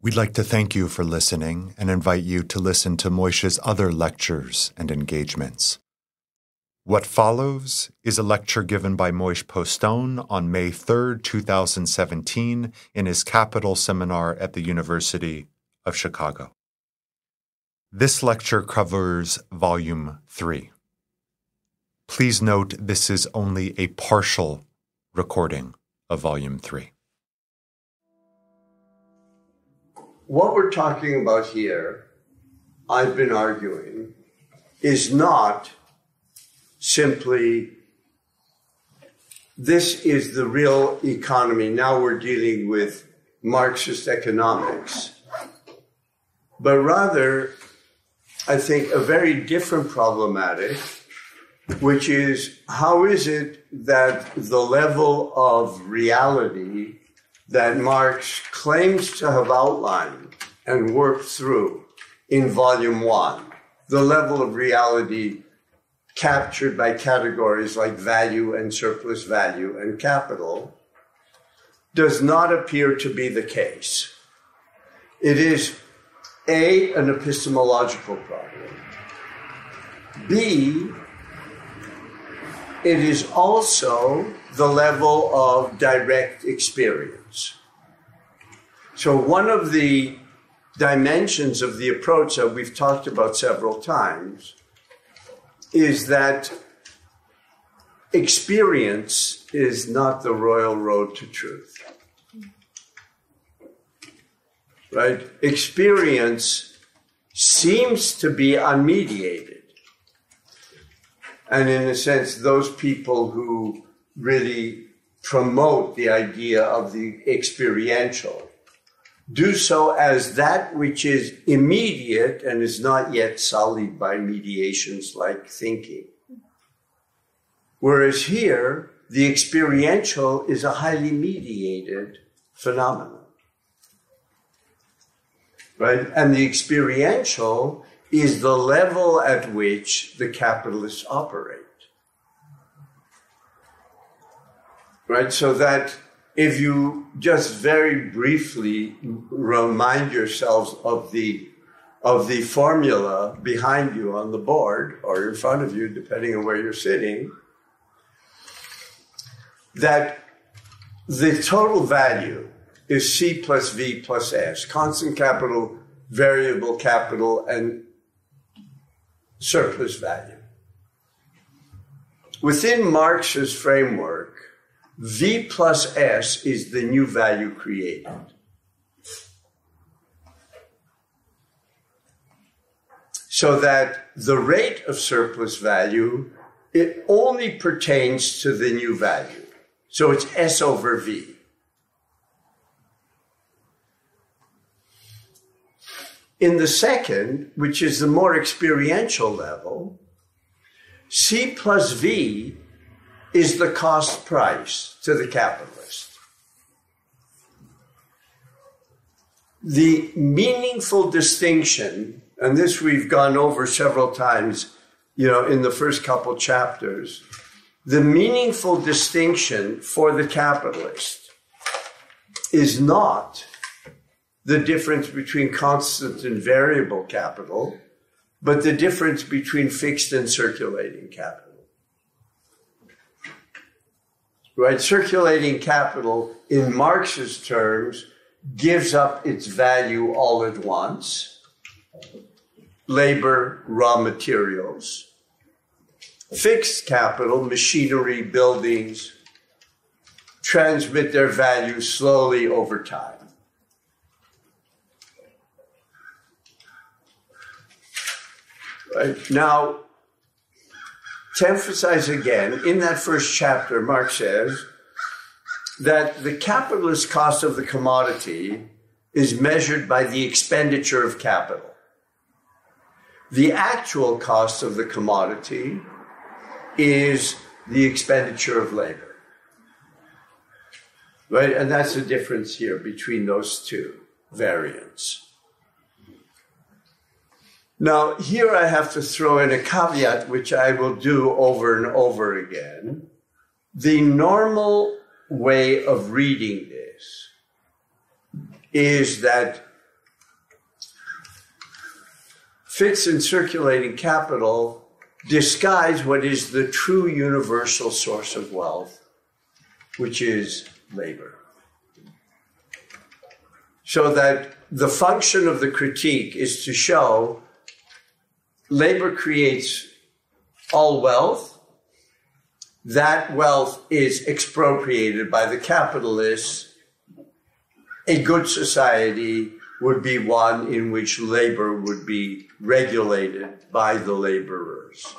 We'd like to thank you for listening and invite you to listen to Moishe's other lectures and engagements. What follows is a lecture given by Moishe Postone on May 3, 2017, in his Capital Seminar at the University of Chicago. This lecture covers Volume 3. Please note this is only a partial recording of Volume 3. What we're talking about here, I've been arguing, is not simply this is the real economy. Now we're dealing with Marxist economics. But rather, I think a very different problematic, which is how is it that the level of reality that Marx claims to have outlined and worked through in Volume 1, the level of reality captured by categories like value and surplus value and capital, does not appear to be the case. It is A, an epistemological problem. B, it is also the level of direct experience. So one of the dimensions of the approach that we've talked about several times is that experience is not the royal road to truth. Right? Experience seems to be unmediated. And in a sense, those people who really promote the idea of the experiential do so as that which is immediate and is not yet sullied by mediations like thinking. Whereas here, the experiential is a highly mediated phenomenon. Right? And the experiential is the level at which the capitalists operate. Right? So that if you just very briefly remind yourselves of the formula behind you on the board or in front of you, depending on where you're sitting, that the total value is c plus v plus s, constant capital, variable capital, and surplus value. Within Marx's framework, V plus S is the new value created. So that the rate of surplus value, it only pertains to the new value. So it's S over V. In the second, which is the more experiential level, C plus V is the cost price to the capitalist. The meaningful distinction, and this we've gone over several times, in the first couple chapters, the meaningful distinction for the capitalist is not the difference between constant and variable capital, but the difference between fixed and circulating capital. Right? Circulating capital, in Marx's terms, gives up its value all at once. Labor, raw materials. Fixed capital, machinery, buildings, transmit their value slowly over time. Right? Now, to emphasize again, in that first chapter, Marx says that the capitalist cost of the commodity is measured by the expenditure of capital. The actual cost of the commodity is the expenditure of labor. Right? And that's the difference here between those two variants. Now, here I have to throw in a caveat, which I will do over and over again. The normal way of reading this is that fits in circulating capital disguise what is the true universal source of wealth, which is labor. So that the function of the critique is to show labor creates all wealth. That wealth is expropriated by the capitalists. A good society would be one in which labor would be regulated by the laborers.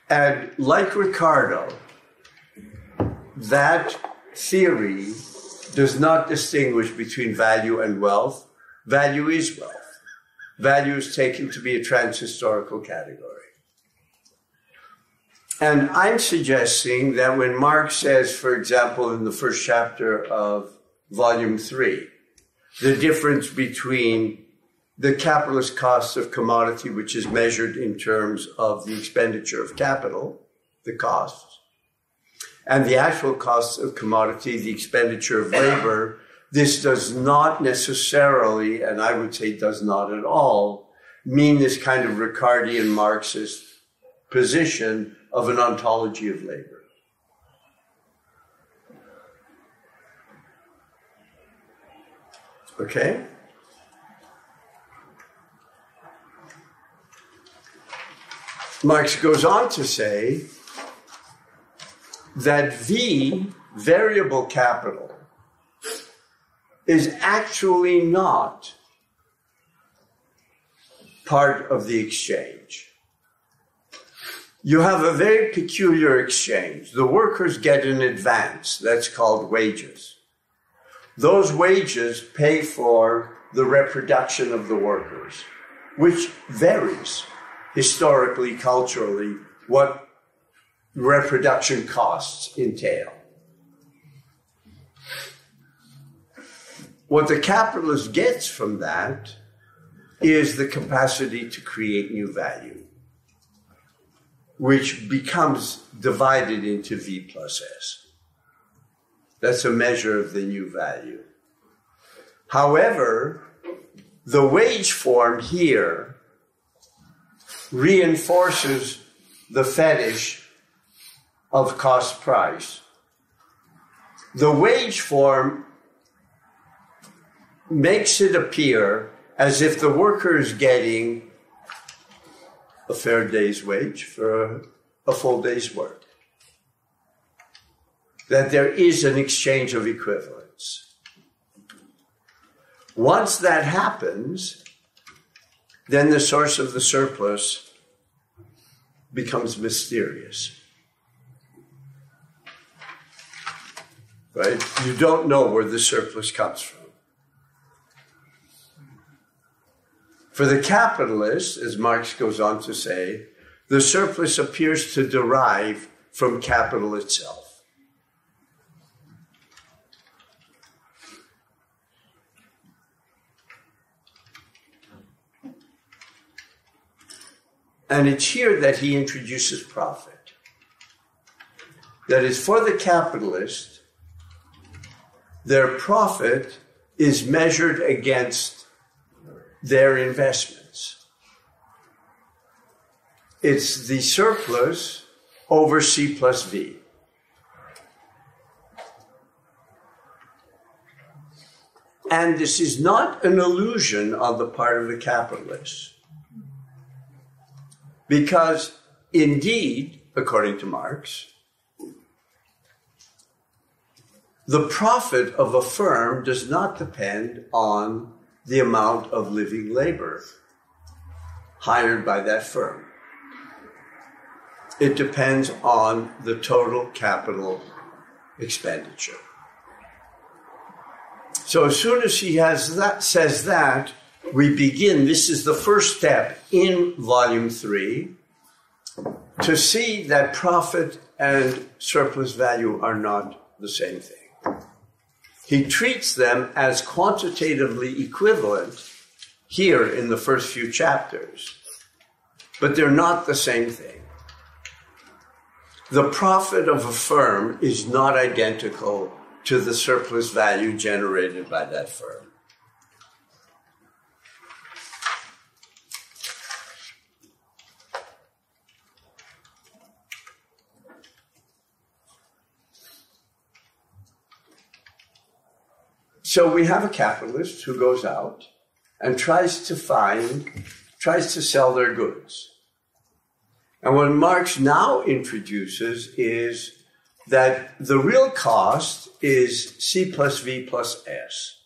And like Ricardo, that theory does not distinguish between value and wealth. Value is wealth. Value is taken to be a transhistorical category. And I'm suggesting that when Marx says, for example, in the first chapter of Volume 3, the difference between the capitalist cost of commodity, which is measured in terms of the expenditure of capital, the costs, and the actual costs of commodity, the expenditure of labor, this does not necessarily, and I would say does not at all, mean this kind of Ricardian Marxist position of an ontology of labor. Okay? Marx goes on to say that V, variable capital, is actually not part of the exchange. You have a very peculiar exchange. The workers get an advance, that's called wages. Those wages pay for the reproduction of the workers, which varies historically, culturally, what reproduction costs entail. What the capitalist gets from that is the capacity to create new value, which becomes divided into V plus S. That's a measure of the new value. However, the wage form here reinforces the fetish of cost price. The wage form makes it appear as if the worker is getting a fair day's wage for a full day's work. That there is an exchange of equivalence. Once that happens, then the source of the surplus becomes mysterious. Right? You don't know where the surplus comes from. For the capitalist, as Marx goes on to say, the surplus appears to derive from capital itself. And it's here that he introduces profit. That is, for the capitalist, their profit is measured against their investments. It's the surplus over C plus V. And this is not an illusion on the part of the capitalist. Because indeed, according to Marx, the profit of a firm does not depend on the amount of living labor hired by that firm. It depends on the total capital expenditure. So as soon as he says that, we begin, this is the first step in Volume 3, to see that profit and surplus value are not the same thing. He treats them as quantitatively equivalent here in the first few chapters, but they're not the same thing. The profit of a firm is not identical to the surplus value generated by that firm. So we have a capitalist who goes out and tries to sell their goods. And what Marx now introduces is that the real cost is c+v+s.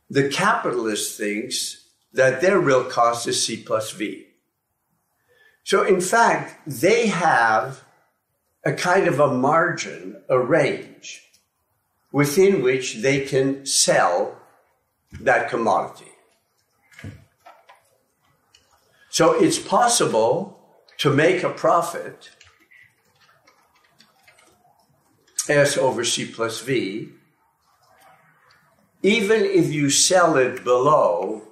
The capitalist thinks that their real cost is c+v. So in fact, they have a kind of a margin, a range, within which they can sell that commodity. So it's possible to make a profit, S over c+v, even if you sell it below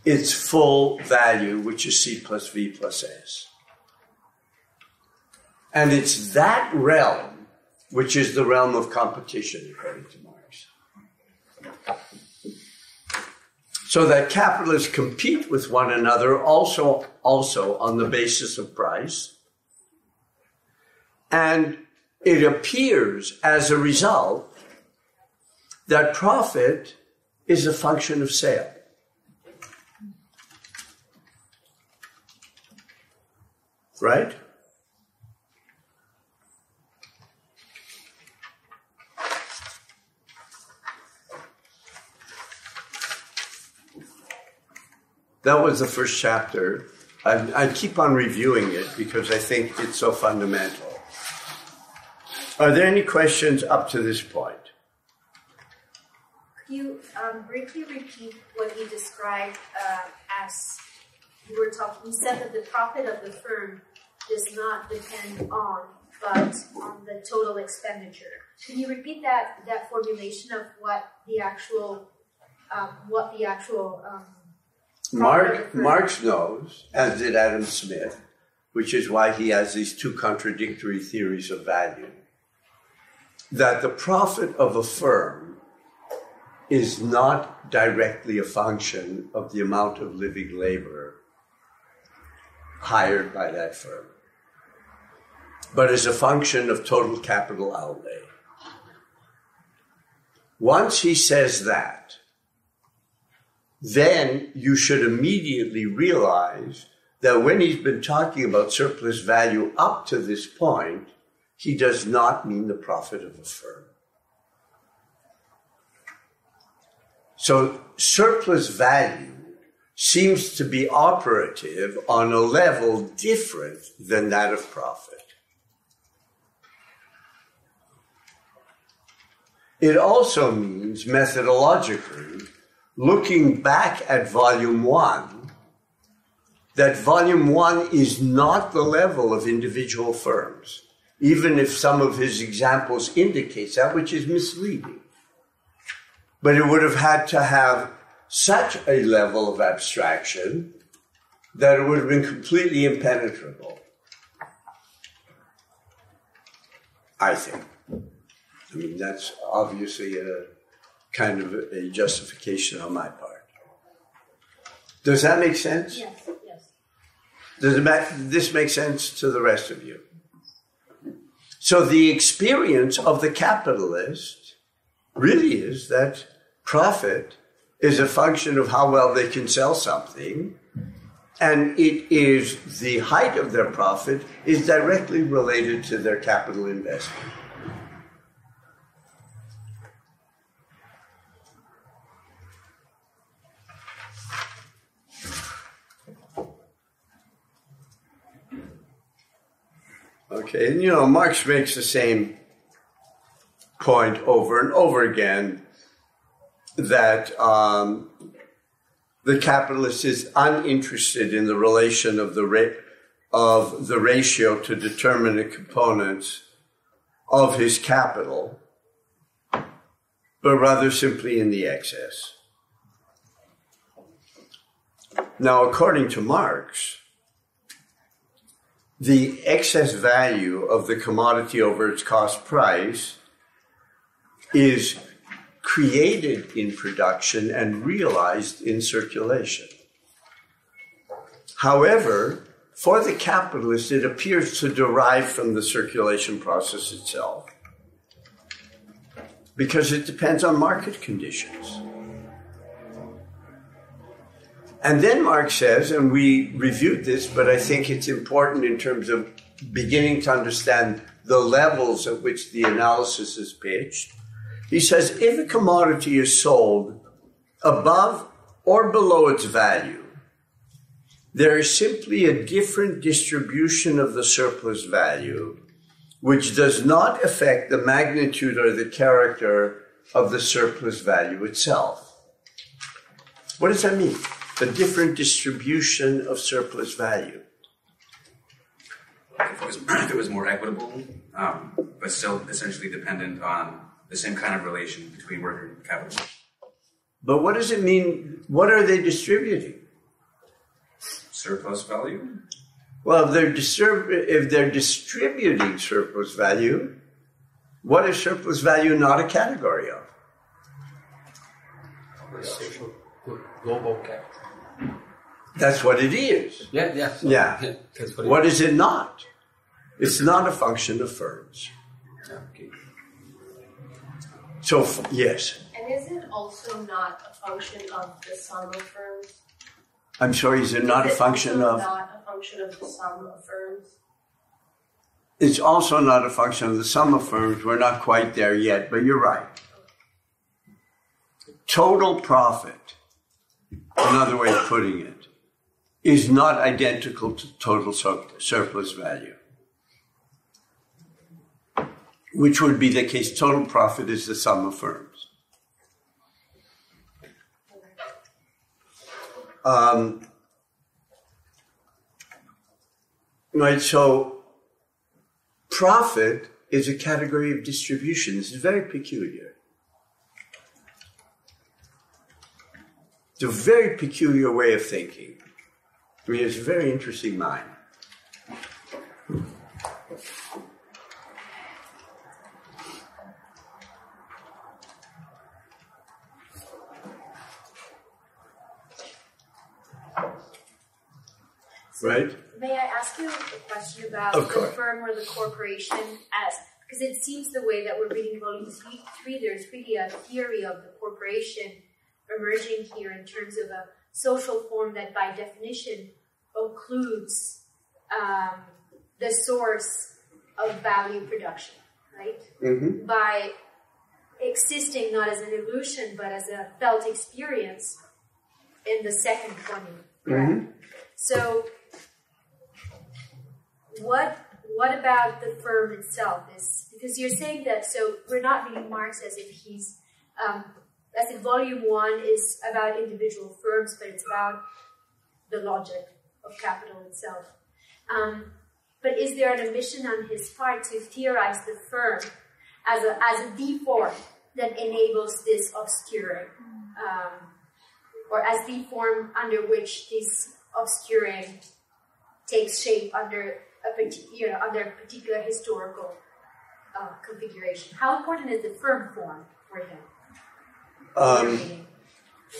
its full value, which is c+v+s. And it's that realm which is the realm of competition, according to Marx. So that capitalists compete with one another also on the basis of price. And it appears as a result that profit is a function of sale. Right? That was the first chapter. I keep on reviewing it because I think it's so fundamental. Are there any questions up to this point? Could you briefly repeat what you described as you were talking? You said that the profit of the firm does not depend on, but on the total expenditure. Can you repeat that formulation of what the actual Marx knows, as did Adam Smith, which is why he has these two contradictory theories of value, that the profit of a firm is not directly a function of the amount of living labor hired by that firm, but is a function of total capital outlay. Once he says that, then you should immediately realize that when he's been talking about surplus value up to this point, he does not mean the profit of a firm. So surplus value seems to be operative on a level different than that of profit. It also means methodologically, looking back at volume 1, that volume 1 is not the level of individual firms, even if some of his examples indicates that, which is misleading. But it would have had to have such a level of abstraction that it would have been completely impenetrable, I think. I mean, that's obviously a kind of a justification on my part. Does that make sense? Yes, yes. Does this make sense to the rest of you? So the experience of the capitalist really is that profit is a function of how well they can sell something, and it is the height of their profit is directly related to their capital investment. Okay, and Marx makes the same point over and over again that the capitalist is uninterested in the relation of the ratio to determinate components of his capital, but rather simply in the excess. Now, according to Marx, the excess value of the commodity over its cost price is created in production and realized in circulation. However, for the capitalist, it appears to derive from the circulation process itself, because it depends on market conditions. And then Marx says, and we reviewed this, but I think it's important in terms of beginning to understand the levels at which the analysis is pitched. He says, if a commodity is sold above or below its value, there is simply a different distribution of the surplus value, which does not affect the magnitude or the character of the surplus value itself. What does that mean? A different distribution of surplus value. If it was more equitable, but still essentially dependent on the same kind of relation between worker and capital. But what does it mean? What are they distributing? Surplus value? Well, if they're distributing surplus value, what is surplus value not a category of? The social global capital. That's what it is. Yeah. That's What is it not? It's not a function of firms. Okay. So, yes. And is it also not a function of the sum of firms? I'm sorry, is it not a function of... not a function of the sum of firms? It's also not a function of the sum of firms. We're not quite there yet, but you're right. Total profit, another way of putting it, is not identical to total surplus value, which would be the case. Total profit is the sum of firms. Right, so profit is a category of distribution. This is very peculiar. It's a very peculiar way of thinking. I mean, it's a very interesting mind. Right? May I ask you a question about Of the course. firm or the corporation as, because it seems the way that we're reading volume 3, there's really a theory of the corporation emerging here in terms of a social form that by definition occludes the source of value production, right? Mm-hmm. By existing not as an illusion, but as a felt experience in the second point. Mm-hmm. So what about the firm itself is, because you're saying that, so we're not reading Marx as if he's, as if volume 1 is about individual firms, but it's about the logic of capital itself. But is there an omission on his part to theorize the firm as a deform that enables this obscuring, or as the form under which this obscuring takes shape under a particular historical configuration? How important is the firm form for him?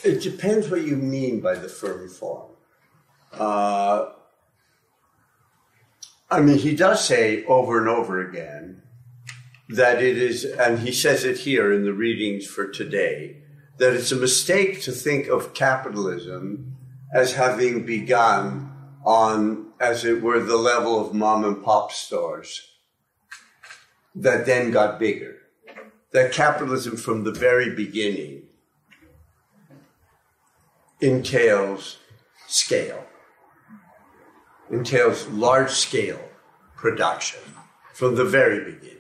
It depends what you mean by the firm form. I mean, he does say over and over again that it is, and he says it here in the readings for today, that it's a mistake to think of capitalism as having begun on, as it were, the level of mom and pop stores that then got bigger. That capitalism from the very beginning entails scale, entails large-scale production from the very beginning.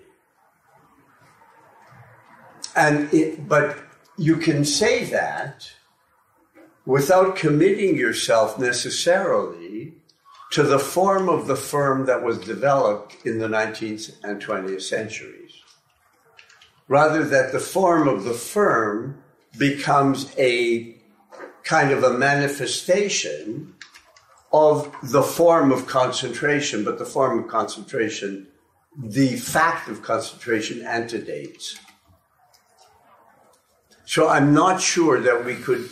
But you can say that without committing yourself necessarily to the form of the firm that was developed in the 19th and 20th centuries. Rather, that the form of the firm becomes a kind of a manifestation of the form of concentration, but the form of concentration, the fact of concentration antedates. So I'm not sure that we could,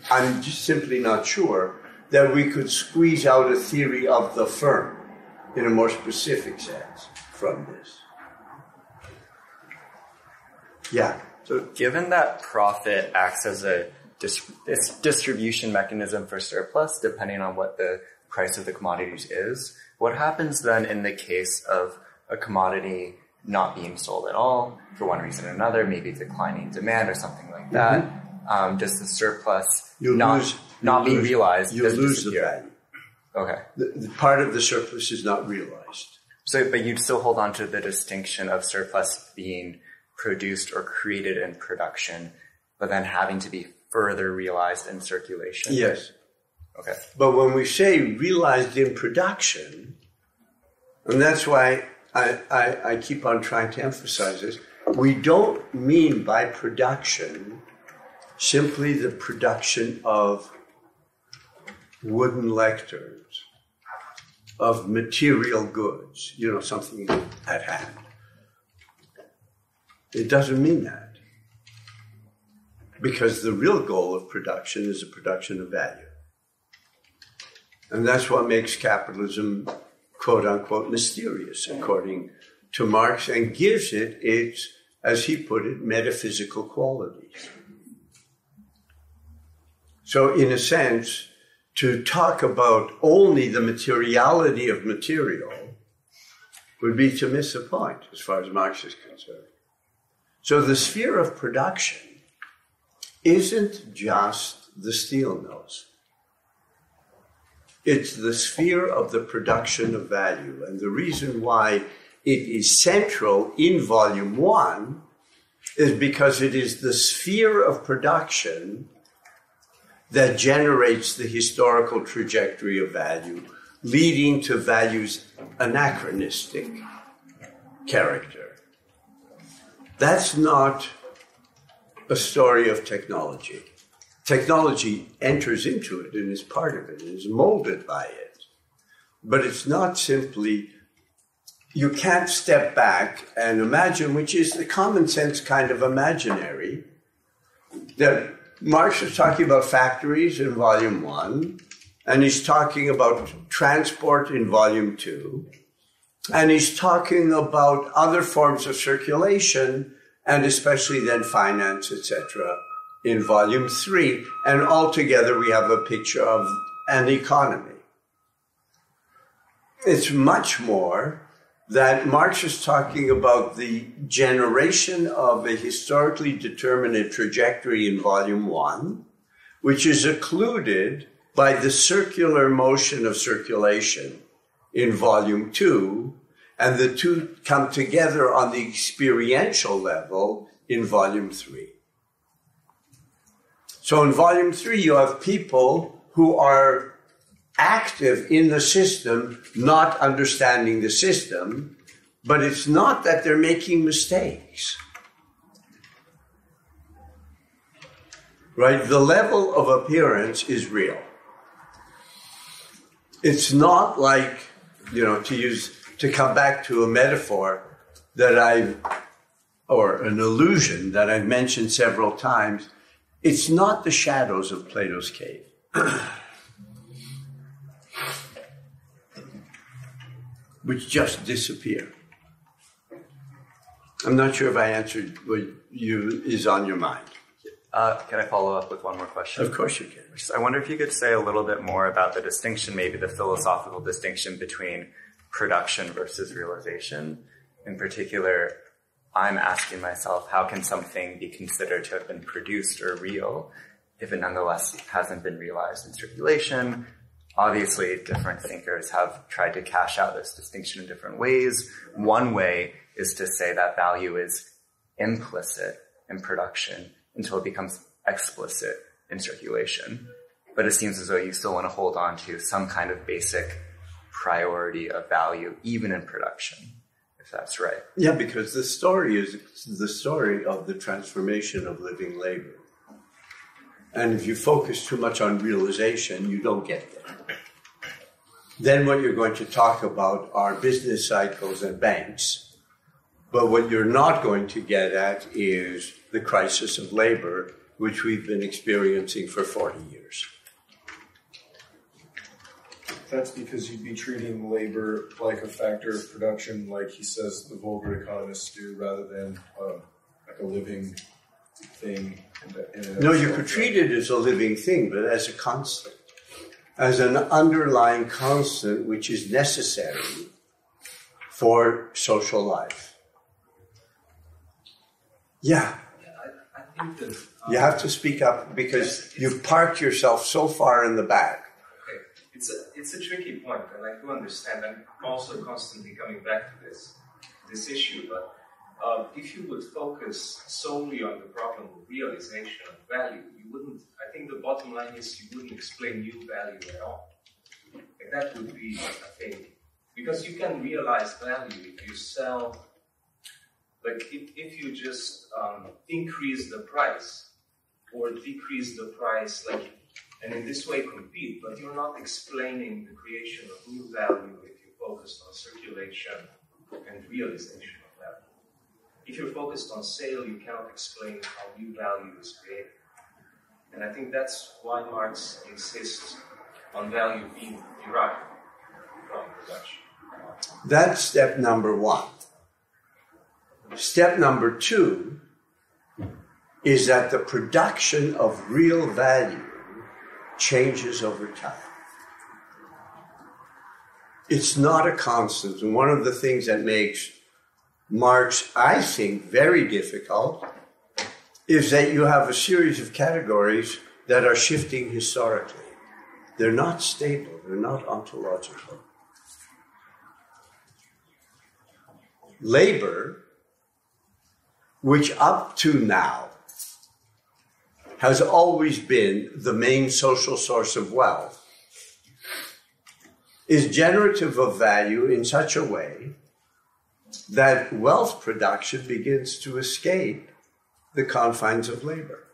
I'm just simply not sure that we could squeeze out a theory of the firm in a more specific sense from this. Yeah. So given that profit acts as a distribution mechanism for surplus, depending on what the price of the commodities is, what happens then in the case of a commodity not being sold at all for one reason or another, maybe declining demand or something like that? Does the surplus not being realized? You lose the value. Okay. The part of the surplus is not realized. So, but you'd still hold on to the distinction of surplus being produced or created in production, but then having to be further realized in circulation? Yes. Okay. But when we say realized in production, and that's why I keep on trying to emphasize this, we don't mean by production simply the production of wooden lectures, of material goods, something at hand. It doesn't mean that. Because the real goal of production is the production of value. And that's what makes capitalism, quote unquote, mysterious, according to Marx, and gives it its, as he put it, metaphysical qualities. So in a sense, to talk about only the materiality of material would be to miss the point, as far as Marx is concerned. So the sphere of production isn't just the steel mills. It's the sphere of the production of value. And the reason why it is central in Volume 1 is because it is the sphere of production that generates the historical trajectory of value, leading to value's anachronistic character. That's not a story of technology. Technology enters into it and is part of it, and is molded by it. But it's not simply, you can't step back and imagine, which is the common sense kind of imaginary, that Marx is talking about factories in Volume 1, and he's talking about transport in Volume 2, and he's talking about other forms of circulation, and especially then finance, etc., in Volume 3. And altogether we have a picture of an economy. It's much more that Marx is talking about the generation of a historically determinate trajectory in Volume 1, which is occluded by the circular motion of circulation in Volume 2, and the two come together on the experiential level in Volume 3. So in Volume 3, you have people who are active in the system, not understanding the system, but it's not that they're making mistakes. Right? The level of appearance is real. It's not like, to come back to a metaphor or an illusion that I've mentioned several times, it's not the shadows of Plato's cave. Which just disappear. I'm not sure if I answered what is on your mind. Can I follow up with one more question? Of course you can. I wonder if you could say a little bit more about the distinction, maybe the philosophical distinction between production versus realization. In particular, I'm asking myself, how can something be considered to have been produced or real if it nonetheless hasn't been realized in circulation? Obviously, different thinkers have tried to cash out this distinction in different ways. One way is to say that value is implicit in production until it becomes explicit in circulation. But it seems as though you still want to hold on to some kind of basic priority of value, even in production, if that's right. Yeah, because the story is the story of the transformation of living labor. And if you focus too much on realization, you don't get there. Then what you're going to talk about are business cycles and banks. But what you're not going to get at is the crisis of labor, which we've been experiencing for 40 years. That's because you'd be treating labor like a factor of production, like he says the vulgar economists do, rather than like a living thing. No, you could treat it as a living thing, but as a constant, as an underlying constant which is necessary for social life. Yeah. I think that You have to speak up because you've parked yourself so far in the back. Okay, it's a tricky point, and I do understand. I'm also constantly coming back to this issue. But if you would focus solely on the problem of realization of value, you wouldn't. I think the bottom line is you wouldn't explain new value at all. Like that would be a thing, because you can realize value if you sell. Like if you just increase the price or decrease the price, like, and in this way compete, but you're not explaining the creation of new value if you focus on circulation and realization of value. If you're focused on sale, you cannot explain how new value is created. And I think that's why Marx insists on value being derived from production. That's step number one. Step number two is that the production of real value changes over time. It's not a constant. And one of the things that makes Marx, I think, very difficult is that you have a series of categories that are shifting historically. They're not stable. They're not ontological. Labor, which up to now has always been the main social source of wealth, is generative of value in such a way that wealth production begins to escape the confines of labor.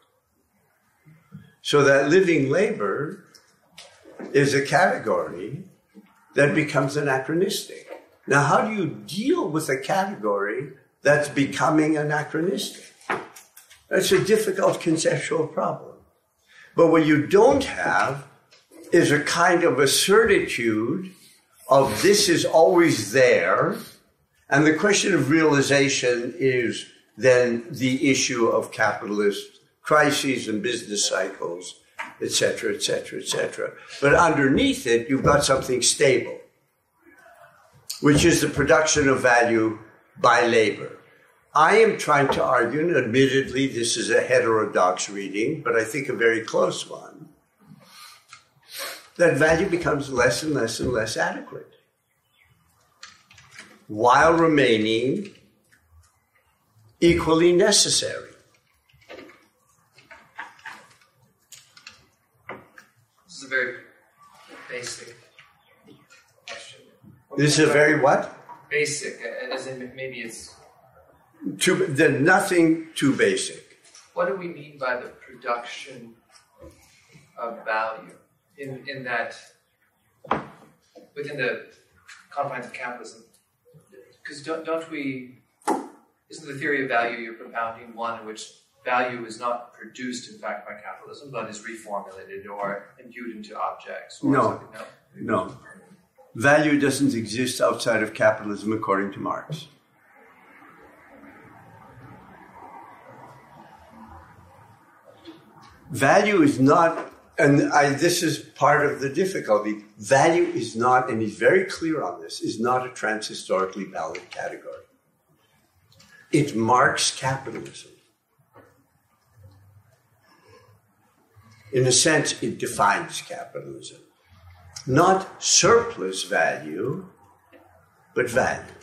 So that living labor is a category that becomes anachronistic. Now, how do you deal with a category that's becoming anachronistic? That's a difficult conceptual problem. But what you don't have is a kind of a certitude of this is always there, and the question of realization is then the issue of capitalist crises and business cycles, etc., etc., etc. But underneath it, you've got something stable, which is the production of value by labor. I am trying to argue, and admittedly this is a heterodox reading, but I think a very close one, that value becomes less and less and less adequate, while remaining equally necessary. This is a very basic question. This is a very what? Basic, as in maybe it's... There's nothing too basic. What do we mean by the production of value in that, within the confines of capitalism? Because don't we, isn't the theory of value you're propounding one in which value is not produced, in fact, by capitalism, but is reformulated or imbued into objects? Or No. Value doesn't exist outside of capitalism, according to Marx. Value is not, and this is part of the difficulty, value is not, and he's very clear on this, is not a transhistorically valid category. It marks capitalism. In a sense, it defines capitalism. Not surplus value, but value.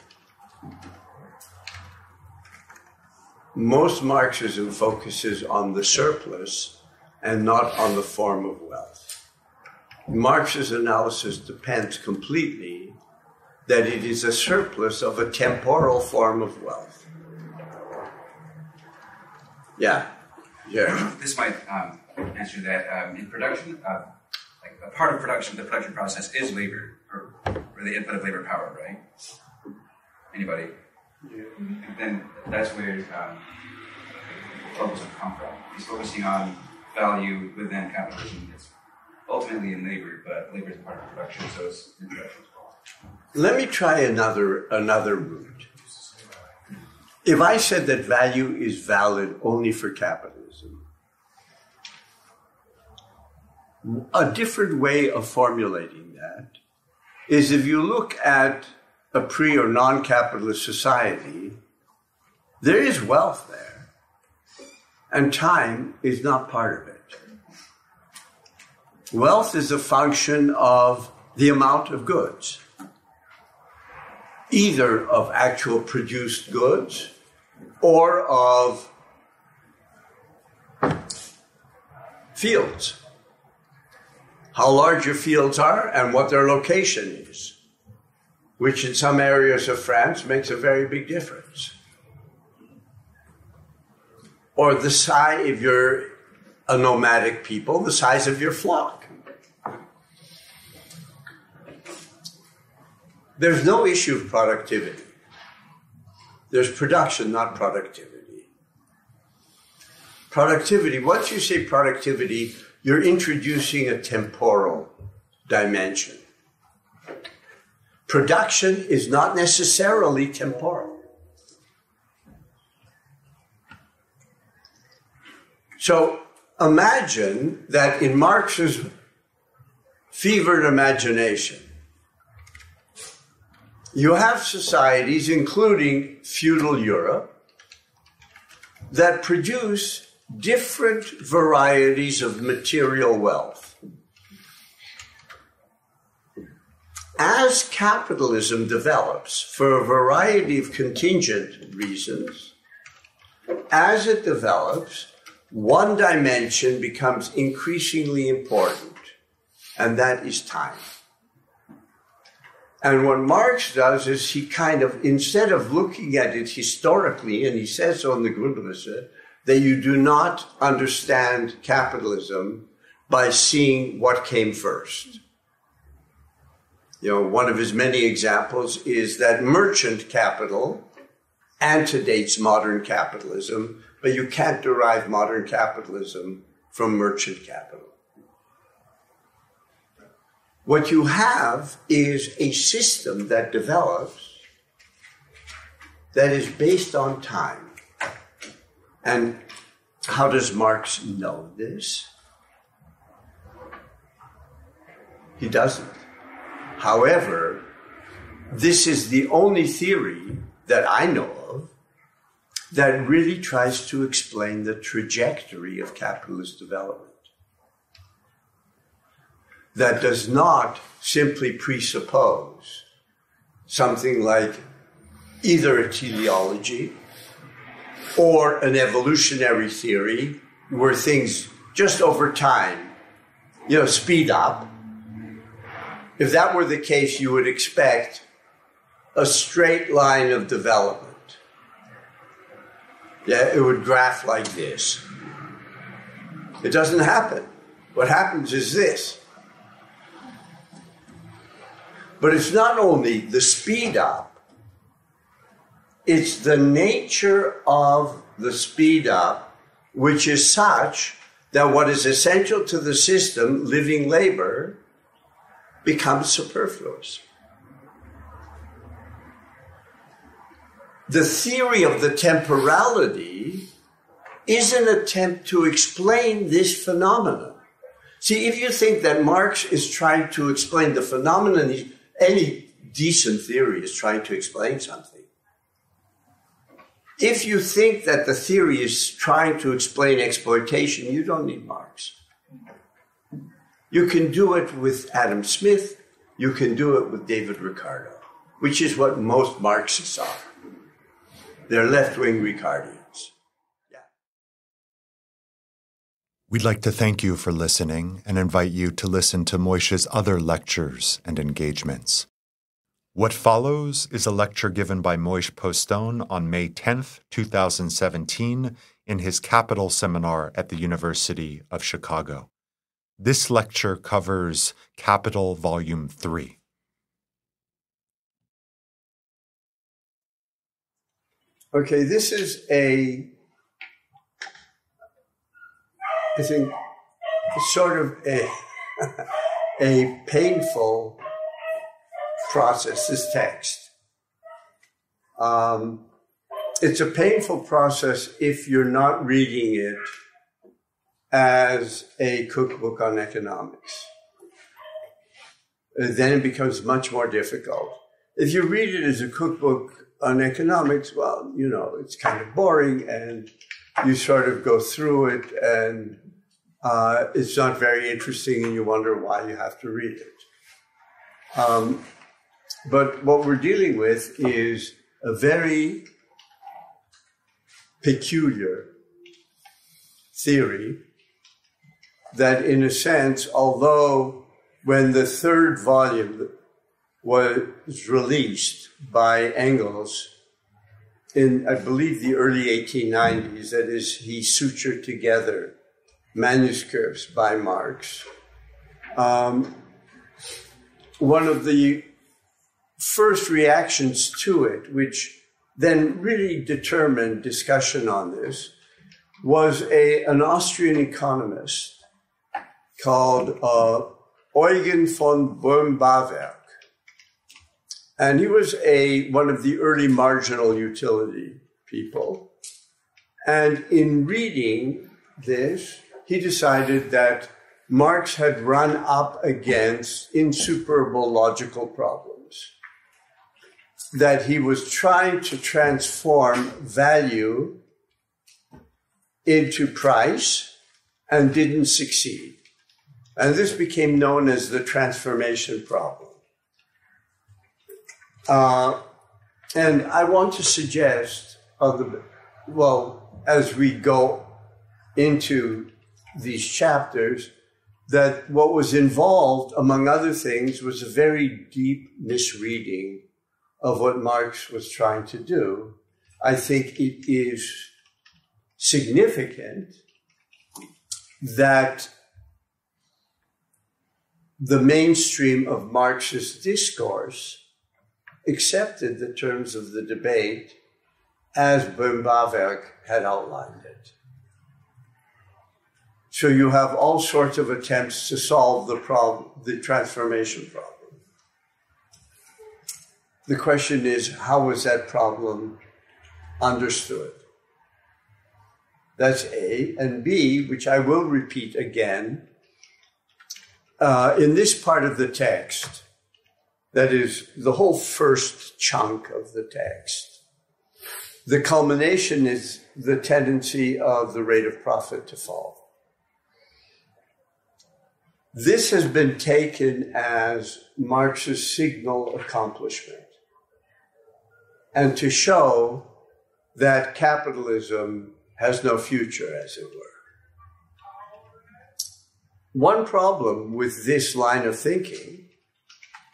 Most Marxism focuses on the surplus and not on the form of wealth. Marx's analysis depends completely that it is a surplus of a temporal form of wealth. Yeah. This might answer that. In production, like a part of production, the production process is labor, or the input of labor power, right? Anybody? Yeah. And then that's where focus will come from. He's focusing on value within capitalism. It's ultimately in labor, but labor is part of production, so it's in production as well. Let me try another route. if I said that value is valid only for capitalism, a different way of formulating that is if you look at a pre- or non-capitalist society, there is wealth there, and time is not part of it. Wealth is a function of the amount of goods, either of actual produced goods or of fields. How large your fields are and what their location is, which in some areas of France makes a very big difference. Or the size, if you're a nomadic people, the size of your flock. There's no issue of productivity. There's production, not productivity. Productivity, once you say productivity, you're introducing a temporal dimension. Production is not necessarily temporal. So imagine that in Marx's fevered imagination, you have societies, including feudal Europe, that produce different varieties of material wealth. As capitalism develops, for a variety of contingent reasons, as it develops, one dimension becomes increasingly important, and that is time. And what Marx does is he kind of, instead of looking at it historically, and he says so in the Grundrisse, that you do not understand capitalism by seeing what came first. You know, one of his many examples is that merchant capital antedates modern capitalism, but you can't derive modern capitalism from merchant capital. What you have is a system that develops that is based on time. And how does Marx know this? He doesn't. However, this is the only theory that I know of that really tries to explain the trajectory of capitalist development. That does not simply presuppose something like either a teleology or an evolutionary theory where things just over time, speed up. If that were the case, you would expect a straight line of development. Yeah, it would graph like this. It doesn't happen. What happens is this. But it's not only the speed up, it's the nature of the speed up, which is such that what is essential to the system, living labor, becomes superfluous. The theory of the temporality is an attempt to explain this phenomenon. See, if you think that Marx is trying to explain the phenomenon, any decent theory is trying to explain something. If you think that the theory is trying to explain exploitation, you don't need Marx. You can do it with Adam Smith. You can do it with David Ricardo, which is what most Marxists are. They're left-wing Ricardians. Yeah. We'd like to thank you for listening and invite you to listen to Moishe's other lectures and engagements. What follows is a lecture given by Moishe Postone on May 10th, 2017, in his Capital Seminar at the University of Chicago. This lecture covers Capital Volume 3. Okay, this is I think, sort of a painful process, this text. It it's a painful process if you're not reading it as a cookbook on economics. Then it becomes much more difficult. If you read it as a cookbook on economics, well, you know, it's kind of boring and you sort of go through it and it's not very interesting and you wonder why you have to read it. But what we're dealing with is a very peculiar theory that, in a sense, although when the third volume was released by Engels in, I believe, the early 1890s, that is, he sutured together manuscripts by Marx. One of the first reactions to it, which then really determined discussion on this, was an Austrian economist called Eugen von Böhm-Bawerk. And he was one of the early marginal utility people. And in reading this, he decided that Marx had run up against insuperable logical problems, that he was trying to transform value into price and didn't succeed. And this became known as the transformation problem. And I want to suggest, as we go into these chapters, that what was involved, among other things, was a very deep misreading of what Marx was trying to do. I think it is significant that the mainstream of Marxist discourse accepted the terms of the debate as Böhm-Bawerk had outlined it. So you have all sorts of attempts to solve the problem, the transformation problem. The question is, how was that problem understood? That's A. And B, which I will repeat again, in this part of the text, that is the whole first chunk of the text, the culmination is the tendency of the rate of profit to fall. This has been taken as Marx's signal accomplishment, and to show that capitalism has no future, as it were. One problem with this line of thinking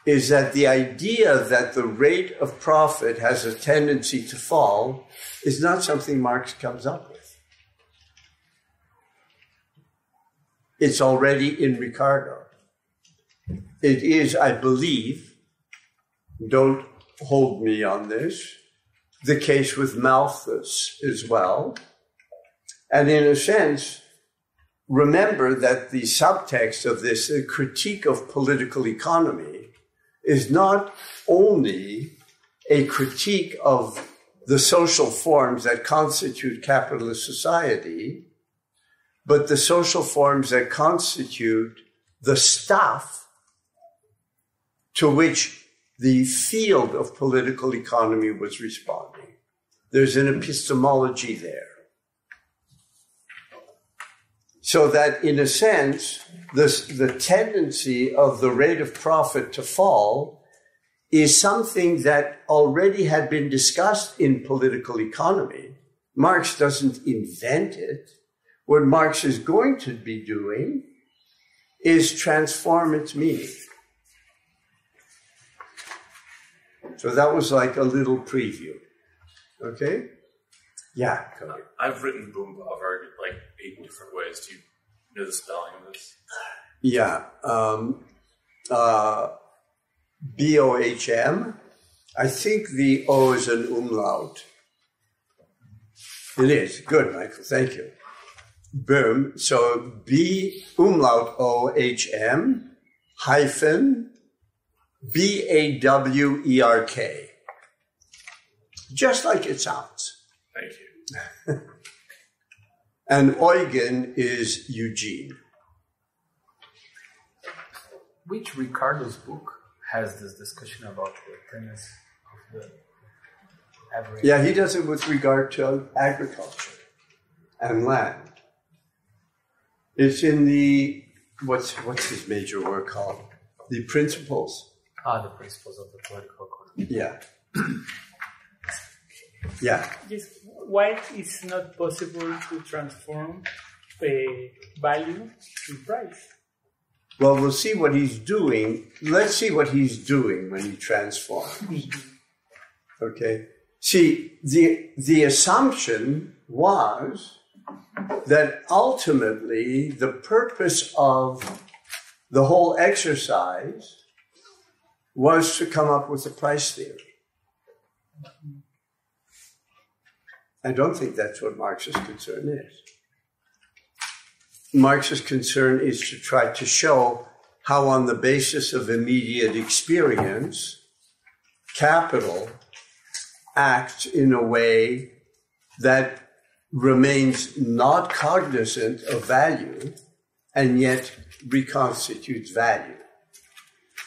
is that the idea that the rate of profit has a tendency to fall is not something Marx comes up with. It's already in Ricardo. It is, I believe, don't hold me on this, the case with Malthus as well. And in a sense, remember that the subtext of this, a critique of political economy, is not only a critique of the social forms that constitute capitalist society, but the social forms that constitute the stuff to which the field of political economy was responding. There's an epistemology there. So that, in a sense, the tendency of the rate of profit to fall is something that already had been discussed in political economy. Marx doesn't invent it. What Marx is going to be doing is transform its meaning. So that was like a little preview. Okay? Yeah, go ahead. I've written Böhm-Bawerk like 8 different ways. Do you know the spelling of this? Yeah. B-O-H-M. I think the O is an umlaut. It is. Good, Michael. Thank you. Boom. So B umlaut O-H-M hyphen B-A-W-E-R-K. Just like it sounds. Thank you. And Eugen is Eugene. Which Ricardo's book has this discussion about the premise of the average? Yeah, he does it with regard to agriculture and land. It's in the, what's his major work called? The Principles. The Principles of the Political Economy. Yeah. Yeah. Yes. Why it's not possible to transform value to price? Well, we'll see what he's doing. Let's see what he's doing when he transforms. Okay? See, the assumption was that ultimately the purpose of the whole exercise was to come up with a price theory. I don't think that's what Marx's concern is. Marx's concern is to try to show how on the basis of immediate experience, capital acts in a way that remains not cognizant of value and yet reconstitutes value.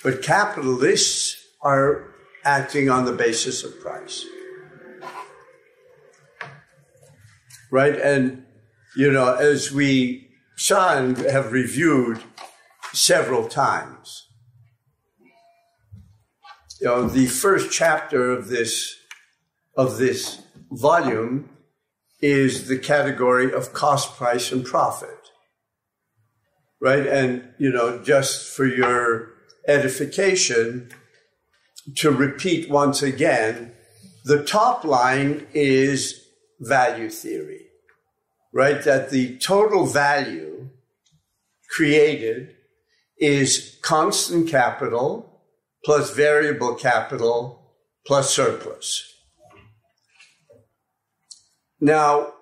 But capitalists are acting on the basis of price. Right? And, you know, as we saw and have reviewed several times, you know, the first chapter of this volume is the category of cost, price, and profit. Right? And, you know, just for your edification, to repeat once again, the top line is value theory. Right? That the total value created is constant capital plus variable capital plus surplus. Now,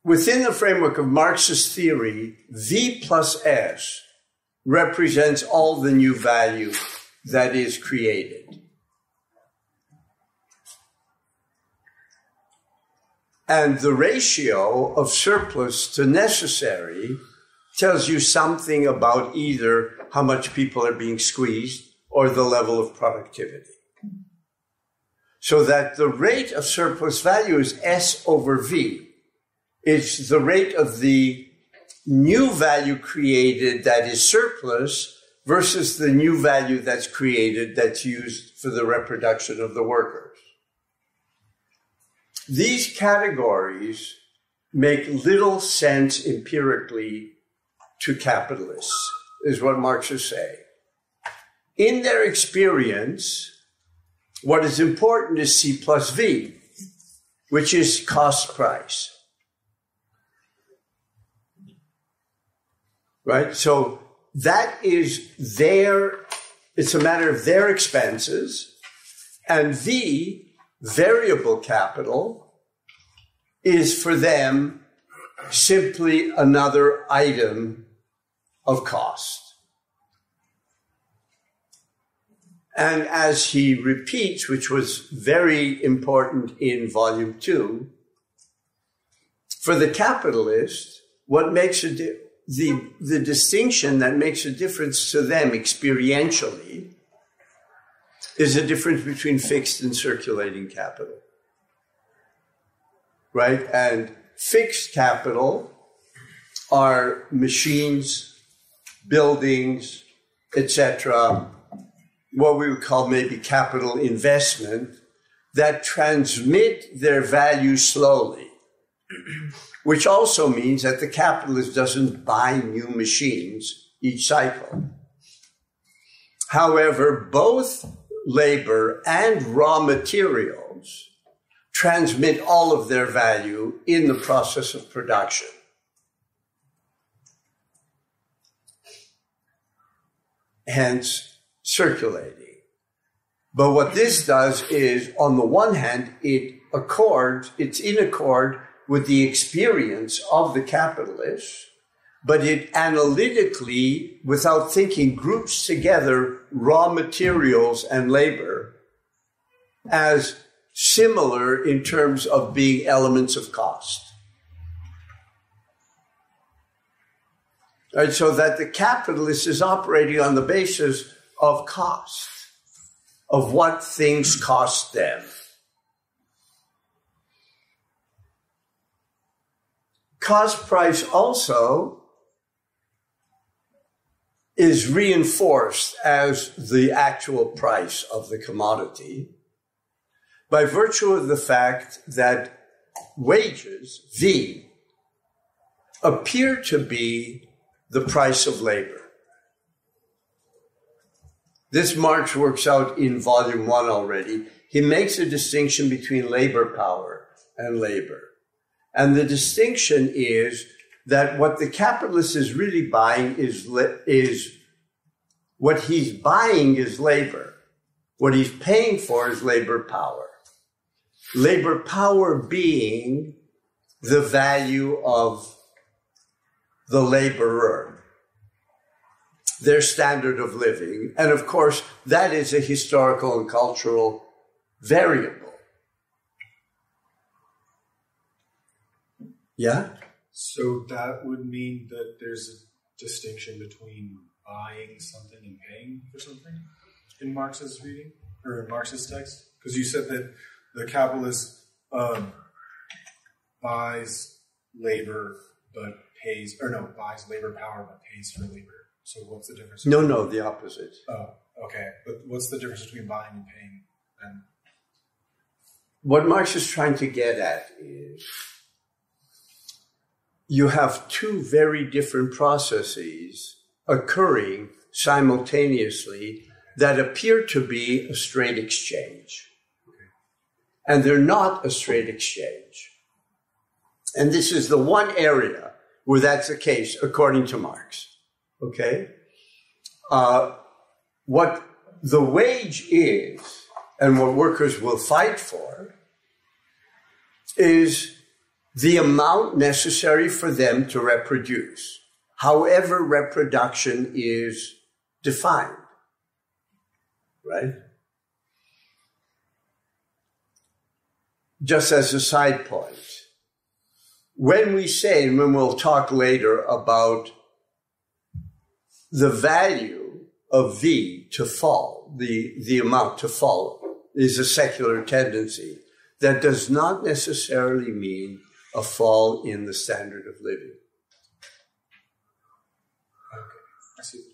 within the framework of Marxist theory, V plus S represents all the new value that is created. And the ratio of surplus to necessary tells you something about either how much people are being squeezed or the level of productivity. So that the rate of surplus value is S over V. It's the rate of the new value created that is surplus versus the new value that's created that's used for the reproduction of the workers. These categories make little sense empirically to capitalists, is what Marxists say. In their experience, what is important is C plus V, which is cost price. Right? So that is it's a matter of their expenses, and V, variable capital, is for them simply another item of cost. And as he repeats, which was very important in volume 2, for the capitalist, what makes the distinction that makes a difference to them experientially is a difference between fixed and circulating capital. Right? And fixed capital are machines, buildings, etc., what we would call maybe capital investment, that transmit their value slowly, which also means that the capitalist doesn't buy new machines each cycle. However, both labor and raw materials transmit all of their value in the process of production. Hence, circulating. But what this does is, on the one hand, it's in accord with the experience of the capitalist, but it analytically, without thinking, groups together raw materials and labor as similar in terms of being elements of cost. Right, so that the capitalist is operating on the basis of cost, of what things cost them. Cost price also is reinforced as the actual price of the commodity by virtue of the fact that wages, V, appear to be the price of labor. This Marx works out in volume 1 already. He makes a distinction between labor power and labor. And the distinction is that what the capitalist is really buying is what he's buying is labor. What he's paying for is labor power. Labor power being the value of the laborer, their standard of living. And of course, that is a historical and cultural variable. Yeah? So that would mean that there's a distinction between buying something and paying for something in Marx's reading, or in Marx's text? Because you said that the capitalist buys labor but pays, or no, buys labor power but pays for labor. So what's the difference? No, the opposite. Oh, okay. But what's the difference between buying and paying? And what Marx is trying to get at is you have two very different processes occurring simultaneously that appear to be a straight exchange. And they're not a straight exchange. And this is the one area where that's the case, according to Marx. Okay? What the wage is, and what workers will fight for, is the amount necessary for them to reproduce, however reproduction is defined. Right? Just as a side point, when we say, and when we'll talk later about the value of V to fall, the amount to fall is a secular tendency. That does not necessarily mean a fall in the standard of living. I see.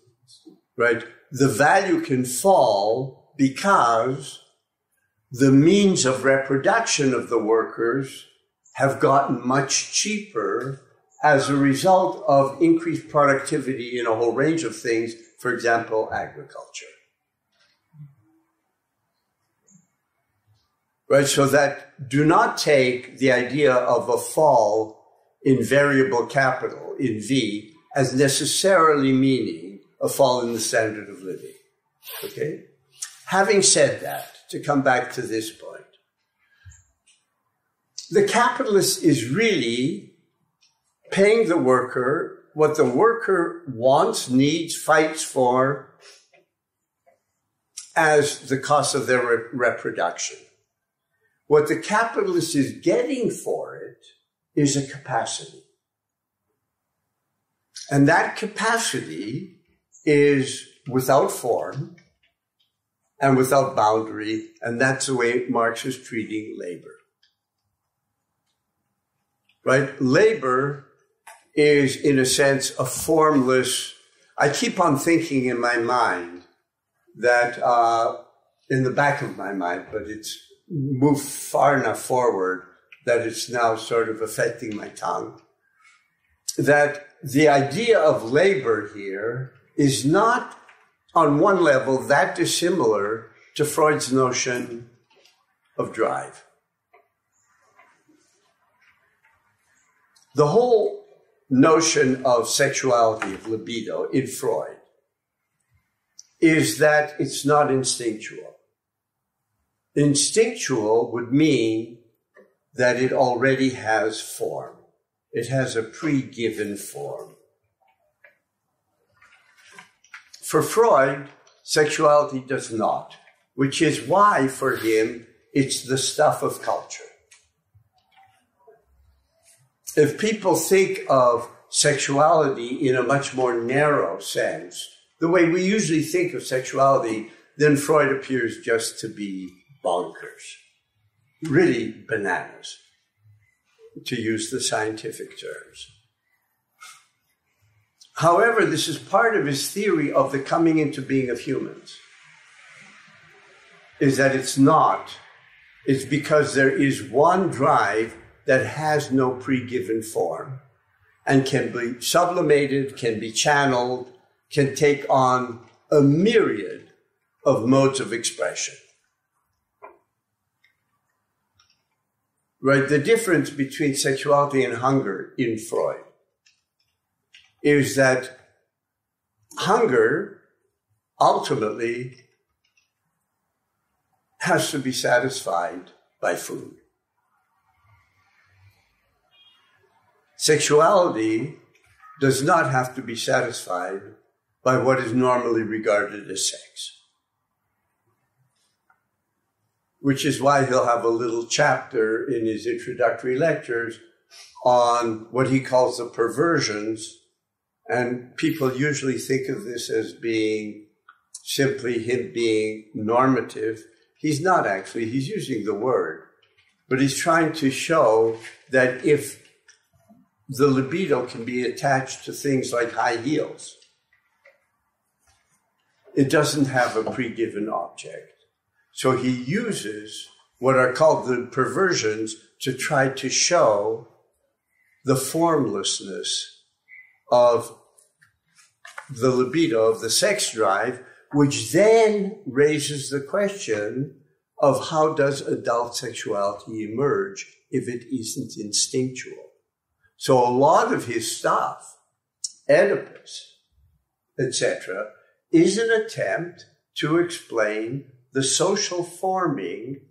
Right? The value can fall because the means of reproduction of the workers have gotten much cheaper as a result of increased productivity in a whole range of things, for example, agriculture. Right, so that do not take the idea of a fall in variable capital, in V, as necessarily meaning a fall in the standard of living. Okay? Having said that, to come back to this point, the capitalist is really paying the worker what the worker wants, needs, fights for as the cost of their reproduction. What the capitalist is getting for it is a capacity. And that capacity is without form and without boundary, and that's the way Marx is treating labor. Right? Labor is, in a sense, a formless. I keep on thinking in my mind that, in the back of my mind, but it's moved far enough forward that it's now sort of affecting my tongue, that the idea of labor here is not, on one level, that dissimilar to Freud's notion of drive. The whole notion of sexuality, of libido, in Freud, is that it's not instinctual. Instinctual would mean that it already has form. It has a pre-given form. For Freud, sexuality does not, which is why, for him, it's the stuff of culture. If people think of sexuality in a much more narrow sense, the way we usually think of sexuality, then Freud appears just to be bonkers, really bananas, to use the scientific terms. However, this is part of his theory of the coming into being of humans, is that it's because there is one drive that has no pre-given form and can be sublimated, can be channeled, can take on a myriad of modes of expression. Right? The difference between sexuality and hunger in Freud is that hunger ultimately has to be satisfied by food. Sexuality does not have to be satisfied by what is normally regarded as sex. Which is why he'll have a little chapter in his introductory lectures on what he calls the perversions. And people usually think of this as being simply him being normative. He's not actually, he's using the word, but he's trying to show that if the libido can be attached to things like high heels, it doesn't have a pre-given object. So he uses what are called the perversions to try to show the formlessness of the libido, of the sex drive, which then raises the question of how does adult sexuality emerge if it isn't instinctual. So a lot of his stuff, Oedipus, etc., is an attempt to explain the social forming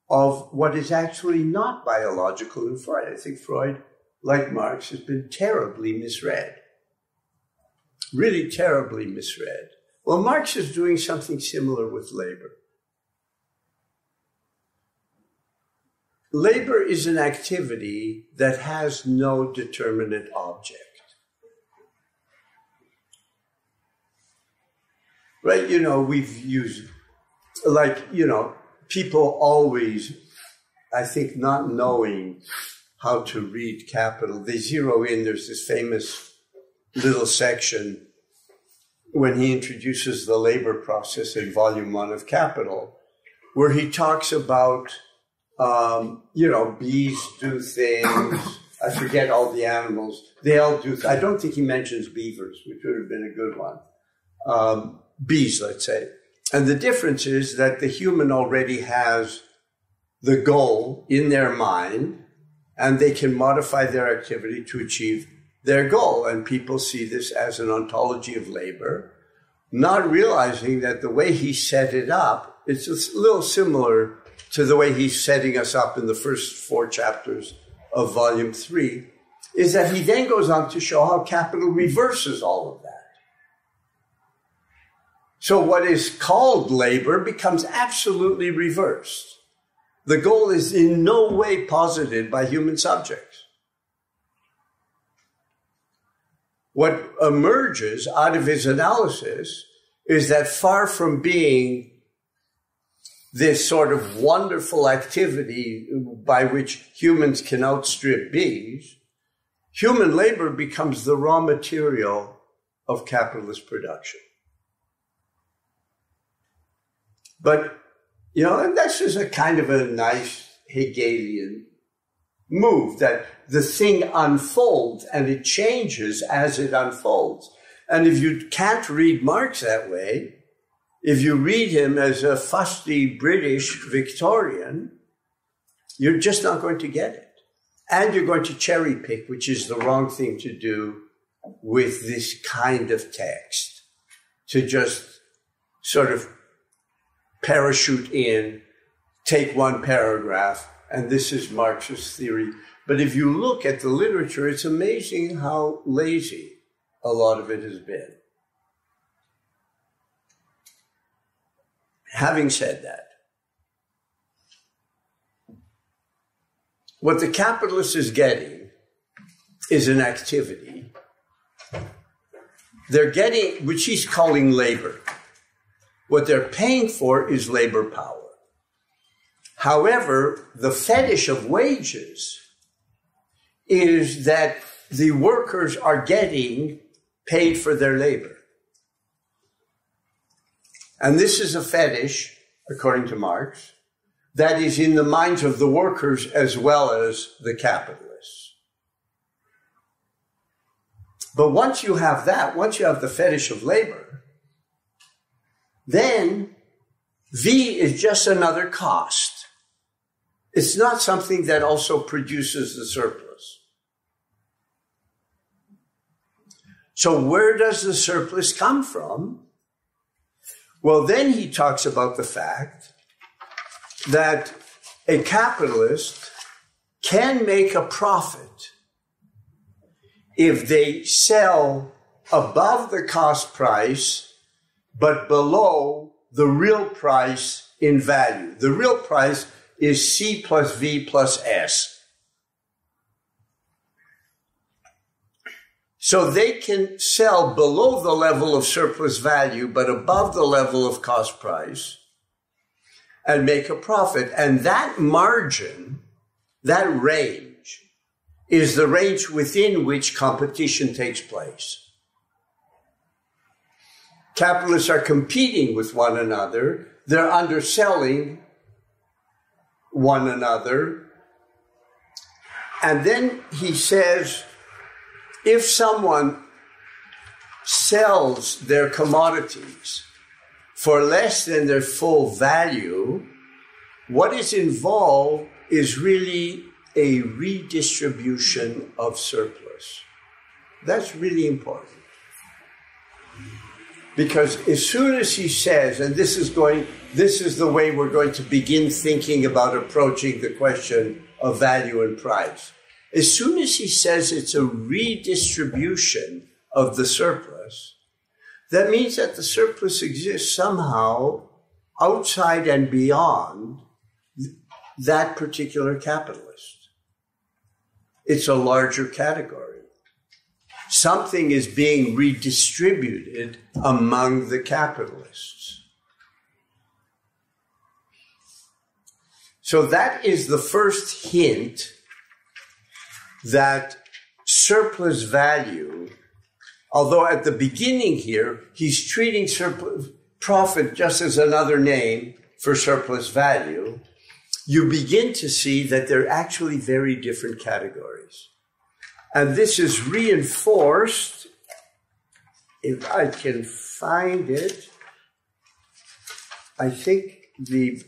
of what is actually not biological in Freud. I think Freud, like Marx, has been terribly misread. Really terribly misread. Well, Marx is doing something similar with labor. Labor is an activity that has no determinate object. Right? You know, we've used, like, you know, people always, I think, not knowing how to read Capital, they zero in, there's this famous little section when he introduces the labor process in Volume 1 of Capital, where he talks about, you know, bees do things. I forget all the animals. They all do. I don't think he mentions beavers, which would have been a good one. Bees, let's say. And the difference is that the human already has the goal in their mind, and they can modify their activity to achieve their goal. And people see this as an ontology of labor, not realizing that the way he set it up, it's a little similar to the way he's setting us up in the first 4 chapters of Volume 3, is that he then goes on to show how capital reverses all of that. So what is called labor becomes absolutely reversed. The goal is in no way posited by human subjects. What emerges out of his analysis is that far from being this sort of wonderful activity by which humans can outstrip bees, human labor becomes the raw material of capitalist production. But, you know, and that's just a kind of a nice Hegelian move, that the thing unfolds and it changes as it unfolds. And if you can't read Marx that way, if you read him as a fusty British Victorian, you're just not going to get it. And you're going to cherry pick, which is the wrong thing to do with this kind of text, to just sort of parachute in, take one paragraph, and this is Marx's theory. But if you look at the literature, it's amazing how lazy a lot of it has been. Having said that, what the capitalist is getting is an activity. They're getting, which he's calling labor. What they're paying for is labor power. However, the fetish of wages is that the workers are getting paid for their labor. And this is a fetish, according to Marx, that is in the minds of the workers as well as the capitalists. But once you have that, once you have the fetish of labor, then V is just another cost. It's not something that also produces the surplus. So where does the surplus come from? Well, then he talks about the fact that a capitalist can make a profit if they sell above the cost price, but below the real price in value. The real price is c plus v plus s. So they can sell below the level of surplus value, but above the level of cost price, and make a profit. And that margin, that range, is the range within which competition takes place. Capitalists are competing with one another. They're underselling one another. And then he says, if someone sells their commodities for less than their full value, what is involved is really a redistribution of surplus. That's really important. Because as soon as he says, and this is the way we're going to begin thinking about approaching the question of value and price. As soon as he says it's a redistribution of the surplus, that means that the surplus exists somehow outside and beyond that particular capitalist. It's a larger category. Something is being redistributed among the capitalists. So that is the first hint that surplus value, although at the beginning here, he's treating surplus profit just as another name for surplus value, you begin to see that they're actually very different categories. And this is reinforced, if I can find it, I think the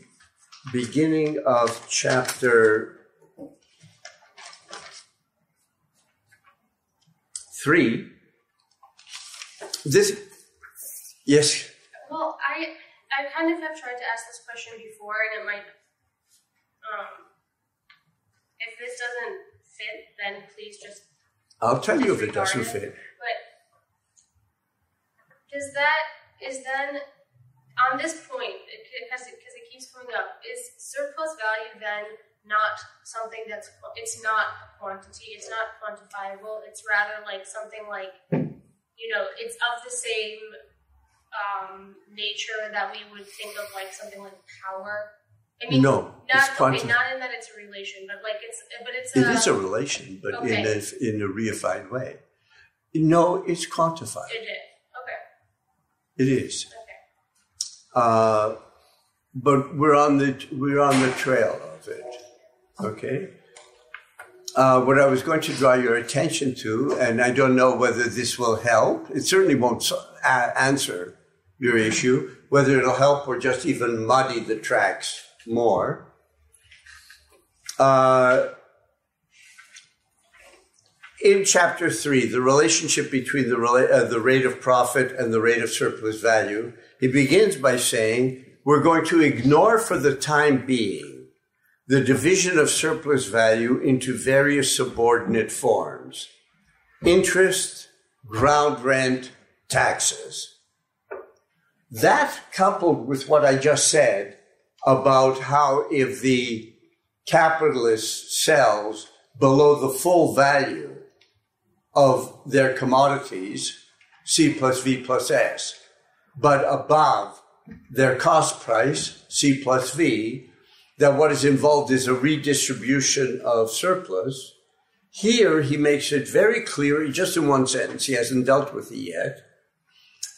beginning of chapter 3. This, yes? Well, I kind of have tried to ask this question before, and it might, if this doesn't fit, then please just... I'll tell you if it doesn't fit. But is then, on this point, because it keeps coming up, is surplus value then not something it's not a quantity, it's not quantifiable, it's rather like something like, it's of the same nature that we would think of like something like power? I mean, no, not in that it's a relation, but it is a relation, but okay. in a reified way. No, it's quantified. It is. Okay. It is. Okay. But we're on the trail of it. Okay. What I was going to draw your attention to, and I don't know whether this will help. It certainly won't answer your issue. Whether it'll help or just even muddy the tracks more. In chapter 3, the relationship between the rate of profit and the rate of surplus value, he begins by saying, we're going to ignore for the time being the division of surplus value into various subordinate forms: interest, ground rent, taxes. That, coupled with what I just said about how if the capitalists sells below the full value of their commodities, c plus v plus s, but above their cost price, c plus v, that what is involved is a redistribution of surplus. Here he makes it very clear, just in one sentence, he hasn't dealt with it yet,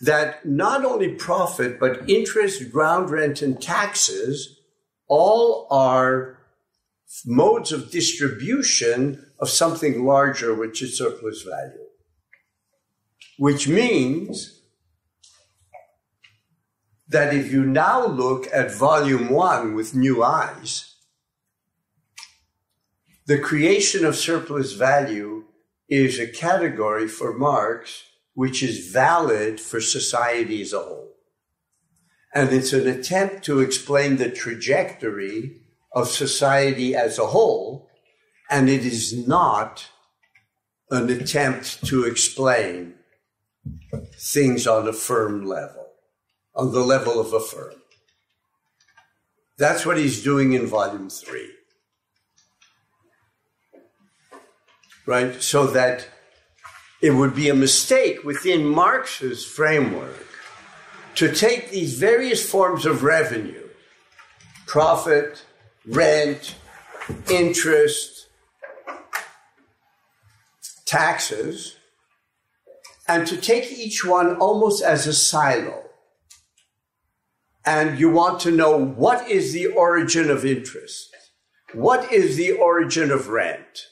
that not only profit, but interest, ground rent, and taxes all are modes of distribution of something larger, which is surplus value. Which means that if you now look at volume 1 with new eyes, the creation of surplus value is a category for Marx which is valid for society as a whole. And it's an attempt to explain the trajectory of society as a whole, and it is not an attempt to explain things on a firm level, on the level of a firm. That's what he's doing in volume 3. Right? So that it would be a mistake within Marx's framework to take these various forms of revenue, profit, rent, interest, taxes, and to take each one almost as a silo. And you want to know what is the origin of interest? What is the origin of rent?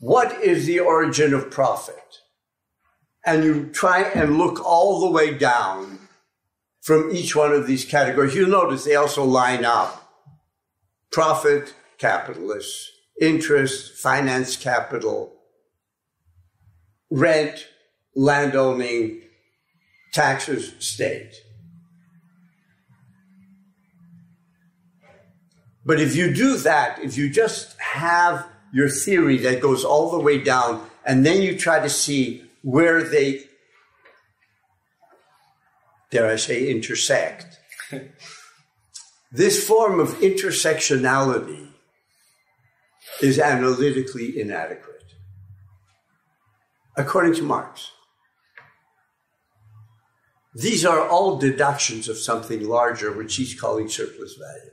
What is the origin of profit? And you try and look all the way down from each one of these categories. You'll notice they also line up. Profit, capitalists. Interest, finance capital. Rent, landowning. Taxes, state. But if you do that, if you just have your theory that goes all the way down, and then you try to see where they, dare I say, intersect. This form of intersectionality is analytically inadequate, according to Marx. These are all deductions of something larger, which he's calling surplus value.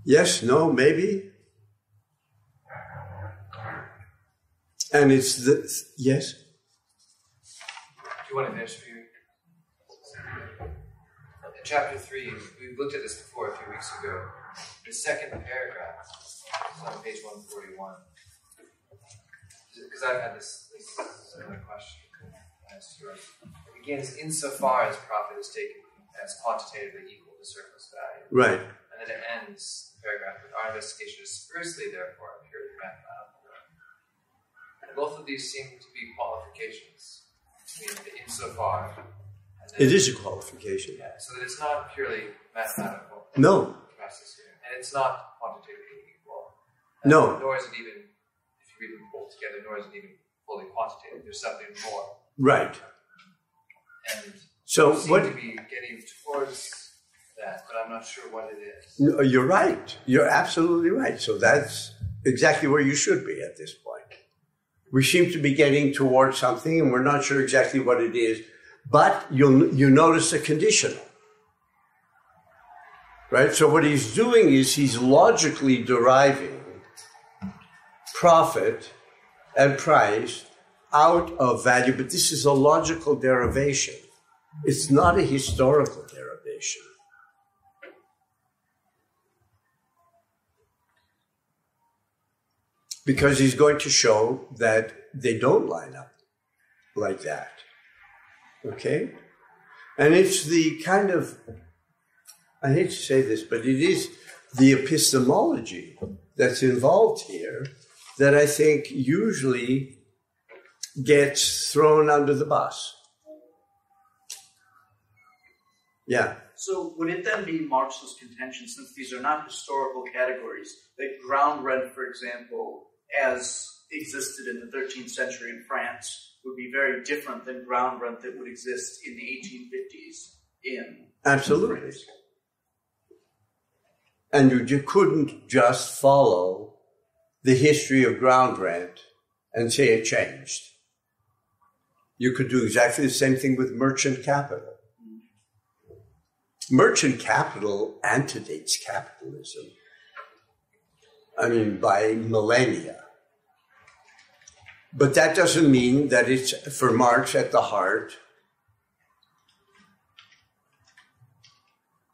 Yes, no, maybe. And it's the, yes? Do you want to finish for you? In chapter 3, we looked at this before a few weeks ago. The second paragraph is on page 141. Because I've had this similar question. It begins, insofar as profit is taken as quantitatively equal to surplus value. Right. And then it ends the paragraph with, our investigation is firstly, therefore, purely mathematical. And both of these seem to be qualifications between the insofar and then, it is a qualification. Yeah, so that it's not purely mathematical. No. Process here. And it's not quantitatively equal. No. Nor is it even, if you read them both together, nor is it even fully quantitative. There's something more. Right. And so seem what? To be getting towards that, but I'm not sure what it is. No, you're right. You're absolutely right. So that's exactly where you should be at this point. We seem to be getting towards something, and we're not sure exactly what it is. But you notice a conditional. Right? So what he's doing is he's logically deriving profit and price out of value, but this is a logical derivation. It's not a historical derivation. Because he's going to show that they don't line up like that. Okay? And it's the kind of, I hate to say this, but it is the epistemology that's involved here that I think usually gets thrown under the bus. Yeah. So would it then be Marx's contention, since these are not historical categories, that ground rent, for example, as existed in the 13th century in France would be very different than ground rent that would exist in the 1850s in Absolutely. France. And you couldn't just follow the history of ground rent and say it changed. You could do exactly the same thing with merchant capital. Merchant capital antedates capitalism. I mean, by millennia. But that doesn't mean that it's, for Marx, at the heart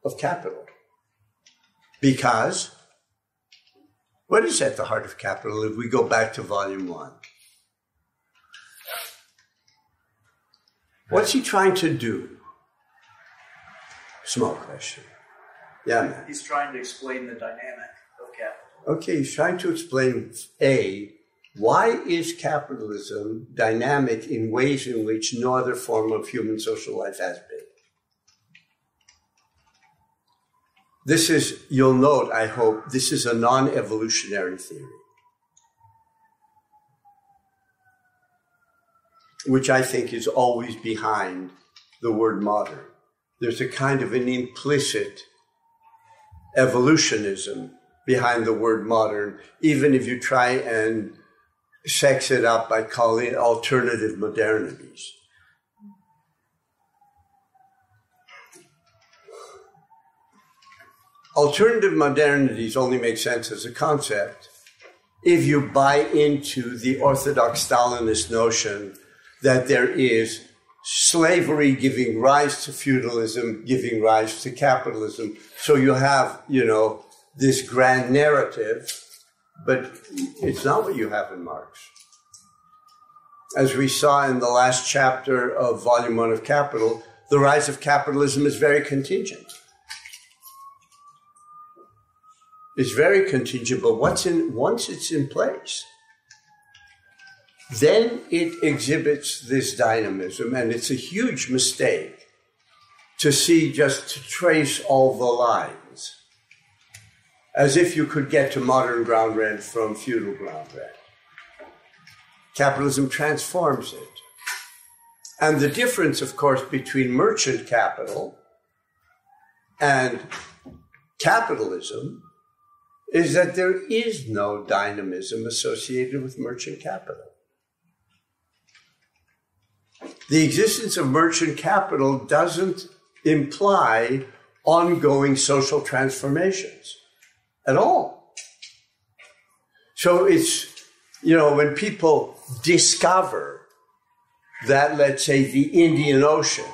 of capital. Because what is at the heart of capital if we go back to volume 1? What's he trying to do? Small question. Yeah, man. He's trying to explain the dynamic of capital. Okay, he's trying to explain, A, why is capitalism dynamic in ways in which no other form of human social life has been? This is, you'll note, I hope, this is a non-evolutionary theory, which I think is always behind the word modern. There's a kind of an implicit evolutionism behind the word modern, even if you try and sex it up by calling it alternative modernities. Alternative modernities only make sense as a concept if you buy into the orthodox Stalinist notion that there is slavery giving rise to feudalism, giving rise to capitalism. So you have, this grand narrative, but it's not what you have in Marx. As we saw in the last chapter of Volume 1 of Capital, the rise of capitalism is very contingent. It's very contingent, but once it's in place, then it exhibits this dynamism, and it's a huge mistake to trace all the lines, as if you could get to modern ground rent from feudal ground rent. Capitalism transforms it. And the difference, of course, between merchant capital and capitalism is that there is no dynamism associated with merchant capital. The existence of merchant capital doesn't imply ongoing social transformations at all. So it's, when people discover that, let's say, the Indian Ocean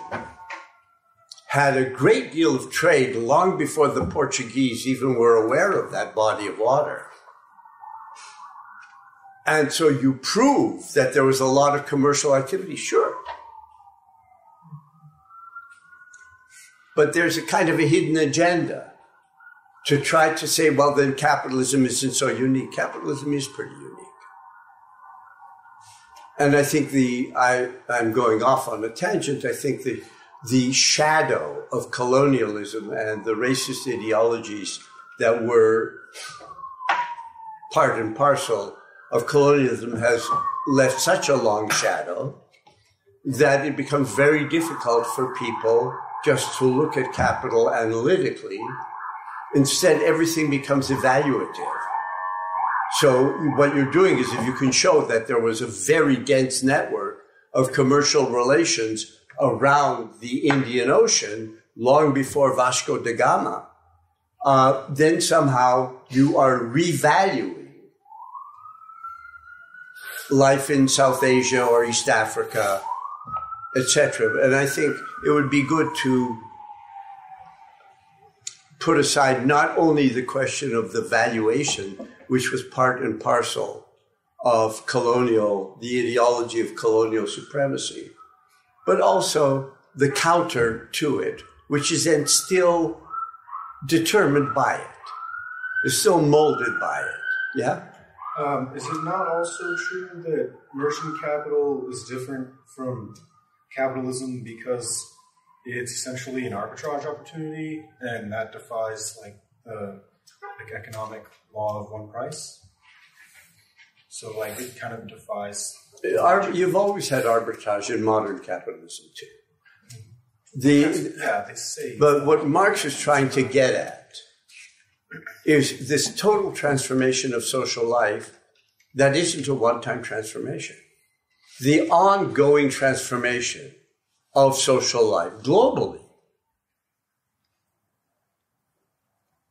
had a great deal of trade long before the Portuguese even were aware of that body of water. And so you prove that there was a lot of commercial activity, sure. But there's a kind of a hidden agenda to try to say, well, then capitalism isn't so unique. Capitalism is pretty unique. And I think I'm going off on a tangent, I think the shadow of colonialism and the racist ideologies that were part and parcel of colonialism has left such a long shadow that it becomes very difficult for people just to look at capital analytically. Instead, everything becomes evaluative. So what you're doing is, if you can show that there was a very dense network of commercial relations around the Indian Ocean long before Vasco da Gama, then somehow you are revaluing life in South Asia or East Africa, etc. And I think it would be good to put aside not only the question of the valuation, which was part and parcel of the ideology of colonial supremacy, but also the counter to it, which is then still determined by it, is still molded by it. Yeah? Is it not also true that merchant capital is different from capitalism because it's essentially an arbitrage opportunity, and that defies the economic law of one price? So, like, it kind of defies. You've always had arbitrage in modern capitalism too. They say. But what Marx is trying to get at is this total transformation of social life that isn't a one-time transformation. The ongoing transformation of social life globally,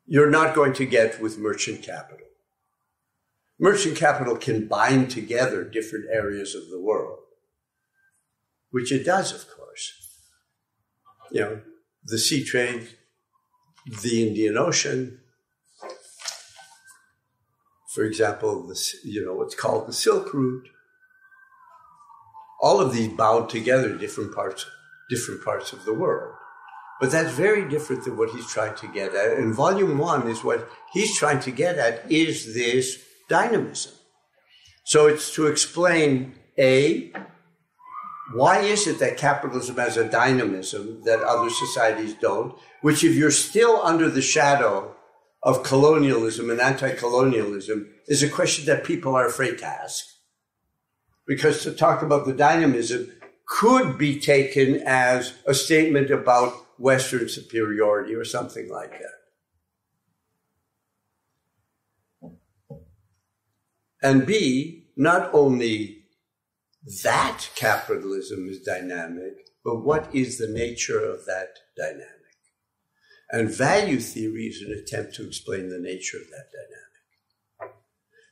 you're not going to get with merchant capital. Merchant capital can bind together different areas of the world, which it does, of course. You know, the sea trade, the Indian Ocean, for example, what's called the Silk Route. All of these bound together different parts of the world. But that's very different than what he's trying to get at. And volume 1 is what he's trying to get at is this dynamism. So it's to explain, A, why is it that capitalism has a dynamism that other societies don't, which if you're still under the shadow of colonialism and anti-colonialism is a question that people are afraid to ask. Because to talk about the dynamism could be taken as a statement about Western superiority or something like that. And B, not only that capitalism is dynamic, but what is the nature of that dynamic? And value theory is an attempt to explain the nature of that dynamic.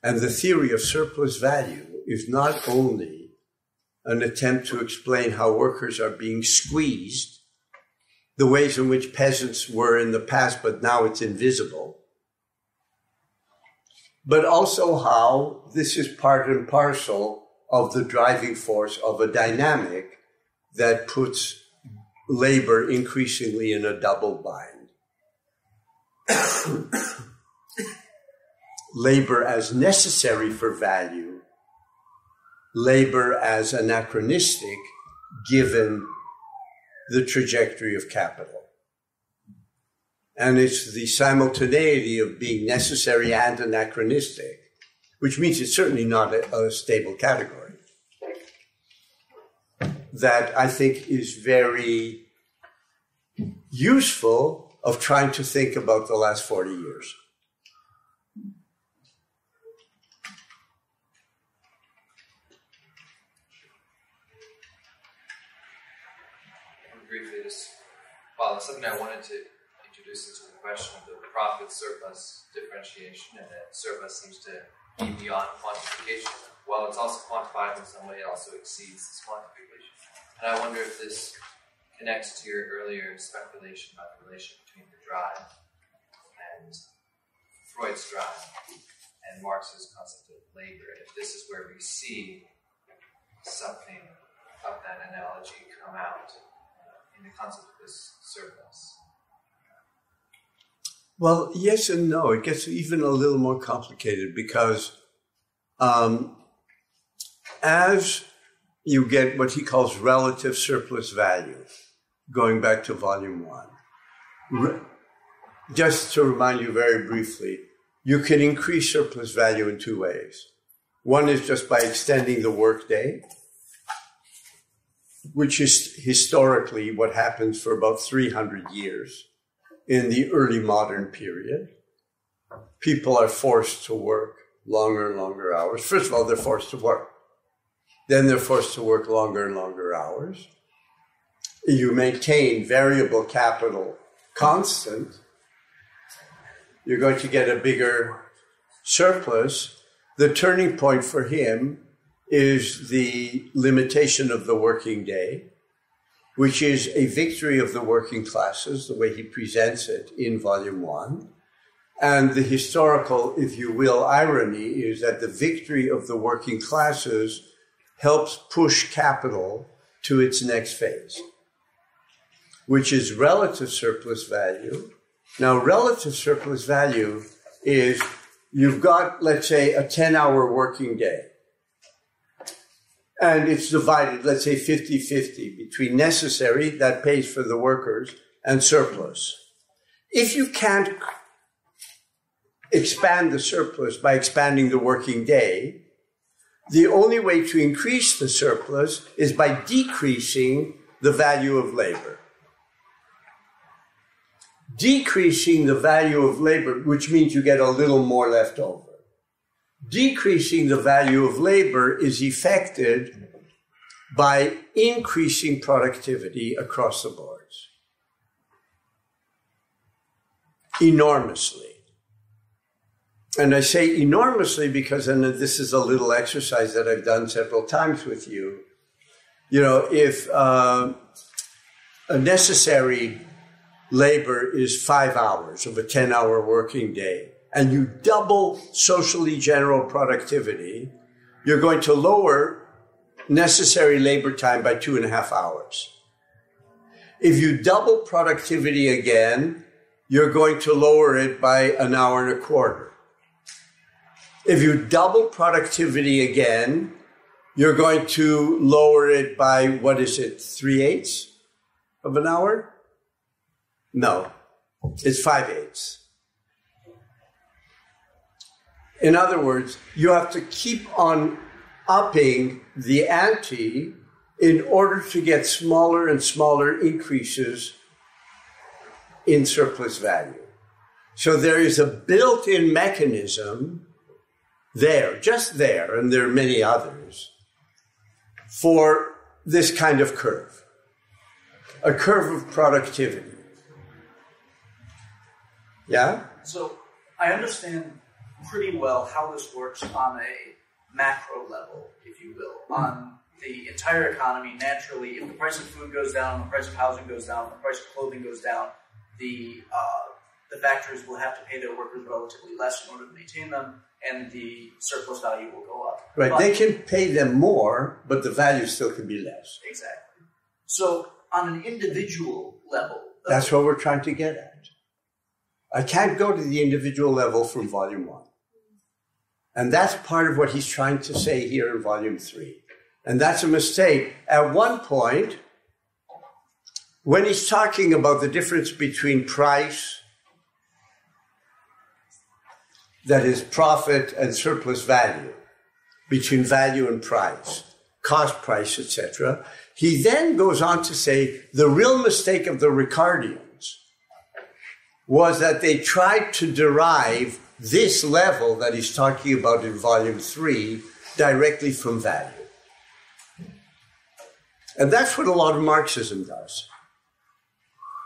And the theory of surplus value is not only an attempt to explain how workers are being squeezed, the ways in which peasants were in the past, but now it's invisible, but also how this is part and parcel of the driving force of a dynamic that puts labor increasingly in a double bind. Labor as necessary for value, labor as anachronistic given the trajectory of capital. And it's the simultaneity of being necessary and anachronistic, which means it's certainly not a stable category, that I think is very useful of trying to think about the last 40 years. Briefly, something I wanted to introduce into the question of the profit surplus differentiation, and that surplus seems to be beyond quantification. While it's also quantifiable in some way, it also exceeds this quantification. And I wonder if this connects to your earlier speculation about the relation between the drive and Freud's drive and Marx's concept of labor, and if this is where we see something of that analogy come out in the concept of this surplus. Well, yes and no. It gets even a little more complicated because as you get what he calls relative surplus value, going back to volume 1, just to remind you very briefly, you can increase surplus value in two ways. One is just by extending the workday, which is historically what happens for about 300 years in the early modern period. People are forced to work longer and longer hours. First of all, they're forced to work. Then they're forced to work longer and longer hours. You maintain variable capital constant, you're going to get a bigger surplus. The turning point for him is the limitation of the working day, which is a victory of the working classes, the way he presents it in volume 1. And the historical, if you will, irony is that the victory of the working classes helps push capital to its next phase, which is relative surplus value. Now, relative surplus value is you've got, let's say, a 10-hour working day. And it's divided, let's say, 50-50 between necessary, that pays for the workers, and surplus. If you can't expand the surplus by expanding the working day, the only way to increase the surplus is by decreasing the value of labor. Decreasing the value of labor, which means you get a little more left over. Decreasing the value of labor is effected by increasing productivity across the boards. Enormously. And I say enormously because, and this is a little exercise that I've done several times with you. You know, if a necessary labor is 5 hours of a 10-hour working day, and you double socially general productivity, you're going to lower necessary labor time by 2.5 hours. If you double productivity again, you're going to lower it by 1.25 hours. If you double productivity again, you're going to lower it by, 3/8 of an hour? No, it's 5/8. In other words, you have to keep on upping the ante in order to get smaller and smaller increases in surplus value. So there is a built-in mechanism there, just there, and there are many others, for this kind of curve, a curve of productivity. Yeah? So I understand pretty well how this works on a macro level, if you will, on the entire economy. Naturally, if the price of food goes down, the price of housing goes down, the price of clothing goes down, the factories will have to pay their workers relatively less in order to maintain them, and the surplus value will go up. Right, they can pay them more, but the value still can be less. Exactly. So on an individual level... That's what we're trying to get at. I can't go to the individual level from Volume 1. And that's part of what he's trying to say here in Volume 3. And that's a mistake. At one point, when he's talking about the difference between price, that is profit and surplus value, between value and price, cost price, etc., he then goes on to say the real mistake of the Ricardians was that they tried to derive this level that he's talking about in Volume 3 directly from value. And that's what a lot of Marxism does.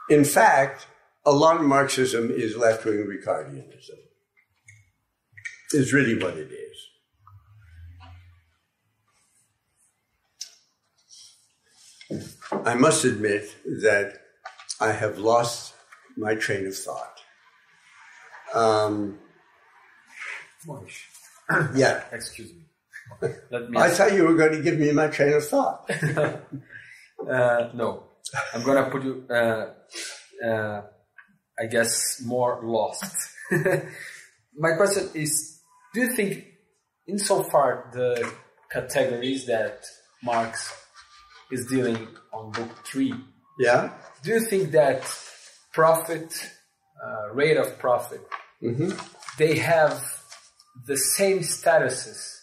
In fact, a lot of Marxism is left-wing Ricardianism. Is really what it is. I must admit that I have lost my train of thought. Yeah. Excuse me. I thought you were going to give me my train of thought. No. I'm going to put you, I guess, more lost. My question is, do you think, insofar the categories that Marx is dealing on Book 3, yeah, do you think that profit, rate of profit, they have the same statuses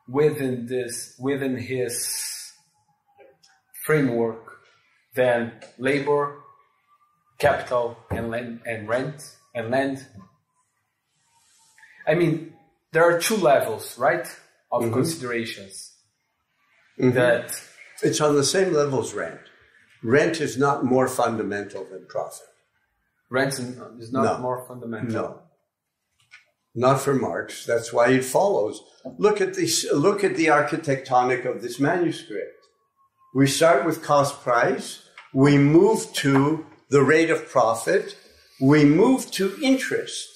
within his framework than labor, capital, and land? I mean, there are two levels, right, of considerations. That it's on the same level as rent. Rent is not more fundamental than profit. Rent is not more fundamental. No, not for Marx. That's why it follows. Look at the architectonic of this manuscript. We start with cost price. We move to the rate of profit. We move to interest.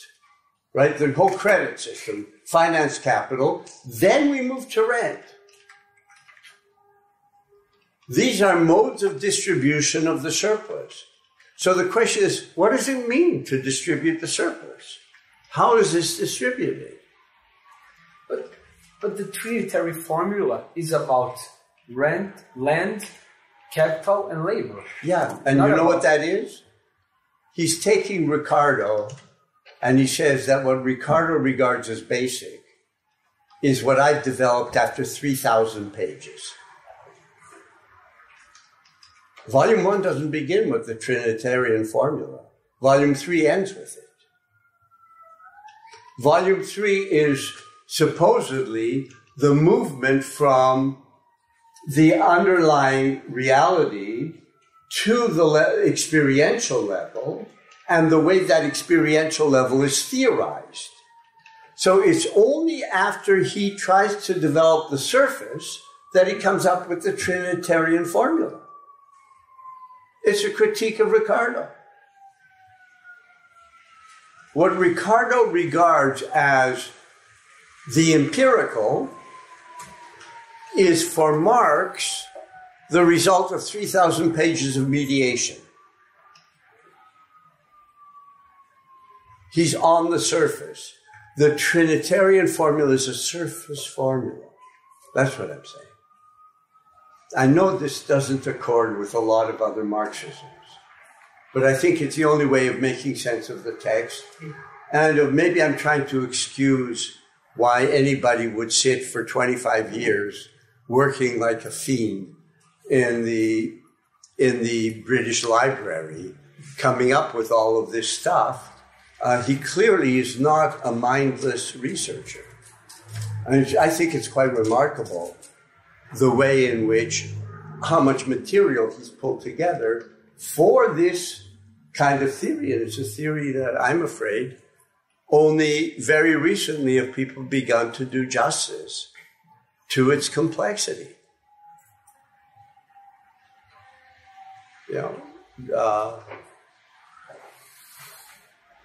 Right, the whole credit system, finance capital, then we move to rent. These are modes of distribution of the surplus. So the question is, what does it mean to distribute the surplus? How is this distributed? But the trinitary formula is about rent, land, capital, and labor. Yeah, and you know what that is? He's taking Ricardo, and he says that what Ricardo regards as basic is what I've developed after 3,000 pages. Volume 1 doesn't begin with the Trinitarian formula. Volume 3 ends with it. Volume 3 is supposedly the movement from the underlying reality to the experiential level, and the way that experiential level is theorized. So it's only after he tries to develop the surface that he comes up with the Trinitarian formula. It's a critique of Ricardo. What Ricardo regards as the empirical is for Marx the result of 3,000 pages of mediation. He's on the surface. The Trinitarian formula is a surface formula. That's what I'm saying. I know this doesn't accord with a lot of other Marxisms, but I think it's the only way of making sense of the text. And maybe I'm trying to excuse why anybody would sit for 25 years working like a fiend in the British Library, coming up with all of this stuff. He clearly is not a mindless researcher. I think it's quite remarkable the way in which, how much material he's pulled together for this kind of theory. And it's a theory that I'm afraid only very recently have people begun to do justice to its complexity.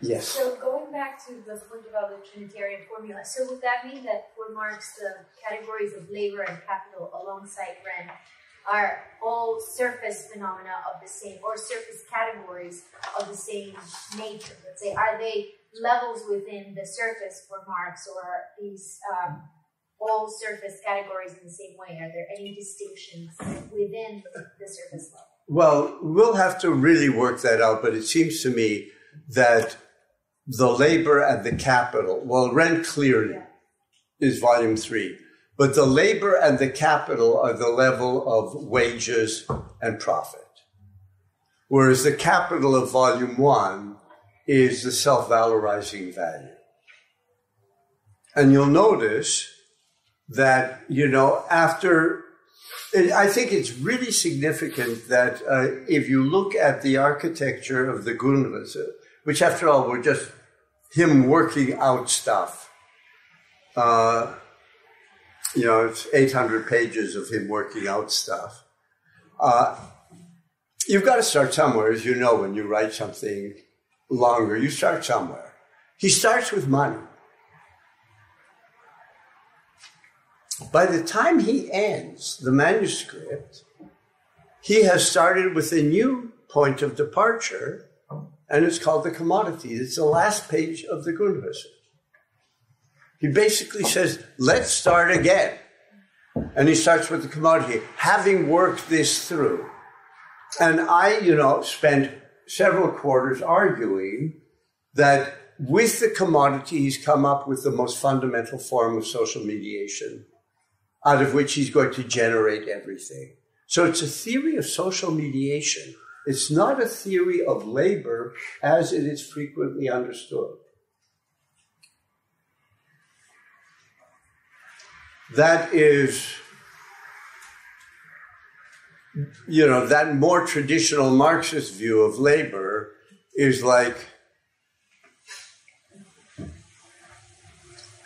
Yes. So going back to the point about the Trinitarian formula, so would that mean that for Marx, the categories of labor and capital alongside rent are all surface phenomena of the same, or surface categories of the same nature? Let's say, are they levels within the surface for Marx, or are these all surface categories in the same way? Are there any distinctions within the surface level? Well, we'll have to really work that out, but it seems to me that the labor and the capital, well, rent clearly is volume 3, but the labor and the capital are the level of wages and profit. Whereas the capital of volume 1 is the self-valorizing value. And you'll notice that, after, I think it's really significant that if you look at the architecture of the Grundrisse, which after all were just him working out stuff. It's 800 pages of him working out stuff. You've got to start somewhere, as you know, when you write something longer, you start somewhere. He starts with money. By the time he ends the manuscript, he has started with a new point of departure, and it's called the commodity. It's the last page of the Grundrisse. He basically says, let's start again. And he starts with the commodity, having worked this through. And I, spent several quarters arguing that with the commodity, he's come up with the most fundamental form of social mediation, out of which he's going to generate everything. So it's a theory of social mediation. It's not a theory of labor as it is frequently understood. That is, that more traditional Marxist view of labor is like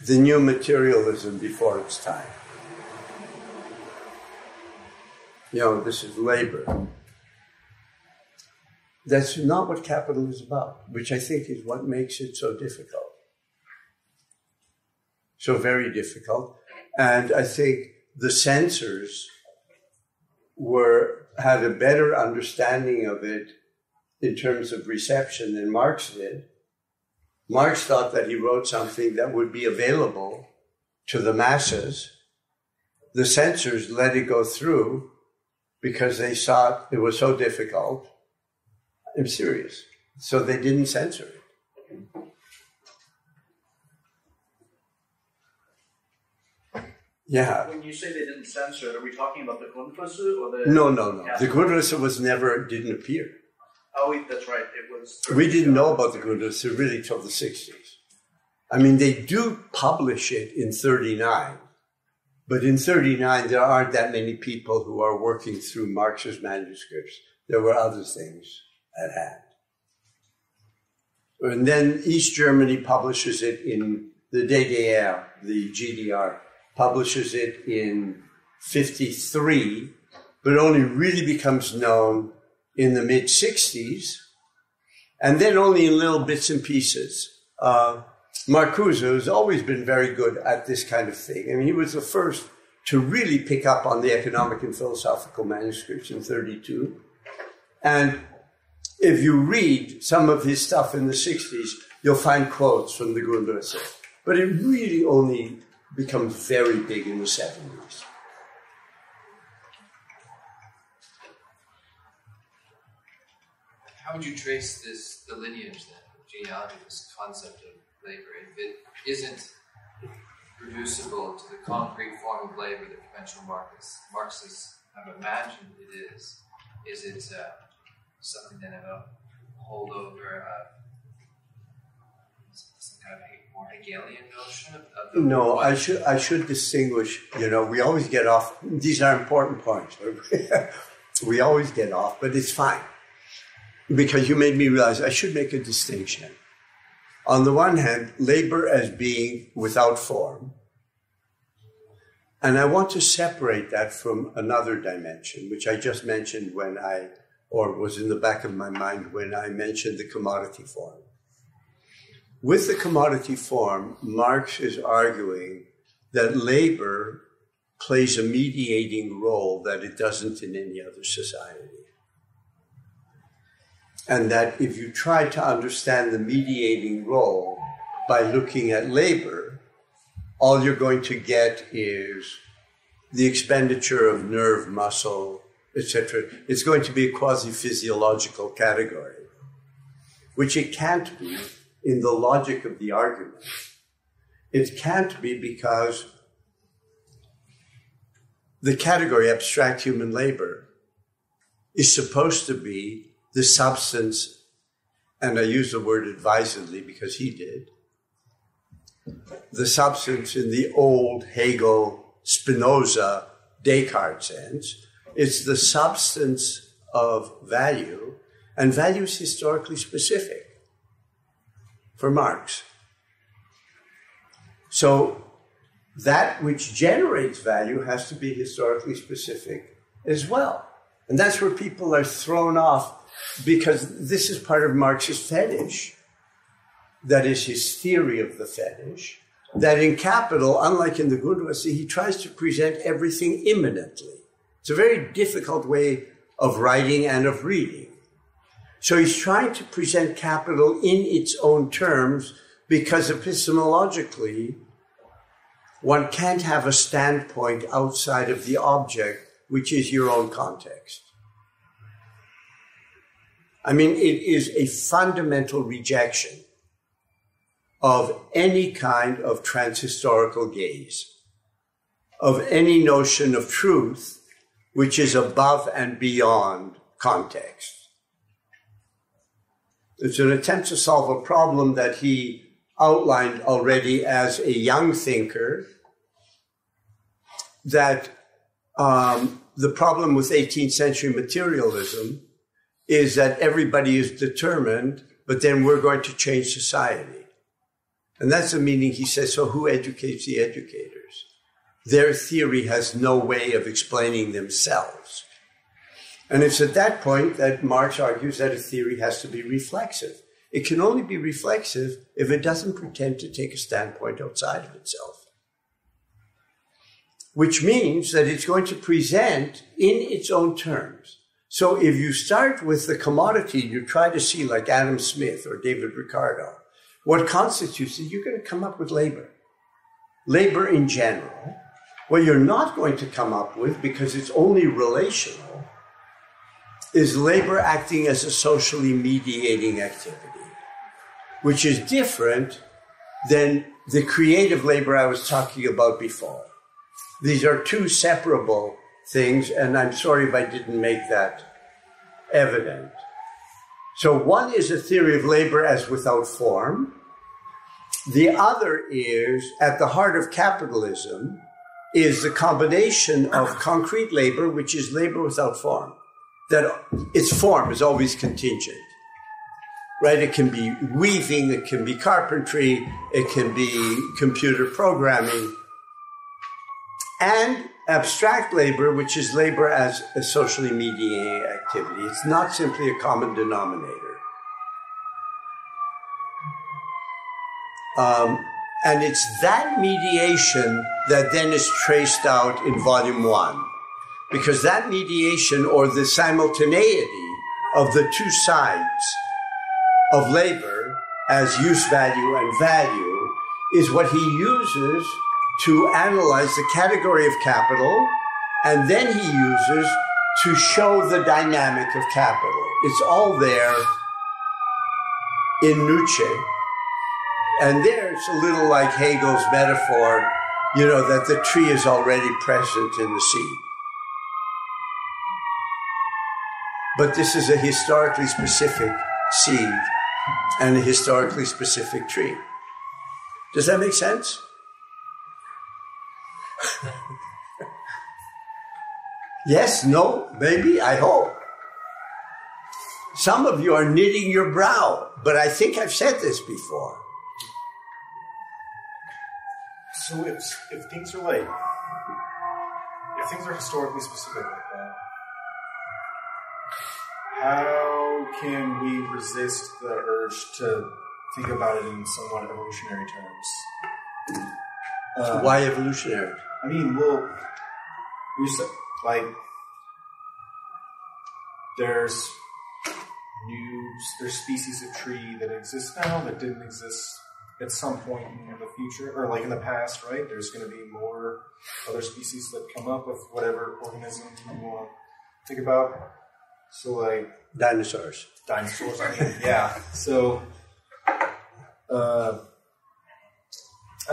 the new materialism before its time. This is labor. That's not what capital is about, which I think is what makes it so difficult. So very difficult. And I think the censors had a better understanding of it in terms of reception than Marx did. Marx thought that he wrote something that would be available to the masses. The censors let it go through because they saw it was so difficult. I'm serious. So they didn't censor it. Yeah. When you say they didn't censor it, are we talking about the Grundrisse or the... No. The Grundrisse didn't appear. Oh, that's right. It was... We didn't know about the Grundrisse really till the 60s. I mean, they do publish it in 39, but in 39 there aren't that many people who are working through Marx's manuscripts. There were other things at hand. And then East Germany publishes it in the DDR, the GDR, publishes it in 53, but only really becomes known in the mid-60s, and then only in little bits and pieces. Marcuse has always been very good at this kind of thing. I mean, he was the first to really pick up on the economic and philosophical manuscripts in 32. And if you read some of his stuff in the 60s, you'll find quotes from the Grundrisse. But it really only becomes very big in the 70s. How would you trace the lineage then, the genealogy of this concept of labor, if it isn't reducible to the concrete form of labor that conventional Marxists have imagined it is? Is it something then of a holdover, some kind of more Hegelian notion of the No, I should distinguish. We always get off. These are important points. We always get off, but it's fine. Because you made me realize I should make a distinction. On the one hand, labor as being without form. And I want to separate that from another dimension, which I just mentioned was in the back of my mind when I mentioned the commodity form. With the commodity form, Marx is arguing that labor plays a mediating role that it doesn't in any other society. And that if you try to understand the mediating role by looking at labor, all you're going to get is the expenditure of nerve, muscle, etc. It's going to be a quasi-physiological category, which it can't be in the logic of the argument. It can't be because the category abstract human labor is supposed to be the substance, and I use the word advisedly because he did, the substance in the old Hegel, Spinoza, Descartes sense. It's the substance of value, and value is historically specific for Marx. So that which generates value has to be historically specific as well. And that's where people are thrown off, because this is part of Marx's fetish. That is his theory of the fetish. That in Capital, unlike in the Grundrisse, he tries to present everything immanently. It's a very difficult way of writing and of reading. So he's trying to present Capital in its own terms, because epistemologically, one can't have a standpoint outside of the object, which is your own context. I mean, it is a fundamental rejection of any kind of transhistorical gaze, of any notion of truth which is above and beyond context. It's an attempt to solve a problem that he outlined already as a young thinker, that the problem with 18th century materialism is that everybody is determined, but then we're going to change society. And that's the meaning, he says, so who educates the educators? Their theory has no way of explaining themselves. And it's at that point that Marx argues that a theory has to be reflexive. It can only be reflexive if it doesn't pretend to take a standpoint outside of itself. Which means that it's going to present in its own terms. So if you start with the commodity, you try to see, like Adam Smith or David Ricardo, what constitutes it, you're going to come up with labor. Labor in general. What you're not going to come up with, because it's only relational, is labor acting as a socially mediating activity, which is different than the creative labor I was talking about before. These are two separable things, and I'm sorry if I didn't make that evident. So one is a theory of labor as without form. The other is, at the heart of capitalism, is the combination of concrete labor, which is labor without form. That its form is always contingent, right? It can be weaving, it can be carpentry, it can be computer programming, and abstract labor, which is labor as a socially mediated activity. It's not simply a common denominator. And it's that mediation that then is traced out in volume 1. Because that mediation, or the simultaneity of the two sides of labor as use value and value, is what he uses to analyze the category of capital, and then he uses to show the dynamic of capital. It's all there in Nietzsche. And there it's a little like Hegel's metaphor, that the tree is already present in the seed. But this is a historically specific seed and a historically specific tree. Does that make sense? Yes, no, maybe, I hope. Some of you are knitting your brow, but I think I've said this before. So if things are historically specific like that, how can we resist the urge to think about it in somewhat evolutionary terms? Why evolutionary? I mean, you said, there's species of tree that exist now that didn't exist at some point in the future, or in the past, right? There's going to be more other species that come up with whatever organism you want to think about. So, dinosaurs. Dinosaurs, I mean, yeah. So, I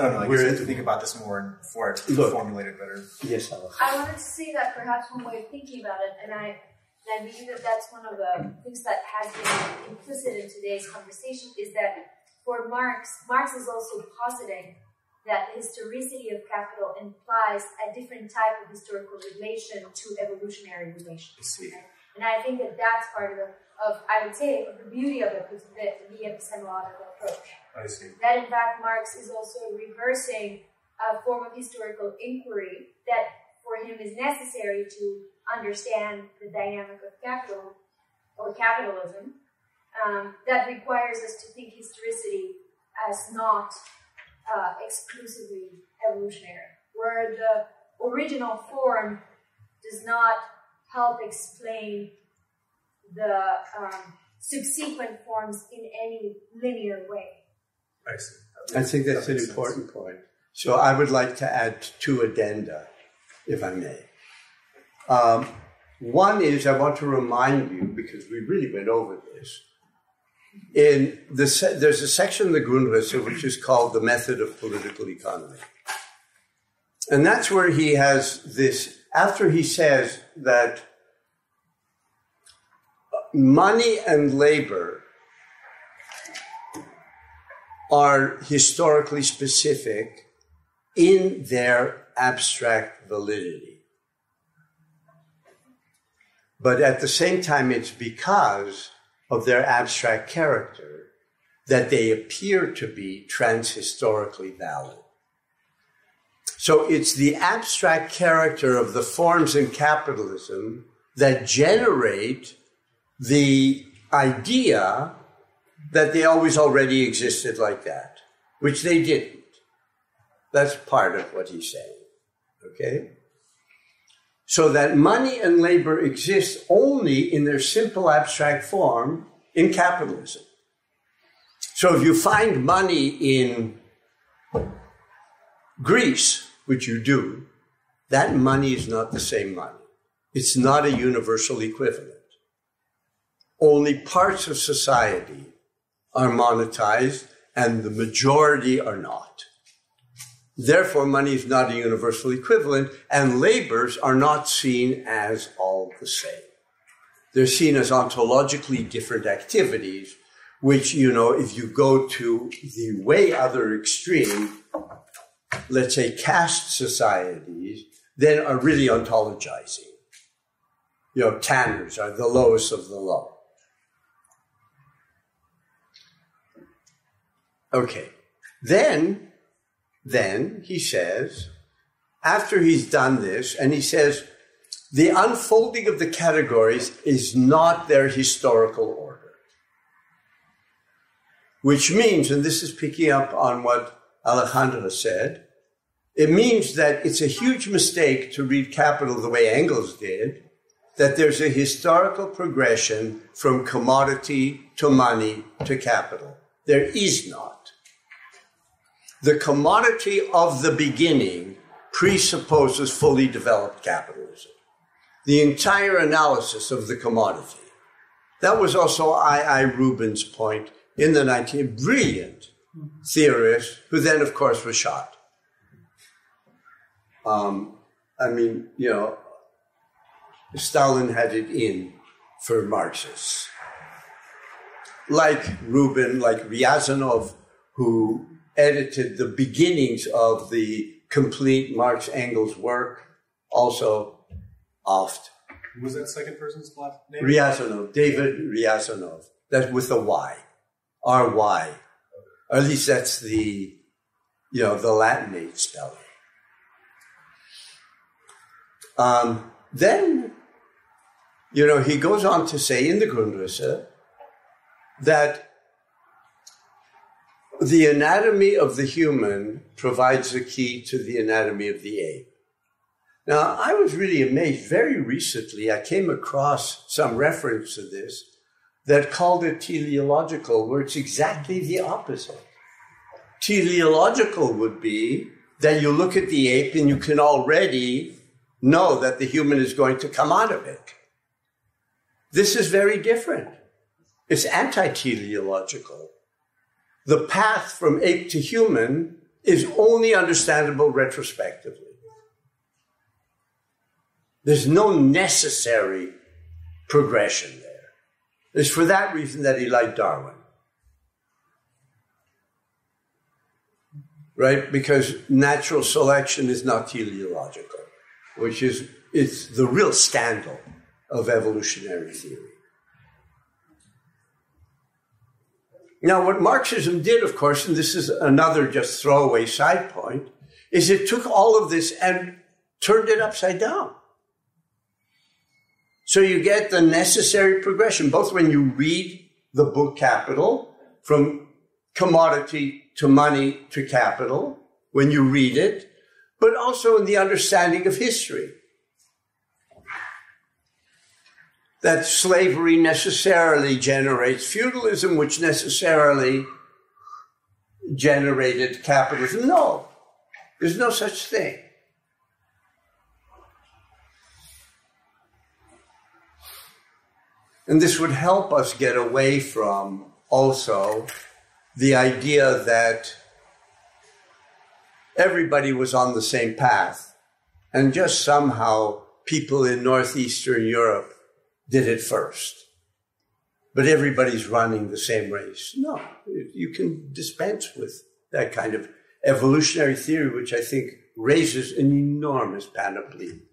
don't know. I guess I have to think about this more before I formulate it better. Yes, I wanted to say that perhaps one way of thinking about it, and I believe that that's one of the things that has been implicit in today's conversation, is that for Marx is also positing that the historicity of capital implies a different type of historical relation to evolutionary relations. Okay? And I think that that's part of I would say, of the beauty of it, the epistemological approach. I see. That in fact Marx is also reversing a form of historical inquiry that for him is necessary to understand the dynamic of capital or capitalism. That requires us to think historicity as not exclusively evolutionary, where the original form does not help explain the subsequent forms in any linear way. I see. I think that's an important point. So I would like to add 2 addenda, if I may. One is, I want to remind you, because we really went over this, there's a section in the Grundrisse which is called the method of political economy. And that's where he has this, after he says that money and labor are historically specific in their abstract validity. But at the same time, it's because of their abstract character that they appear to be transhistorically valid. So it's the abstract character of the forms in capitalism that generate the idea that they always already existed like that, which they didn't. That's part of what he's saying, okay? So that money and labor exist only in their simple abstract form in capitalism. So if you find money in Greece, which you do, that money is not the same money. It's not a universal equivalent. Only parts of society are monetized and the majority are not. Therefore, money is not a universal equivalent, and labors are not seen as all the same. They're seen as ontologically different activities, which, if you go to the way other extreme, let's say caste societies, then are really ontologizing. Tanners are the lowest of the low. Okay. Then he says, after he's done this, and he says, the unfolding of the categories is not their historical order. Which means, and this is picking up on what Alejandro said, it means that it's a huge mistake to read Capital the way Engels did, that there's a historical progression from commodity to money to capital. There is not. The commodity of the beginning presupposes fully developed capitalism. The entire analysis of the commodity. That was also I. Rubin's point in the 19th, brilliant theorist, who then, of course, was shot. Stalin had it in for Marxists. Like Rubin, like Ryazanov, who edited the beginnings of the complete Marx-Engels work, also oft. Who was that second person's last name? Ryazanov, David Ryazanov. That's with a Y. R-Y. Or at least that's the Latinate spelling. Then, he goes on to say in the Grundrisse that the anatomy of the human provides the key to the anatomy of the ape. Now, I was really amazed. Very recently, I came across some reference to this that called it teleological, where it's exactly the opposite. Teleological would be that you look at the ape and you can already know that the human is going to come out of it. This is very different. It's anti-teleological. The path from ape to human is only understandable retrospectively. There's no necessary progression there. It's for that reason that he liked Darwin. Right? Because natural selection is not teleological, it's the real scandal of evolutionary theory. Now, what Marxism did, of course, and this is another just throwaway side point, is it took all of this and turned it upside down. So you get the necessary progression, both when you read the book Capital, from commodity to money to capital, when you read it, but also in the understanding of history. That slavery necessarily generates feudalism, which necessarily generated capitalism. No, there's no such thing. And this would help us get away from also the idea that everybody was on the same path and just somehow people in Northeastern Europe did it first. But everybody's running the same race. No, you can dispense with that kind of evolutionary theory, which I think raises an enormous panoply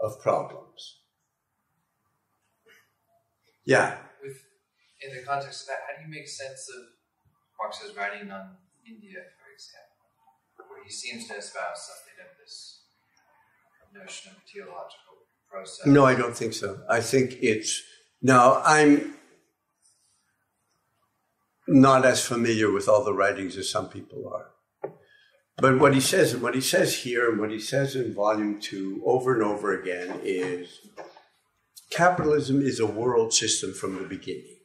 of problems. Yeah. In the context of that, how do you make sense of Marx's writing on India, for example, where he seems to espouse something of this notion of a teleological process? No, I don't think so. I think I'm not as familiar with all the writings as some people are. But what he says, and what he says here, and what he says in Volume 2 over and over again is, capitalism is a world system from the beginning.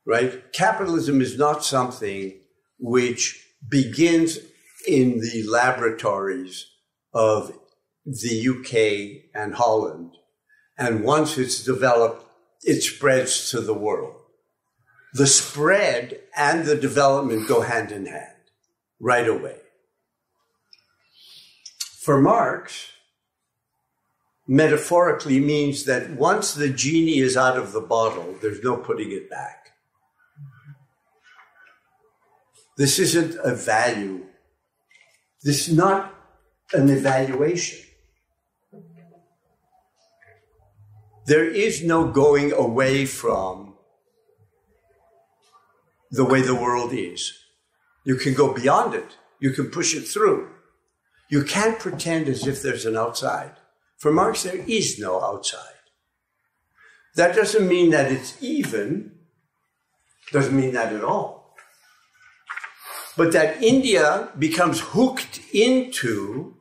Right? Capitalism is not something which begins in the laboratories of the UK and Holland, and once it's developed, it spreads to the world. The spread and the development go hand in hand. right away. For Marx, metaphorically means that once the genie is out of the bottle, there's no putting it back. This isn't a value. This is not an evaluation. There is no going away from the way the world is. You can go beyond it. You can push it through. You can't pretend as if there's an outside. For Marx, there is no outside. That doesn't mean that it's even. Doesn't mean that at all. But that India becomes hooked into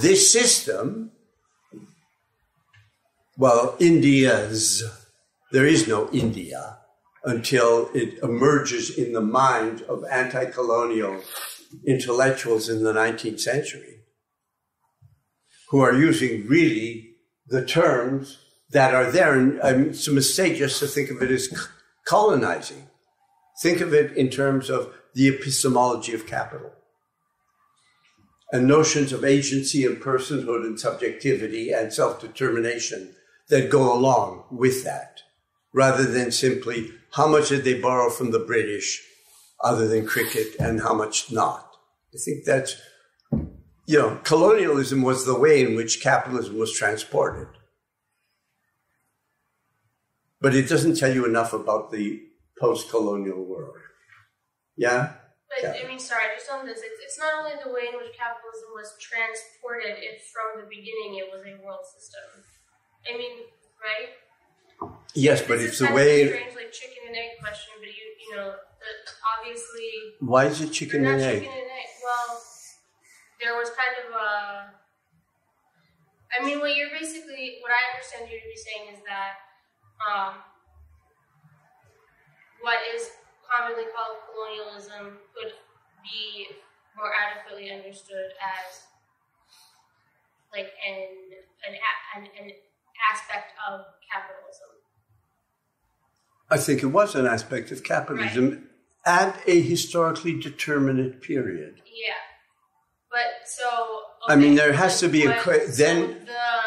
this system. Well, India's, there is no India until it emerges in the mind of anti-colonial intellectuals in the 19th century, who are using really the terms that are there. And it's a mistake just to think of it as colonizing. Think of it in terms of the epistemology of capital and notions of agency and personhood and subjectivity and self-determination that go along with that, rather than simply how much did they borrow from the British other than cricket and how much not. I think that's, colonialism was the way in which capitalism was transported. But it doesn't tell you enough about the post-colonial world. Yeah? But, just on this, it's not only the way in which capitalism was transported, it's from the beginning it was a world system. Right? Yes, but it's the way... This is kind of a strange, chicken and egg question, but obviously... Why is it chicken and egg? Chicken and egg. Well, there was kind of a... what I understand you to be saying is that what is commonly called colonialism could be more adequately understood as an aspect of capitalism. I think it was an aspect of capitalism at a historically determinate period. Yeah, but so okay, there has to be then the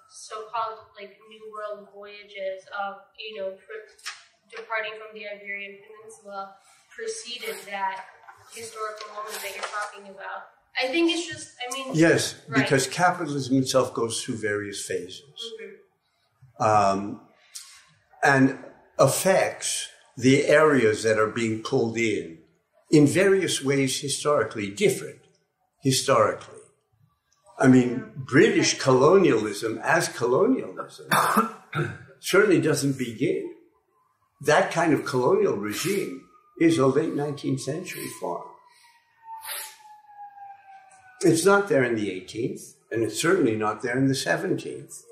so-called New World voyages of departing from the Iberian Peninsula preceded that historical moment that you're talking about. I think it's just, Yes, right. Because capitalism itself goes through various phases. Mm-hmm. And affects the areas that are being pulled in various ways different historically. British colonialism as colonialism certainly doesn't begin. That kind of colonial regime is a late 19th century form. It's not there in the 18th, and it's certainly not there in the 17th.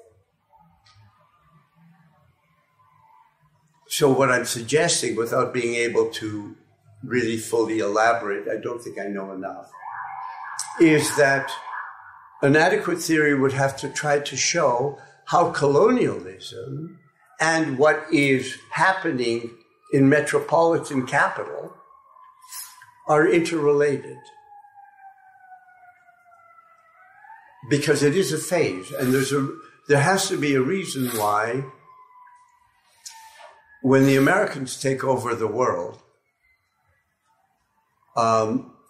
So what I'm suggesting, without being able to really fully elaborate, I don't think I know enough, is that an adequate theory would have to try to show how colonialism and what is happening in metropolitan capital are interrelated. Because it is a phase, and there has to be a reason why when the Americans take over the world,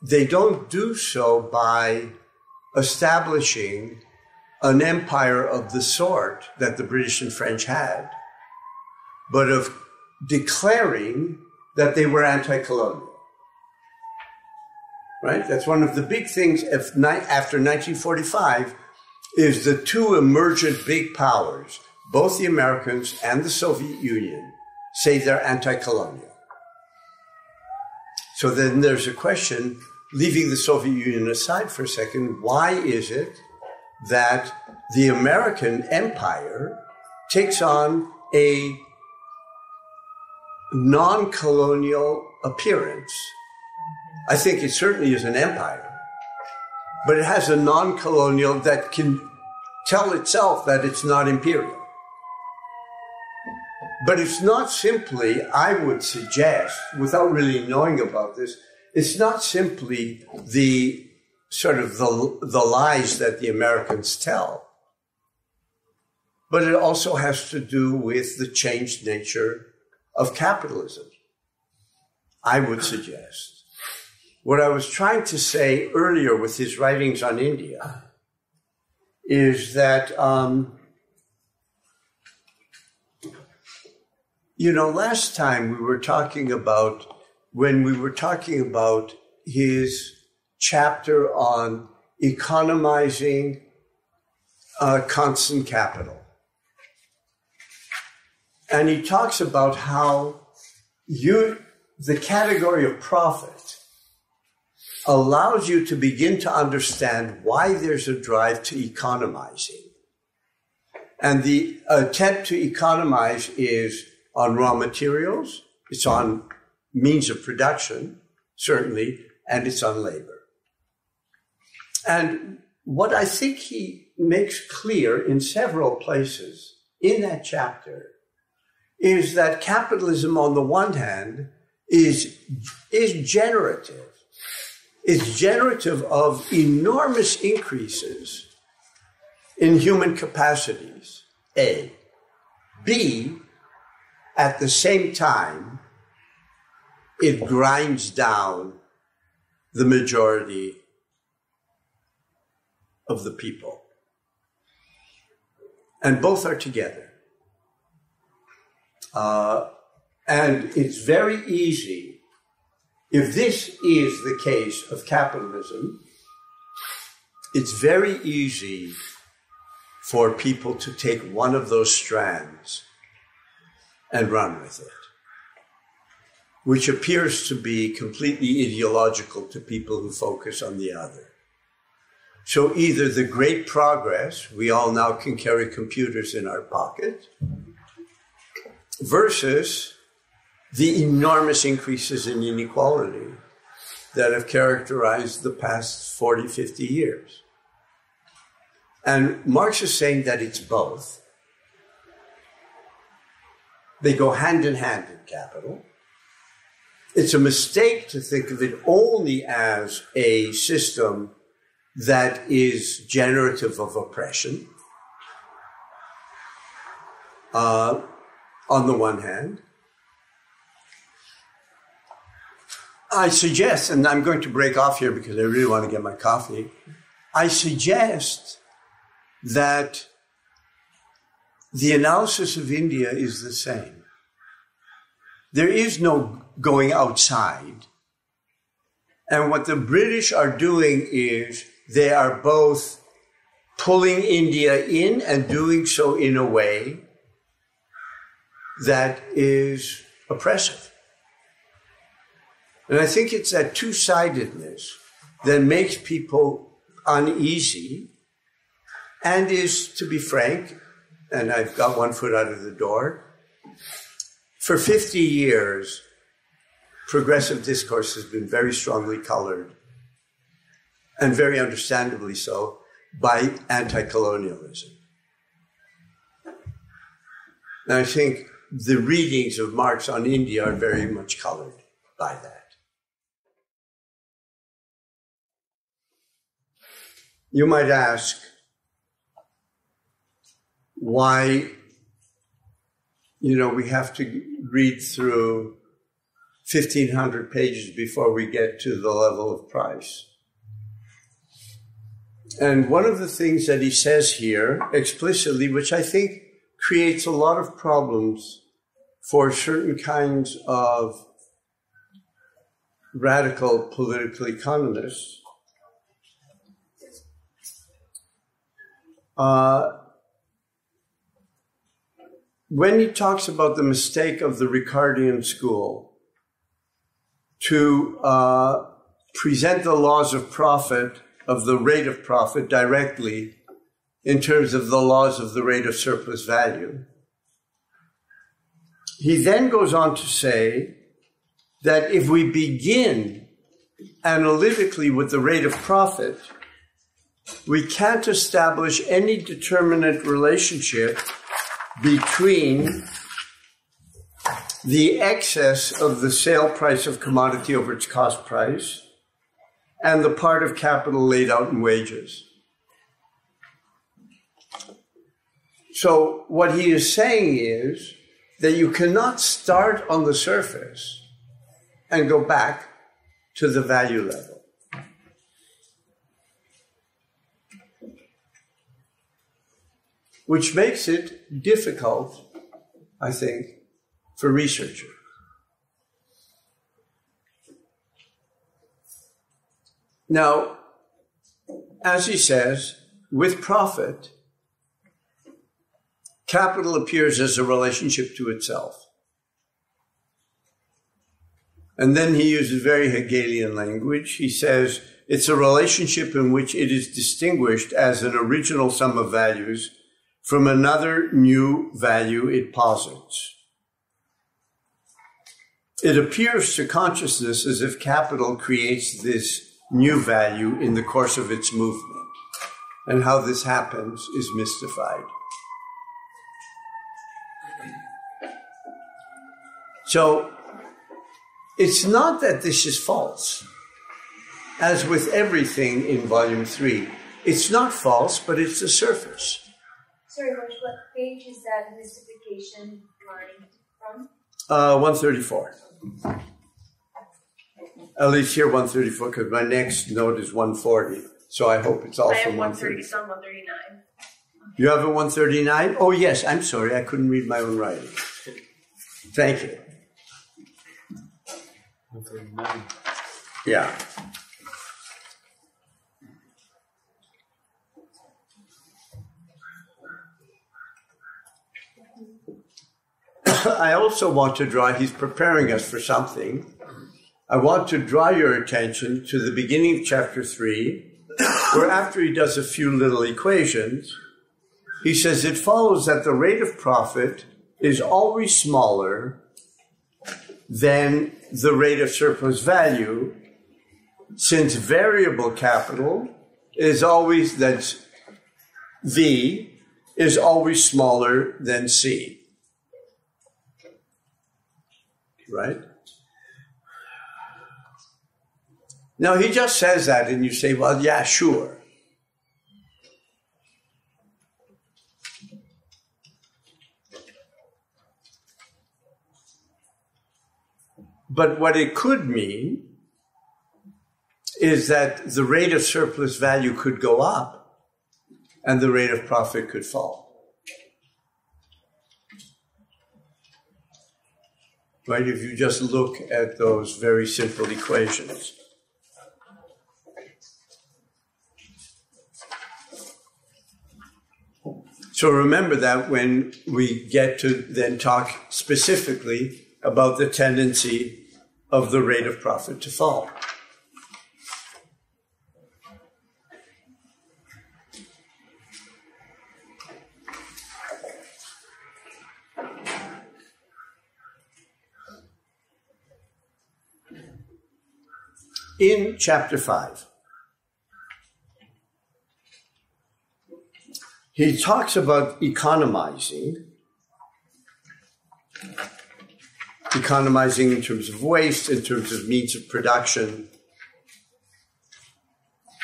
they don't do so by establishing an empire of the sort that the British and French had, but of declaring that they were anti-colonial. Right? That's one of the big things after 1945 is the two emergent big powers, both the Americans and the Soviet Union, say they're anti-colonial. So then there's a question, leaving the Soviet Union aside for a second, why is it that the American empire takes on a non-colonial appearance? I think it certainly is an empire, but it has a non-colonial that can tell itself that it's not imperial. But it's not simply, I would suggest, without really knowing about this, it's not simply the sort of the lies that the Americans tell, but it also has to do with the changed nature of capitalism, I would suggest. What I was trying to say earlier with his writings on India is that, last time when we were talking about his chapter on economizing constant capital, and he talks about how the category of profit allows you to begin to understand why there's a drive to economizing. And the attempt to economize is on raw materials, it's on means of production, certainly, and it's on labor. And what I think he makes clear in several places in that chapter is that capitalism, on the one hand, is generative. It's generative of enormous increases in human capacities, A. B, at the same time, it grinds down the majority of the people. And both are together. And it's very easy, if this is the case of capitalism, it's very easy for people to take one of those strands and run with it, which appears to be completely ideological to people who focus on the other. So either the great progress, we all now can carry computers in our pocket, versus the enormous increases in inequality that have characterized the past 40, 50 years. And Marx is saying that it's both. They go hand in hand in capital. It's a mistake to think of it only as a system that is generative of oppression, on the one hand. I suggest, and I'm going to break off here because I really want to get my coffee, I suggest that the analysis of India is the same. There is no going outside. And what the British are doing is they are both pulling India in and doing so in a way that is oppressive. And I think it's that two-sidedness that makes people uneasy and is, to be frank, and I've got one foot out of the door, for 50 years, progressive discourse has been very strongly colored, and very understandably so, by anti-colonialism. And I think the readings of Marx on India are very much colored by that. You might ask why, we have to read through 1,500 pages before we get to the level of price. And one of the things that he says here explicitly, which I think creates a lot of problems for certain kinds of radical political economists, when he talks about the mistake of the Ricardian school to present the laws of profit, of the rate of profit directly in terms of the laws of the rate of surplus value, he then goes on to say that if we begin analytically with the rate of profit, we can't establish any determinate relationship between the excess of the sale price of commodity over its cost price, and the part of capital laid out in wages. So what he is saying is that you cannot start on the surface and go back to the value level. Which makes it difficult, I think, for researchers. Now, as he says, with profit, capital appears as a relationship to itself. And then he uses very Hegelian language. He says it's a relationship in which it is distinguished as an original sum of values from another new value it posits. It appears to consciousness as if capital creates this new value in the course of its movement. And how this happens is mystified. So, it's not that this is false. As with everything in Volume 3, it's not false, but it's the surface. Sorry, Moishe, what page is that mystification line from? 134. At least here 134, because my next note is 140. So I hope it's also 130. It's on 139. You have a 139? Oh, yes, I'm sorry. I couldn't read my own writing. Thank you. 139. Yeah. I also want to draw, he's preparing us for something. I want to draw your attention to the beginning of chapter 3, where after he does a few little equations, he says it follows that the rate of profit is always smaller than the rate of surplus value, since variable capital is always, that's V, is always smaller than C. Right? Now, he just says that, and you say, well, yeah, sure. But what it could mean is that the rate of surplus value could go up and the rate of profit could fall. Right? If you just look at those very simple equations. So remember that when we get to then talk specifically about the tendency of the rate of profit to fall. In chapter 5, he talks about economizing in terms of waste, in terms of means of production.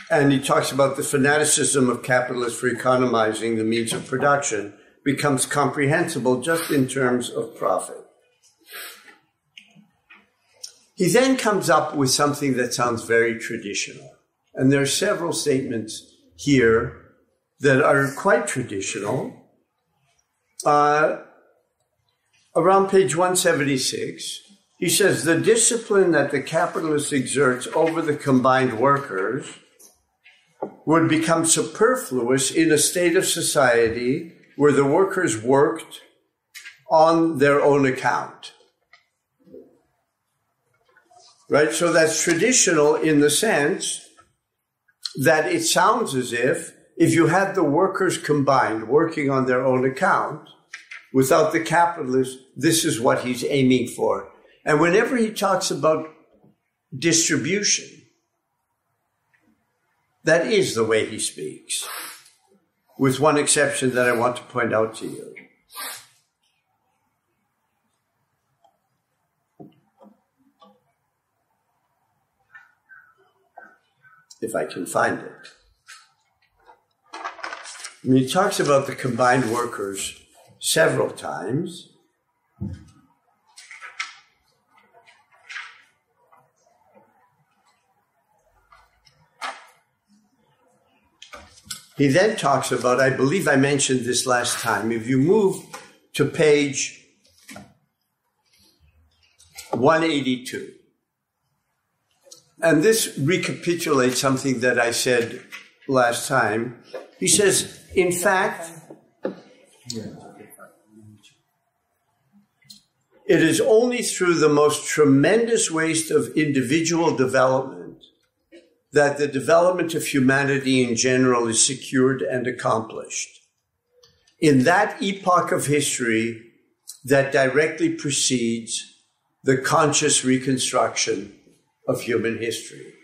And he talks about the fanaticism of capitalists for economizing the means of production becomes comprehensible just in terms of profit. He then comes up with something that sounds very traditional. And there are several statements here that are quite traditional. Around page 176, he says, the discipline that the capitalist exerts over the combined workers would become superfluous in a state of society where the workers worked on their own account. Right? So that's traditional in the sense that it sounds as if you had the workers combined working on their own account, without the capitalist, this is what he's aiming for. And whenever he talks about distribution, that is the way he speaks, with one exception that I want to point out to you. if I can find it. He talks about the combined workers several times. He then talks about, I believe I mentioned this last time, if you move to page 182, and this recapitulates something that I said last time. He says, in fact, it is only through the most tremendous waste of individual development that the development of humanity in general is secured and accomplished. In that epoch of history that directly precedes the conscious reconstruction of human history.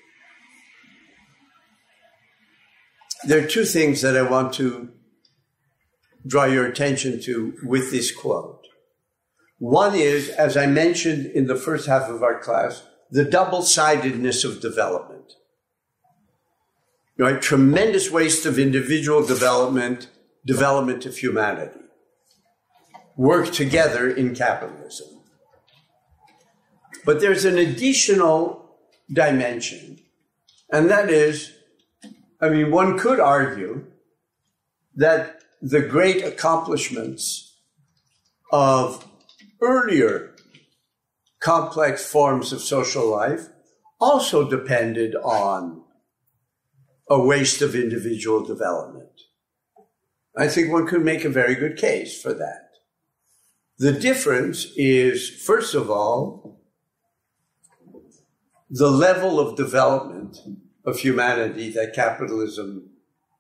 There are two things that I want to draw your attention to with this quote. One is, as I mentioned in the first half of our class, the double-sidedness of development. Right? Tremendous waste of individual development of humanity. Work together in capitalism. But there's an additional dimension, and that is, one could argue that the great accomplishments of earlier complex forms of social life also depended on a waste of individual development. I think one could make a very good case for that. The difference is, first of all, the level of development of humanity that capitalism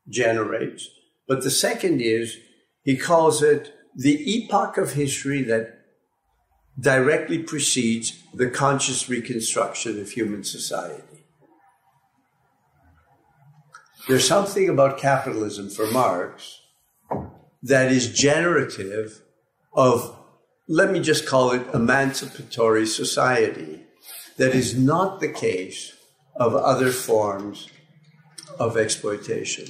generates. But the second is, he calls it the epoch of history that directly precedes the conscious reconstruction of human society. There's something about capitalism for Marx that is generative of, let me just call it, emancipatory society. That is not the case of other forms of exploitation.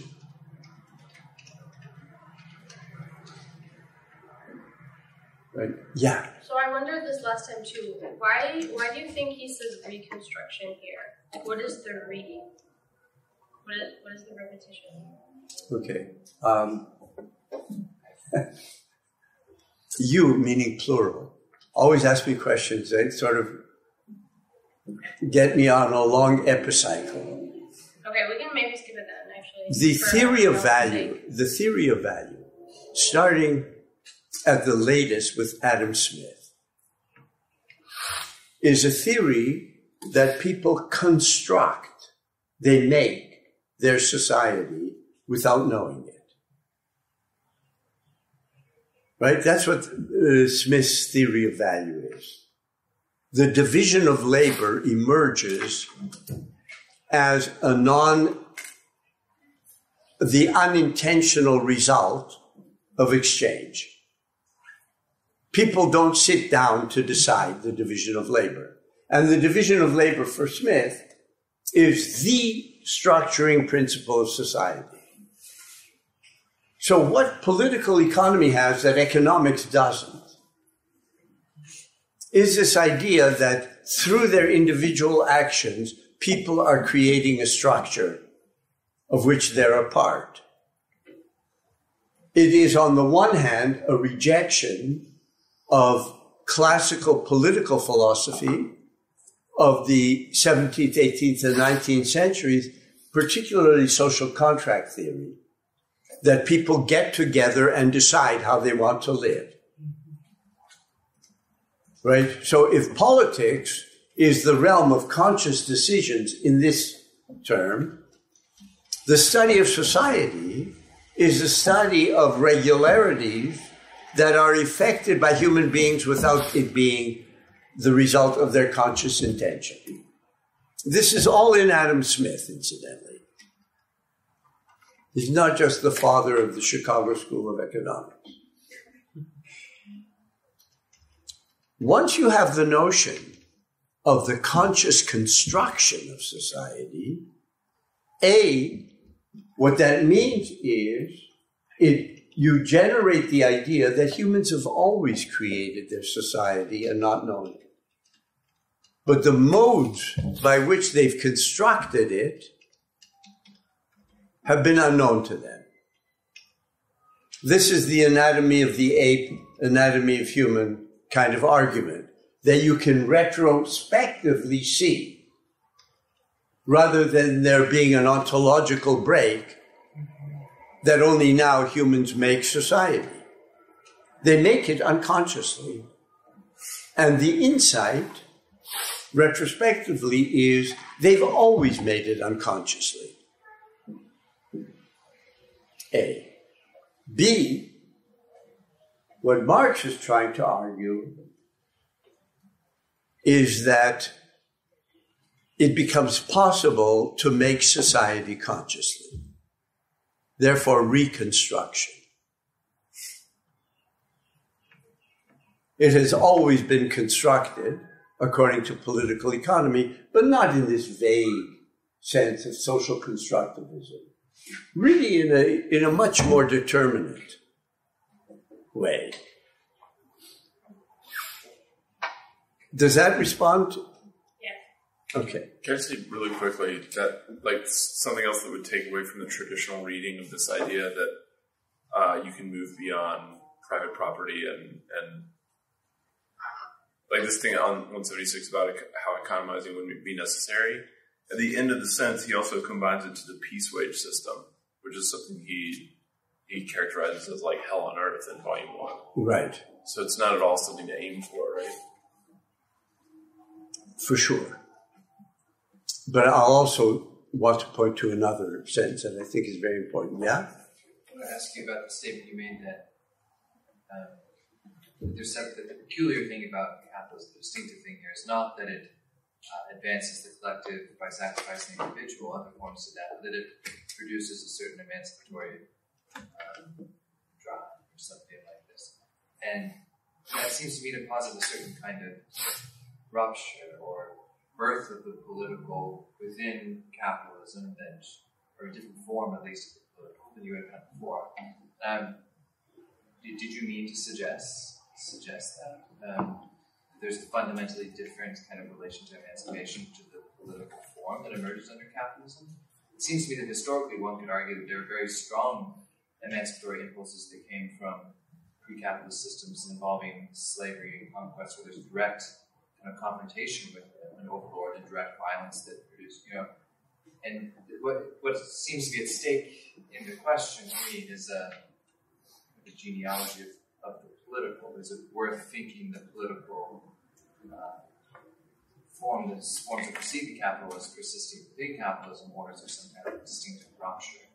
Right? Yeah. So I wondered this last time too. Why do you think he says reconstruction here? What is the re? What is the repetition? Okay. You, meaning plural, always ask me questions that sort of get me on a long epicycle. Okay, we can maybe skip it then, actually. The theory of value, starting at the latest with Adam Smith, is a theory that people construct, they make their society without knowing it. Right? That's what Smith's theory of value is. The division of labor emerges as the unintentional result of exchange. People don't sit down to decide the division of labor. And the division of labor for Smith is the structuring principle of society. So what political economy has that economics doesn't is this idea that through their individual actions, people are creating a structure of which they're a part. It is, on the one hand, a rejection of classical political philosophy of the 17th, 18th, and 19th centuries, particularly social contract theory, that people get together and decide how they want to live. Right? So if politics is the realm of conscious decisions in this term, the study of society is the study of regularities that are effected by human beings without it being the result of their conscious intention. This is all in Adam Smith, incidentally. He's not just the father of the Chicago School of Economics. Once you have the notion of the conscious construction of society, What that means is you generate the idea that humans have always created their society and not known it. But the modes by which they've constructed it have been unknown to them. This is the anatomy of the ape, anatomy of human kind of argument that you can retrospectively see, rather than there being an ontological break that only now humans make society. They make it unconsciously. And the insight, retrospectively, is they've always made it unconsciously. A. B, what Marx is trying to argue is that it becomes possible to make society consciously. Therefore, reconstruction. It has always been constructed according to political economy, but not in this vague sense of social constructivism. Really in a much more determinate way. Does that respond? Yeah. Okay. Can I say really quickly that, like, something else that would take away from the traditional reading of this idea that you can move beyond private property and like this thing on 176 about how economizing wouldn't be necessary. At the end of the sentence, he also combines it to the peace wage system, which is something he characterizes as like hell on earth in Volume 1. Right. So it's not at all something to aim for, right? For sure. But I'll also want to point to another sentence that I think is very important. Yeah? I want to ask you about the statement you made that the peculiar thing about capitalism, the distinctive thing here, is not that it advances the collective by sacrificing the individual, other forms of that, but that it produces a certain emancipatory drive or something like this. And that seems to me to posit a certain kind of rupture or birth of the political within capitalism, that, or a different form at least of the political than you had had before. Did you mean to suggest that there's a fundamentally different kind of relation to emancipation to the political form that emerges under capitalism? It seems to me that historically one could argue that there are very strong emancipatory impulses that came from pre-capitalist systems involving slavery and conquest, where there's direct kind of confrontation with an overlord and direct violence that produced, and what seems to be at stake in the question to me is the genealogy of the political. Is it worth thinking the political forms that precede the capitalist persisting within capitalism, or is there some kind of distinctive rupture?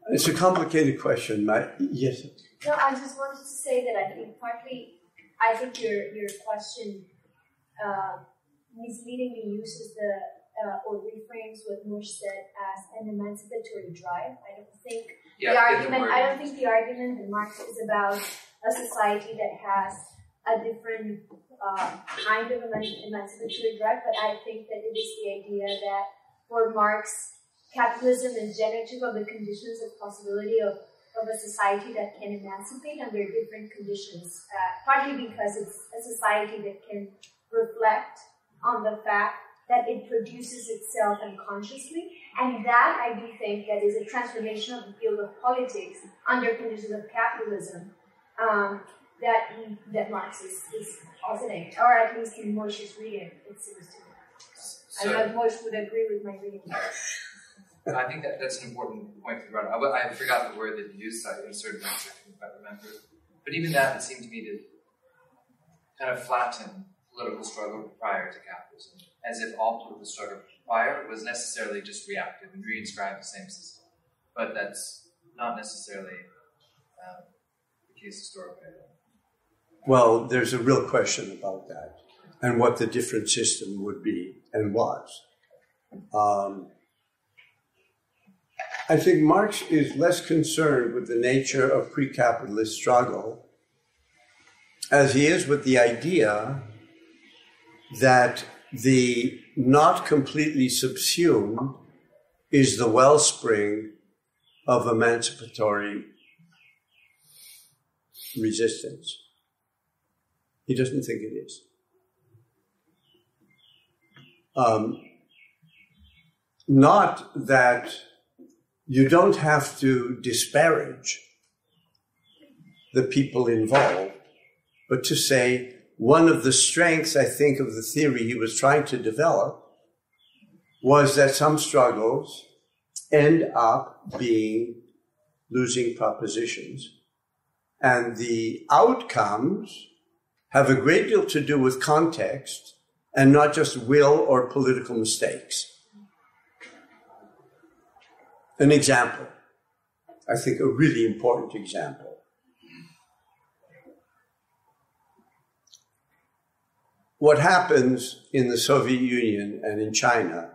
It's a complicated question, yes. No, I just wanted to say that I think your question misleadingly uses or reframes what Moishe said as an emancipatory drive. I don't think the argument that Marx is about a society that has a different kind of emancipatory drive, but I think that it is the idea that for Marx, capitalism is generative of the conditions of possibility of a society that can emancipate under different conditions, partly because it's a society that can reflect on the fact that it produces itself unconsciously, and that I do think that is a transformation of the field of politics under conditions of capitalism that Marx is positing, or at least in Moishe's reading, it seems to me. I don't know if Moishe would agree with my reading. I think that's an important point to run. I forgot the word that you used. I inserted that if I remember. But even that, it seemed to me to kind of flatten political struggle prior to capitalism, as if all political struggle prior was necessarily just reactive and reinscribed the same system. But that's not necessarily the case historically. Well, there's a real question about that and what the different system would be and was. I think Marx is less concerned with the nature of pre-capitalist struggle as he is with the idea that the not completely subsumed is the wellspring of emancipatory resistance. He doesn't think it is. Not that you don't have to disparage the people involved, but to say one of the strengths, I think, of the theory he was trying to develop was that some struggles end up being losing propositions. And the outcomes have a great deal to do with context and not just will or political mistakes. An example, I think a really important example. What happens in the Soviet Union and in China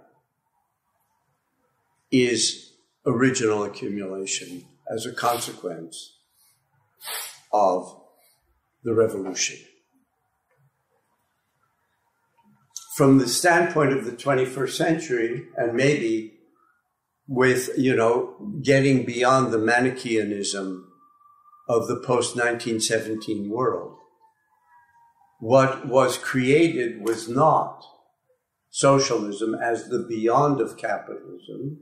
is original accumulation as a consequence of the revolution. From the standpoint of the 21st century, and maybe with, getting beyond the Manichaeanism of the post-1917 world, what was created was not socialism as the beyond of capitalism,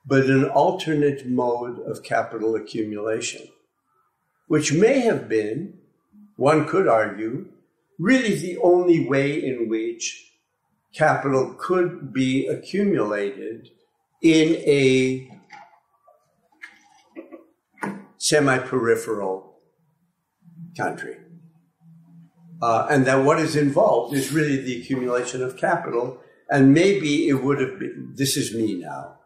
but an alternate mode of capital accumulation, which may have been, one could argue, really the only way in which capital could be accumulated in a semi-peripheral country. And that what is involved is really the accumulation of capital. And maybe it would have been, this is me now,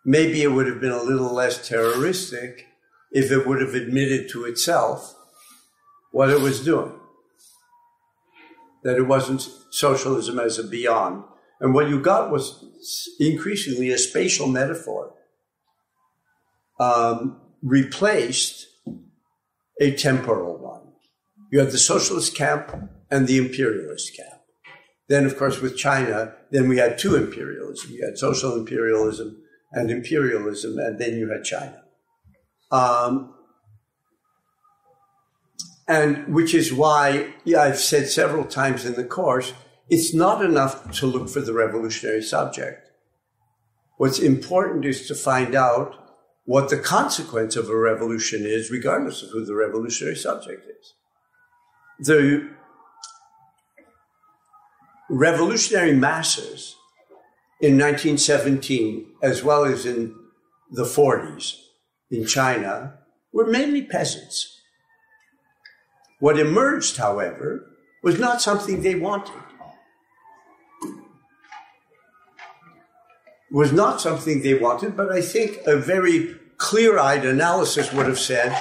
maybe it would have been a little less terroristic if it would have admitted to itself what it was doing. That it wasn't socialism as a beyond. And what you got was increasingly a spatial metaphor replaced a temporal one. You had the socialist camp and the imperialist camp. Then, of course, with China, then we had two imperialism. You had social imperialism, and then you had China. And which is why, I've said several times in the course, it's not enough to look for the revolutionary subject. What's important is to find out what the consequence of a revolution is, regardless of who the revolutionary subject is. The revolutionary masses in 1917, as well as in the 40s in China, were mainly peasants. What emerged, however, was not something they wanted. Was not something they wanted, but I think a very clear-eyed analysis would have said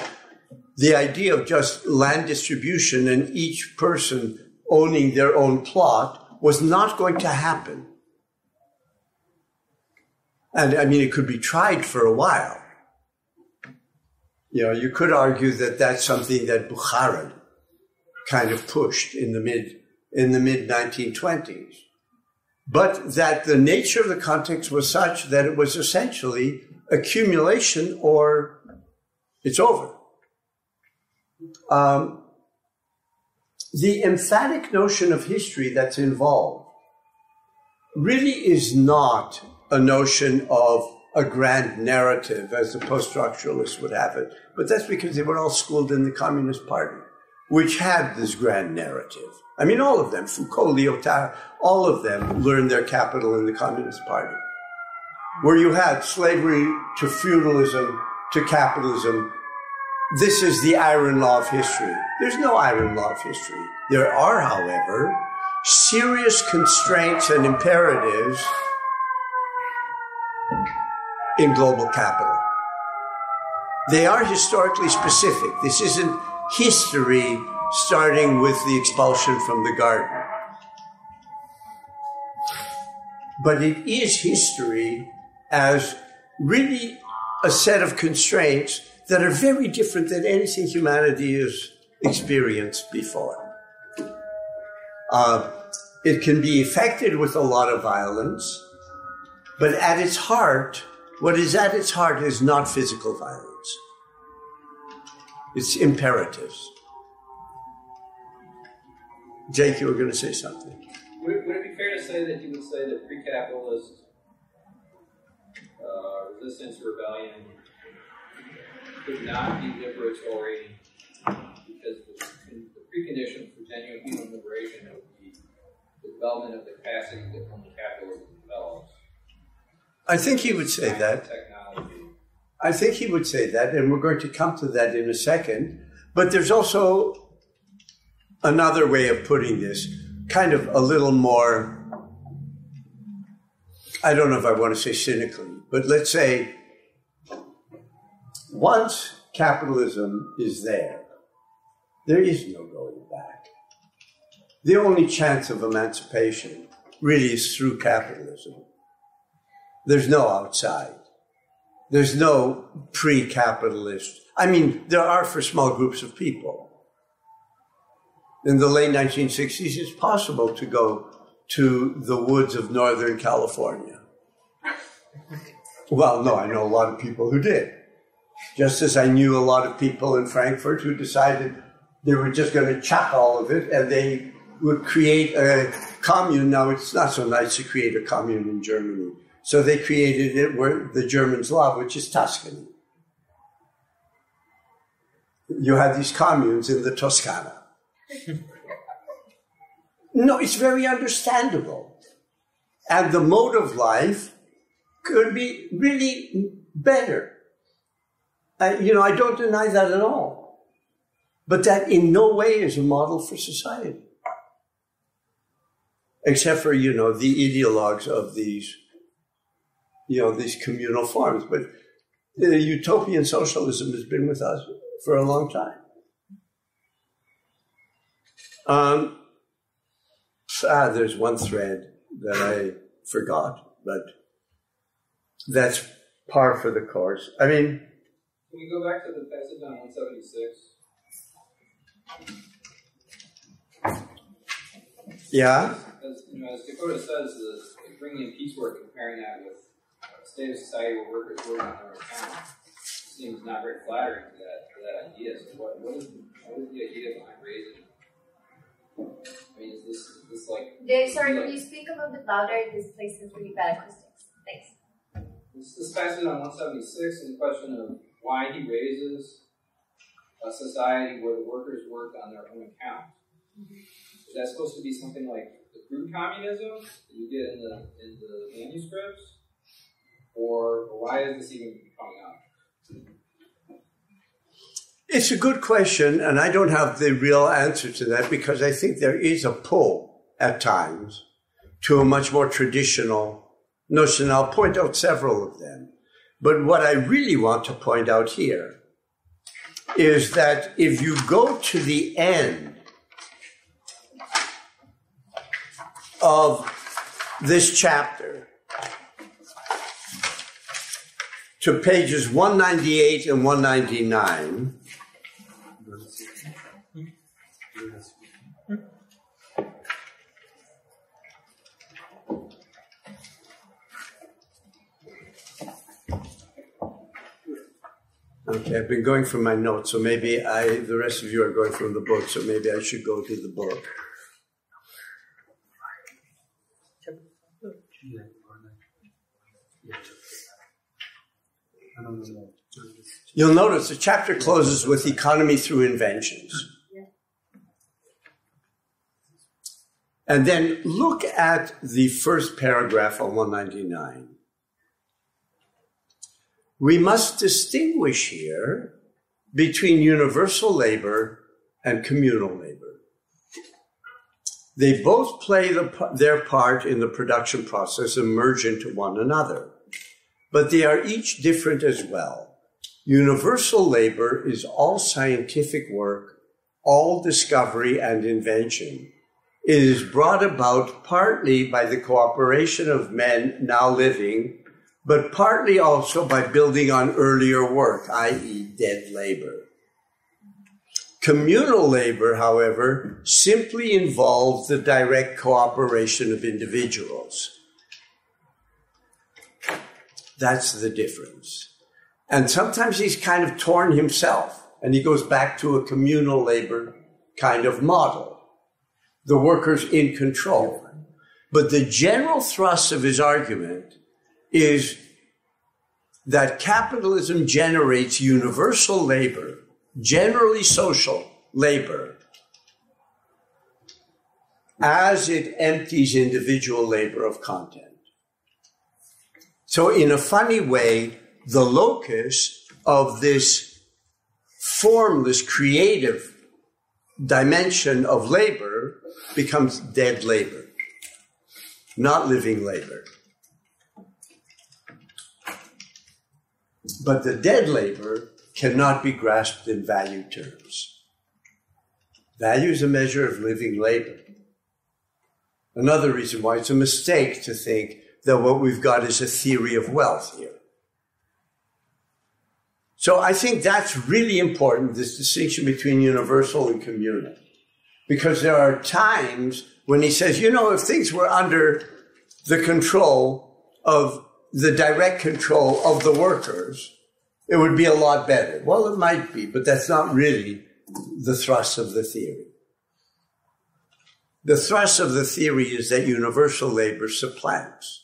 the idea of just land distribution and each person owning their own plot was not going to happen. And I mean, it could be tried for a while. You could argue that that's something that Bukharin kind of pushed in the mid 1920s. But that the nature of the context was such that it was essentially accumulation or it's over. The emphatic notion of history that's involved really is not a notion of a grand narrative as the post-structuralists would have it, but that's because they were all schooled in the Communist Party, which had this grand narrative. I mean, all of them, Foucault, Lyotard, all of them learned their capital in the Communist Party, where you had slavery to feudalism to capitalism. This is the iron law of history. There's no iron law of history. There are, however, serious constraints and imperatives in global capital. They are historically specific. This isn't history starting with the expulsion from the garden. But it is history as really a set of constraints that are very different than anything humanity has experienced before. It can be effected with a lot of violence, but at its heart, what is at its heart is not physical violence. It's imperatives. Jake, you were going to say something. Would it be fair to say that you would say that pre-capitalist resistance to rebellion could not be liberatory because the precondition for genuine human liberation would be the development of the capacity that only capitalism develops? I think he would say that. Technology. I think he would say that, and we're going to come to that in a second. But there's also another way of putting this, kind of a little more, I don't know if I want to say cynically, but let's say once capitalism is there is no going back. The only chance of emancipation really is through capitalism. There's no outside. There's no pre-capitalist. I mean, there are for small groups of people. In the late 1960s, it's possible to go to the woods of Northern California. Well, no, I know a lot of people who did. Just as I knew a lot of people in Frankfurt who decided they were just going to chuck all of it and they would create a commune. Now, it's not so nice to create a commune in Germany. So they created it where the Germans love, which is Tuscany. You have these communes in the Toscana. No, it's very understandable. And the mode of life could be really better. I don't deny that at all. But that in no way is a model for society. Except for, the ideologues of these communal forms. But the utopian socialism has been with us for a long time. There's one thread that I forgot, but that's par for the course. I mean, can we go back to the passage on 176? Yeah. As Dakota says, bringing in piecework, comparing that with a state of society where workers work on their account seems not very flattering to that idea. So what is the idea behind raising? I mean, is this like... Sorry, can you speak a little bit louder? This place is really bad acoustics. Thanks. This passage on 176 is a question of why he raises a society where the workers work on their own account. Is that supposed to be something like the crude communism that you get in the manuscripts? Or why is this even coming up? It's a good question, and I don't have the real answer to that because I think there is a pull at times to a much more traditional notion. I'll point out several of them. But what I really want to point out here is that if you go to the end of this chapter, to pages 198 and 199, okay, I've been going from my notes, so maybe the rest of you are going from the book, so maybe I should go to the book. You'll notice the chapter closes with economy through inventions. And then look at the first paragraph on 199. We must distinguish here between universal labor and communal labor. They both play their part in the production process and merge into one another, but they are each different as well. Universal labor is all scientific work, all discovery and invention. It is brought about partly by the cooperation of men now living, but partly also by building on earlier work, i.e. dead labor. Communal labor, however, simply involves the direct cooperation of individuals. That's the difference. And sometimes he's kind of torn himself, and he goes back to a communal labor kind of model. The workers in control. But the general thrust of his argument is that capitalism generates universal labor, generally social labor, as it empties individual labor of content. So in a funny way, the locus of this formless, creative dimension of labor becomes dead labor, not living labor. But the dead labor cannot be grasped in value terms. Value is a measure of living labor. Another reason why it's a mistake to think that what we've got is a theory of wealth here. So I think that's really important, this distinction between universal and communal. Because there are times when he says, you know, if things were under the control of the direct control of the workers, it would be a lot better. Well, it might be, but that's not really the thrust of the theory. The thrust of the theory is that universal labor supplants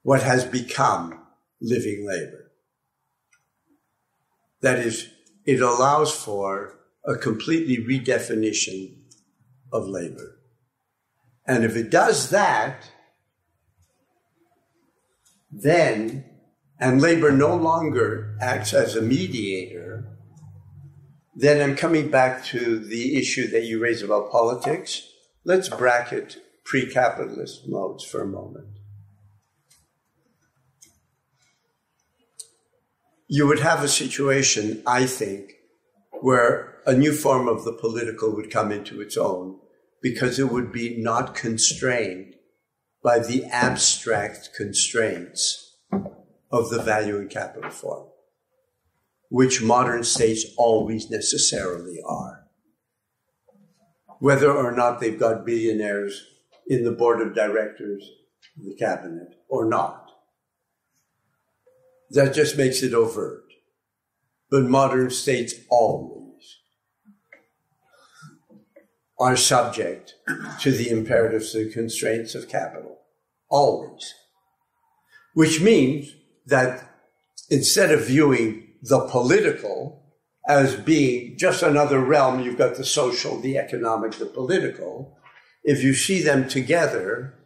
what has become living labor. That is, it allows for a completely redefinition of labor. And if it does that, then, and labor no longer acts as a mediator, then I'm coming back to the issue that you raised about politics. Let's bracket pre-capitalist modes for a moment. You would have a situation, I think, where a new form of the political would come into its own because it would be not constrained by the abstract constraints of the value and capital form, which modern states always necessarily are. Whether or not they've got billionaires in the board of directors, the cabinet, or not. That just makes it overt. But modern states always are subject to the imperatives and constraints of capital. Always. Which means that instead of viewing the political as being just another realm, you've got the social, the economic, the political. If you see them together,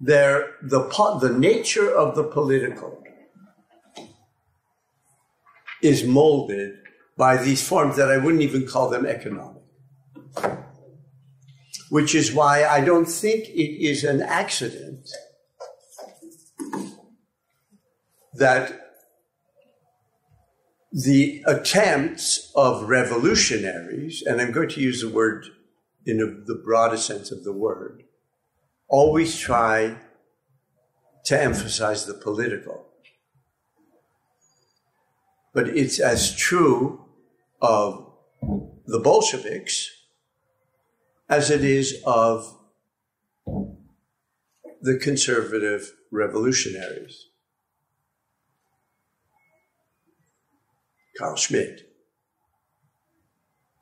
the nature of the political is molded by these forms that I wouldn't even call them economic. Which is why I don't think it is an accident that the attempts of revolutionaries, and I'm going to use the word in the broadest sense of the word, always try to emphasize the political. But it's as true of the Bolsheviks as it is of the conservative revolutionaries. Carl Schmitt,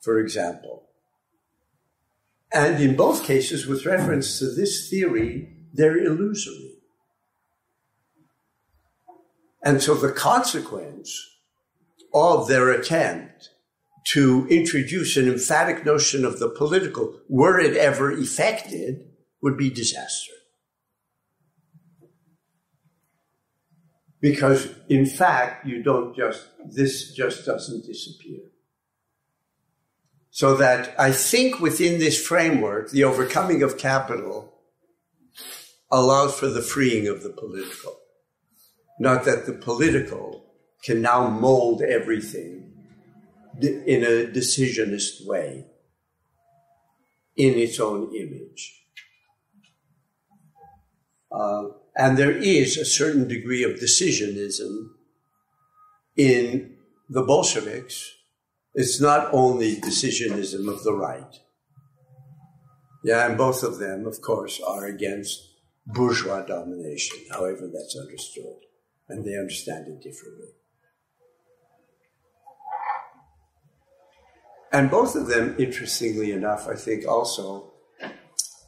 for example. And in both cases, with reference to this theory, they're illusory. And so the consequence of their attempt to introduce an emphatic notion of the political, were it ever effected, would be disaster. Because, in fact, this just doesn't disappear. So that I think within this framework, the overcoming of capital allows for the freeing of the political. Not that the political can now mold everything in a decisionist way, in its own image. And there is a certain degree of decisionism in the Bolsheviks, It's not only decisionism of the right. Yeah, and both of them, of course, are against bourgeois domination, however that's understood. And they understand it differently. And both of them, interestingly enough, I think also,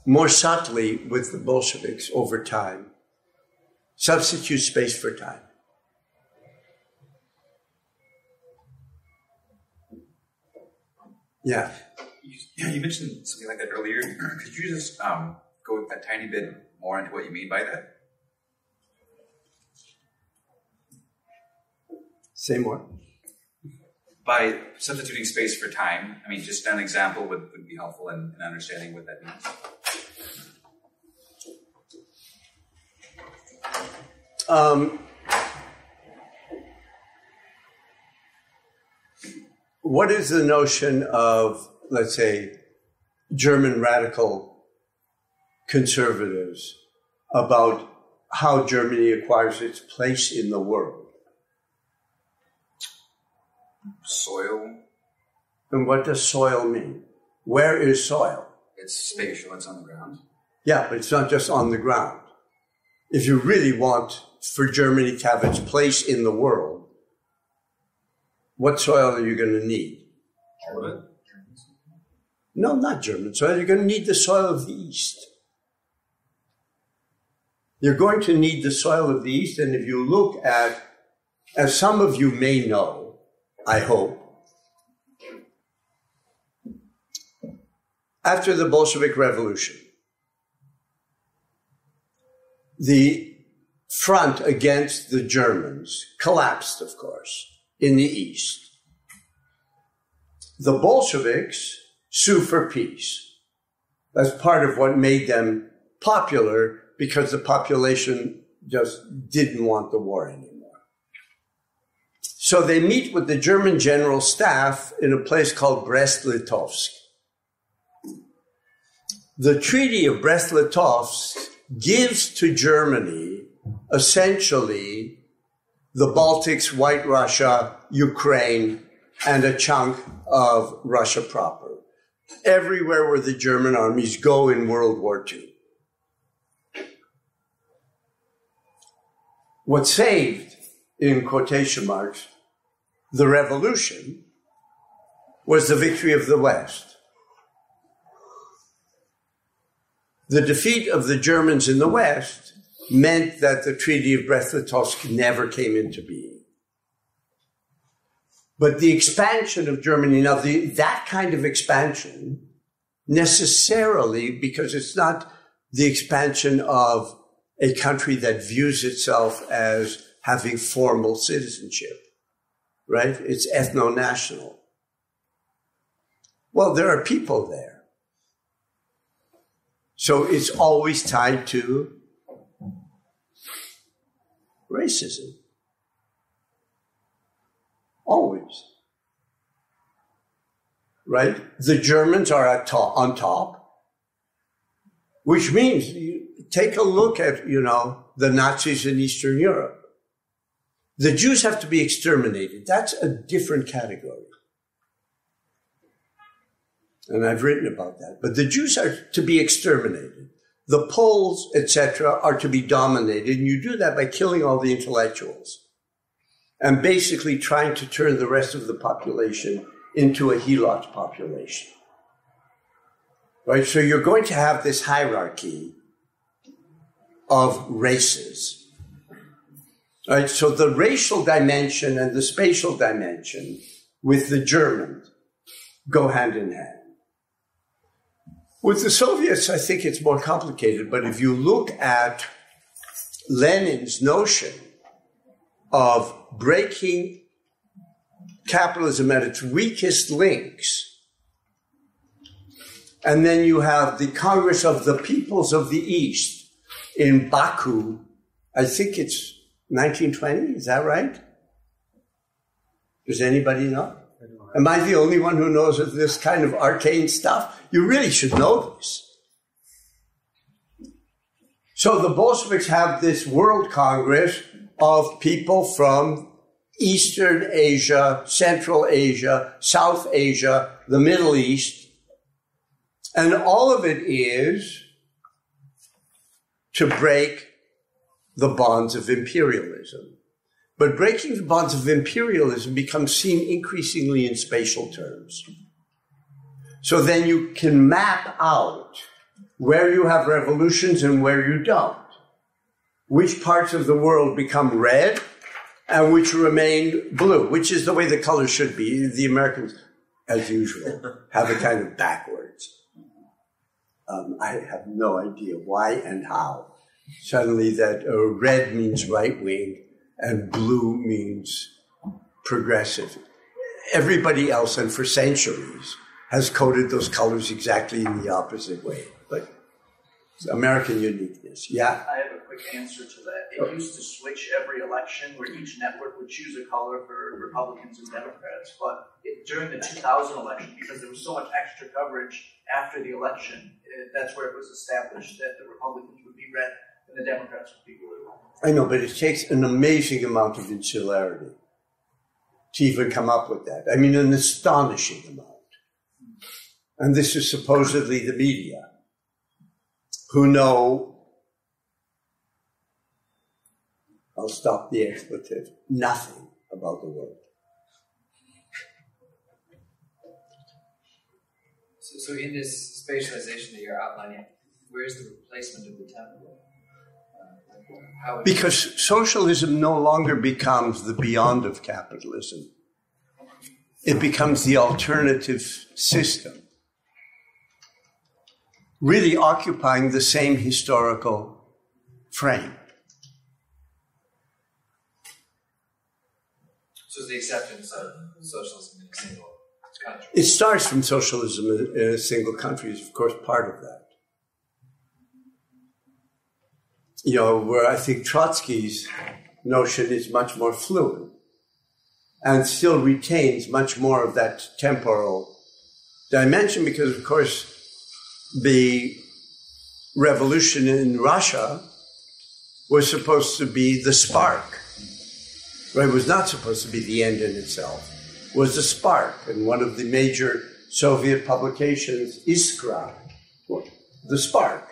more subtly with the Bolsheviks over time, substitute space for time. Yeah. You mentioned something like that earlier. Could you just go a tiny bit more into what you mean by that? Say more. By substituting space for time, I mean, just an example would be helpful in understanding what that means. What is the notion of, let's say, German radical conservatives about how Germany acquires its place in the world? Soil. And what does soil mean? Where is soil? It's spatial, it's on the ground. Yeah, but it's not just on the ground. If you really want for Germany to have its place in the world, what soil are you going to need? All of it? No, not German soil. You're going to need the soil of the East. You're going to need the soil of the East, and if you look at, as some of you may know, I hope, after the Bolshevik Revolution, the front against the Germans collapsed, of course, in the East. The Bolsheviks sue for peace. That's part of what made them popular, because the population just didn't want the war anymore. So they meet with the German general staff in a place called Brest-Litovsk. The Treaty of Brest-Litovsk gives to Germany essentially the Baltics, White Russia, Ukraine, and a chunk of Russia proper. Everywhere where the German armies go in World War II. What saved, in quotation marks, the revolution was the victory of the West. The defeat of the Germans in the West meant that the Treaty of Brest-Litovsk never came into being. But the expansion of Germany, now that kind of expansion, necessarily, because it's not the expansion of a country that views itself as having formal citizenship, right? It's ethno-national. Well, there are people there. So it's always tied to racism. Always. Right? The Germans are on top, which means you take a look at, the Nazis in Eastern Europe. The Jews have to be exterminated. That's a different category. And I've written about that. But the Jews are to be exterminated. The Poles, etc., are to be dominated. And you do that by killing all the intellectuals and basically trying to turn the rest of the population into a helot population. Right? So you're going to have this hierarchy of races. Right? So the racial dimension and the spatial dimension with the Germans go hand in hand. With the Soviets, I think it's more complicated, but if you look at Lenin's notion of breaking capitalism at its weakest links, and then you have the Congress of the Peoples of the East in Baku, I think it's 1920, is that right? Does anybody know? Am I the only one who knows of this kind of arcane stuff? You really should know this. So the Bolsheviks have this World Congress of people from Eastern Asia, Central Asia, South Asia, the Middle East. And all of it is to break the bonds of imperialism. But breaking the bonds of imperialism becomes seen increasingly in spatial terms. So then you can map out where you have revolutions and where you don't. Which parts of the world become red and which remain blue, which is the way the colors should be. The Americans, as usual, have it kind of backwards. I have no idea why and how. Suddenly that red means right wing and blue means progressive. Everybody else, and for centuries, has coded those colors exactly in the opposite way. But it's American uniqueness. Yeah? I have a quick answer to that. It used to switch every election where each network would choose a color for Republicans and Democrats. But during the 2000 election, because there was so much extra coverage after the election, that's where it was established that the Republicans would be red and the Democrats would be blue. I know, but it takes an amazing amount of insularity to even come up with that. I mean, an astonishing amount. And this is supposedly the media, who know, I'll stop the expletive, nothing about the world. So in this spatialization that you're outlining, where's the replacement of the temporal? Because socialism no longer becomes the beyond of capitalism. It becomes the alternative system, really occupying the same historical frame. So it's the acceptance of socialism in a single country. It starts from socialism in a single country is, of course, part of that. You know, where I think Trotsky's notion is much more fluid and still retains much more of that temporal dimension because, of course, the revolution in Russia was supposed to be the spark. Right? It was not supposed to be the end in itself. It was the spark. And one of the major Soviet publications, Iskra, the spark.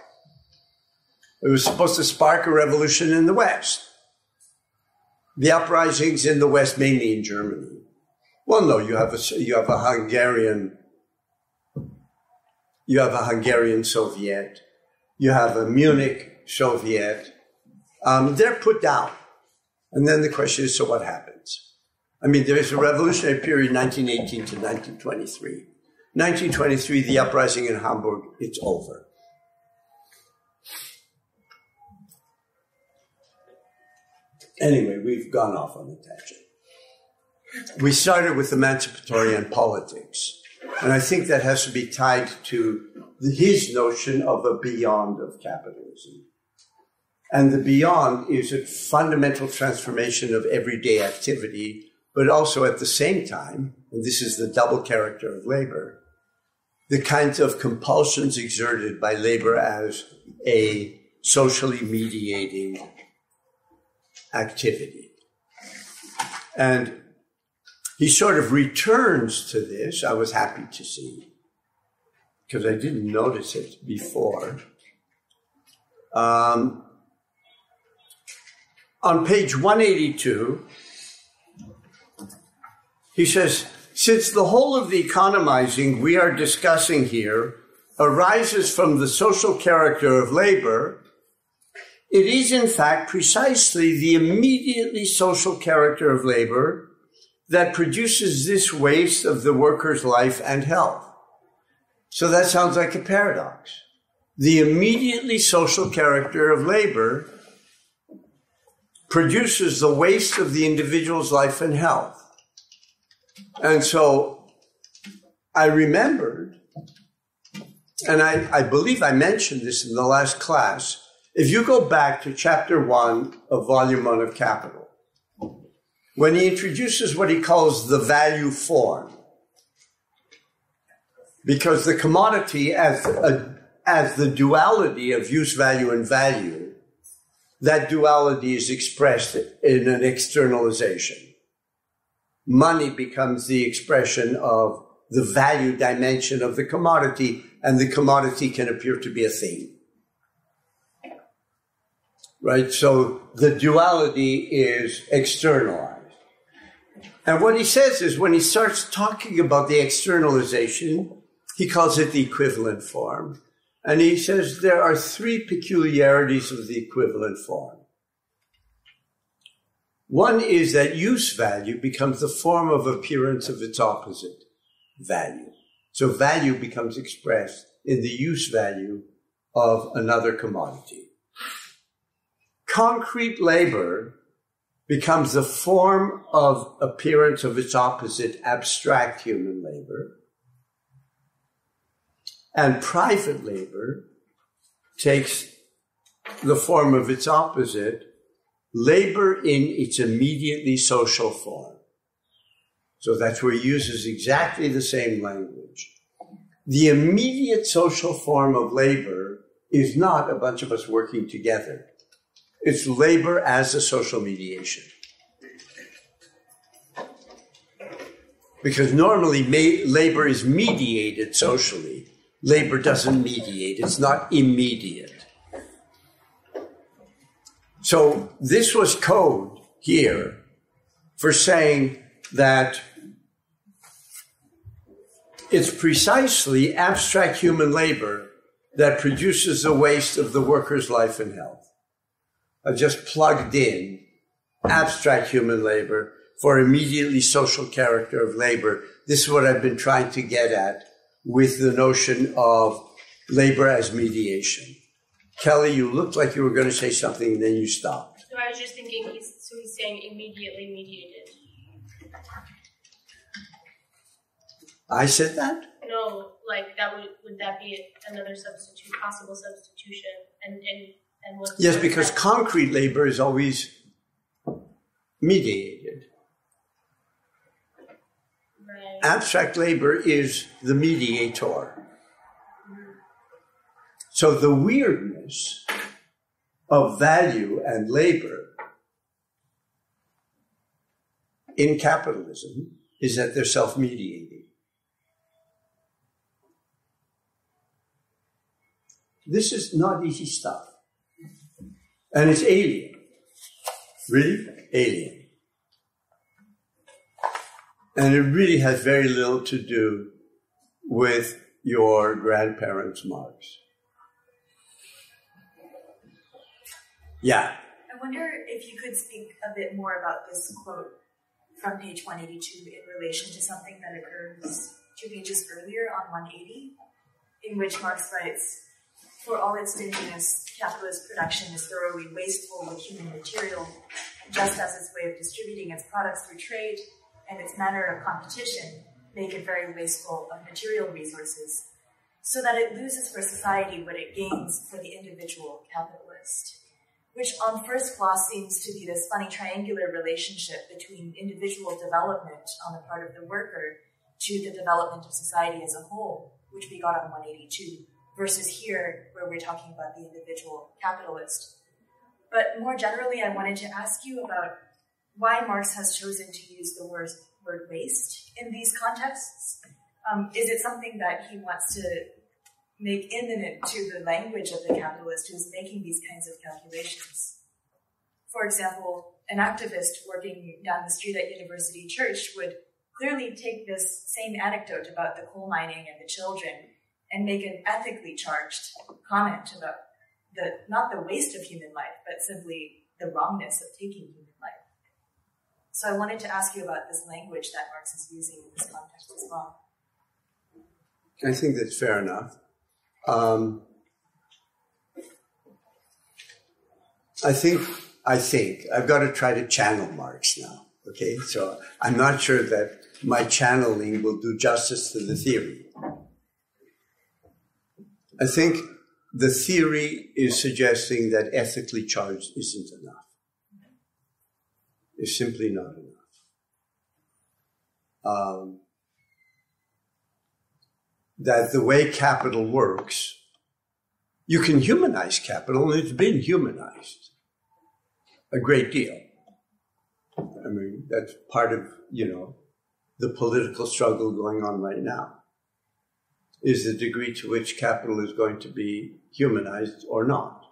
It was supposed to spark a revolution in the West. The uprisings in the West, mainly in Germany. Well, no, you have a Hungarian Soviet. You have a Munich Soviet. They're put down. And then the question is, so what happens? I mean, there is a revolutionary period, 1918 to 1923. 1923, the uprising in Hamburg, it's over. Anyway, we've gone off on a tangent. We started with emancipatory and politics. And I think that has to be tied to his notion of a beyond of capitalism. And the beyond is a fundamental transformation of everyday activity, but also at the same time, and this is the double character of labor, the kinds of compulsions exerted by labor as a socially mediating activity. And he sort of returns to this, I was happy to see, because I didn't notice it before. On page 182, he says, since the whole of the economizing we are discussing here arises from the social character of labor, it is in fact precisely the immediately social character of labor that produces this waste of the worker's life and health. So that sounds like a paradox. The immediately social character of labor produces the waste of the individual's life and health. And so I remembered, and I believe I mentioned this in the last class, if you go back to chapter 1 of volume 1 of Capital, when he introduces what he calls the value form, because the commodity as the duality of use, value, and value, that duality is expressed in an externalization. money becomes the expression of the value dimension of the commodity, and the commodity can appear to be a thing. Right? So the duality is externalized. And what he says is, when he starts talking about the externalization, he calls it the equivalent form. And he says there are three peculiarities of the equivalent form. One is that use value becomes the form of appearance of its opposite, value. So value becomes expressed in the use value of another commodity. Concrete labor becomes the form of appearance of its opposite, abstract human labor. And private labor takes the form of its opposite, labor in its immediately social form. So that's where he uses exactly the same language. The immediate social form of labor is not a bunch of us working together. It's labor as a social mediation. Because normally labor is mediated socially. Labor doesn't mediate. It's not immediate. So this was code here for saying that it's precisely abstract human labor that produces the waste of the worker's life and health. I've just plugged in abstract human labor for immediately social character of labor. This is what I've been trying to get at with the notion of labor as mediation. Kelly, you looked like you were going to say something and then you stopped. So I was just thinking, he's saying immediately mediated. I said that? No, like that would that be another substitute, possible substitution? And what's Yes, because concrete labor is always mediated. Right. Abstract labor is the mediator. So the weirdness of value and labor in capitalism is that they're self-mediating. This is not easy stuff. And it's alien. Really? Alien. And it really has very little to do with your grandparents' Marx. Yeah. I wonder if you could speak a bit more about this quote from page 182 in relation to something that occurs 2 pages earlier on 180, in which Marx writes, "For all its stinginess, capitalist production is thoroughly wasteful of human material, just as its way of distributing its products through trade and its manner of competition make it very wasteful of material resources, so that it loses for society what it gains for the individual capitalist." Which on first gloss seems to be this funny triangular relationship between individual development on the part of the worker to the development of society as a whole, which we got on 182, versus here where we're talking about the individual capitalist. But more generally, I wanted to ask you about why Marx has chosen to use the word waste in these contexts. Is it something that he wants to make imminent to the language of the capitalist who's making these kinds of calculations? For example, an activist working down the street at University Church would clearly take this same anecdote about the coal mining and the children and make an ethically charged comment about not the waste of human life, but simply the wrongness of taking human life. So I wanted to ask you about this language that Marx is using in this context as well. I think that's fair enough. I think I've got to try to channel Marx now. Okay, so I'm not sure that my channeling will do justice to the theory. I think the theory is suggesting that ethically charged isn't enough. It's simply not enough. That the way capital works, you can humanize capital, and it's been humanized a great deal. I mean, that's part of, the political struggle going on right now, is the degree to which capital is going to be humanized or not.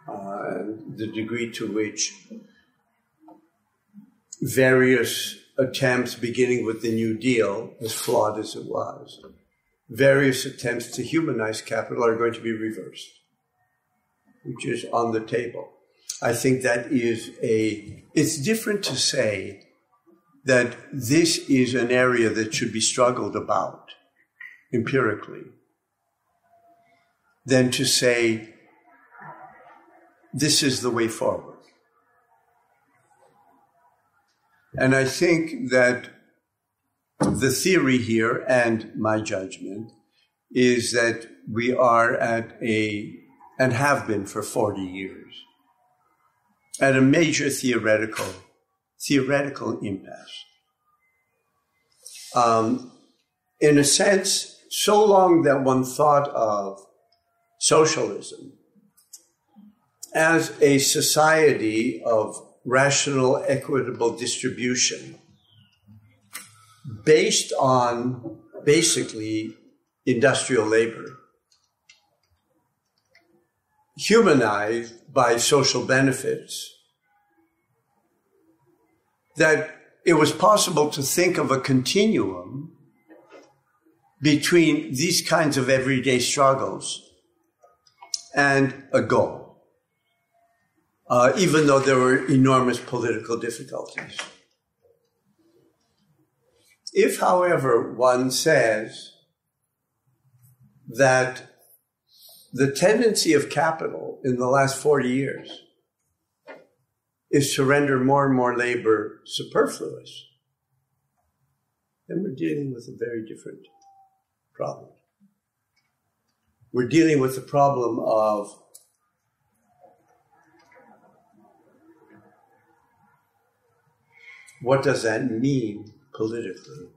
And the degree to which various attempts, beginning with the New Deal, as flawed as it was, various attempts to humanize capital are going to be reversed, which is on the table. I think that it's different to say that this is an area that should be struggled about empirically than to say this is the way forward. And I think that the theory here, and my judgment, is that we are and have been for 40 years, at a major theoretical impasse. In a sense, so long that one thought of socialism as a society of rational, equitable distribution based on basically industrial labor, humanized by social benefits, that it was possible to think of a continuum between these kinds of everyday struggles and a goal, even though there were enormous political difficulties. If, however, one says that the tendency of capital in the last 40 years is to render more and more labor superfluous, then we're dealing with a very different problem. We're dealing with the problem of what does that mean politically?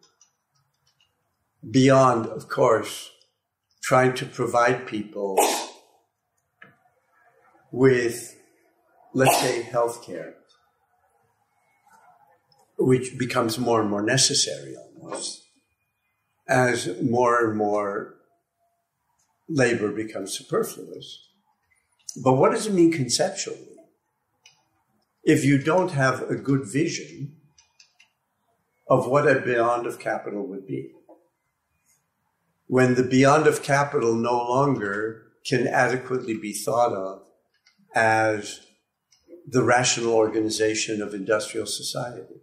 Beyond, of course, trying to provide people with, let's say, health care, which becomes more and more necessary almost, as more and more labor becomes superfluous. But what does it mean conceptually? If you don't have a good vision of what a beyond of capital would be, when the beyond of capital no longer can adequately be thought of as the rational organization of industrial society.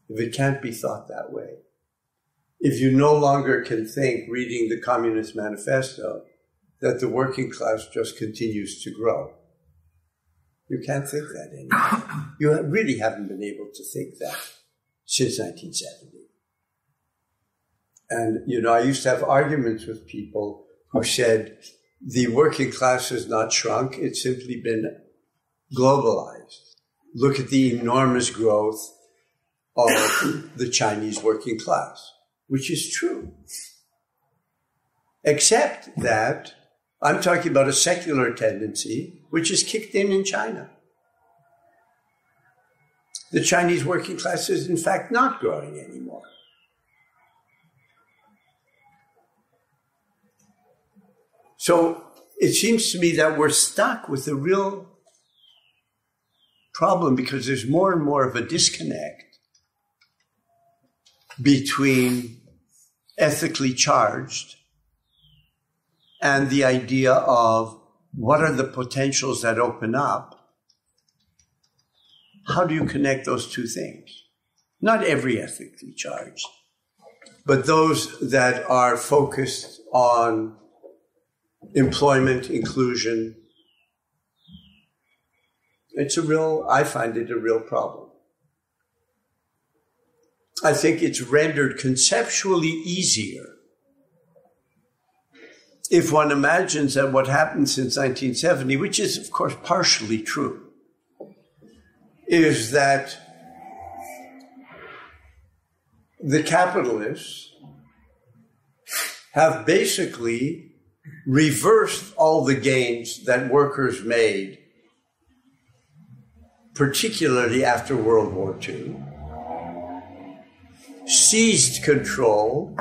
If it can't be thought that way, if you no longer can think, reading the Communist Manifesto, that the working class just continues to grow, you can't think that anymore. You really haven't been able to think that since 1970. And, I used to have arguments with people who said the working class has not shrunk, it's simply been globalized. Look at the enormous growth of the Chinese working class, which is true. Except that I'm talking about a secular tendency which is kicked in China. The Chinese working class is in fact not growing anymore. So it seems to me that we're stuck with a real problem because there's more and more of a disconnect between ethically charged and the idea of what are the potentials that open up. How do you connect those two things? Not every ethically charged, but those that are focused on employment, inclusion. I find it a real problem. I think it's rendered conceptually easier if one imagines that what happened since 1970, which is, of course, partially true, is that the capitalists have basically reversed all the gains that workers made particularly after World War II, seized control,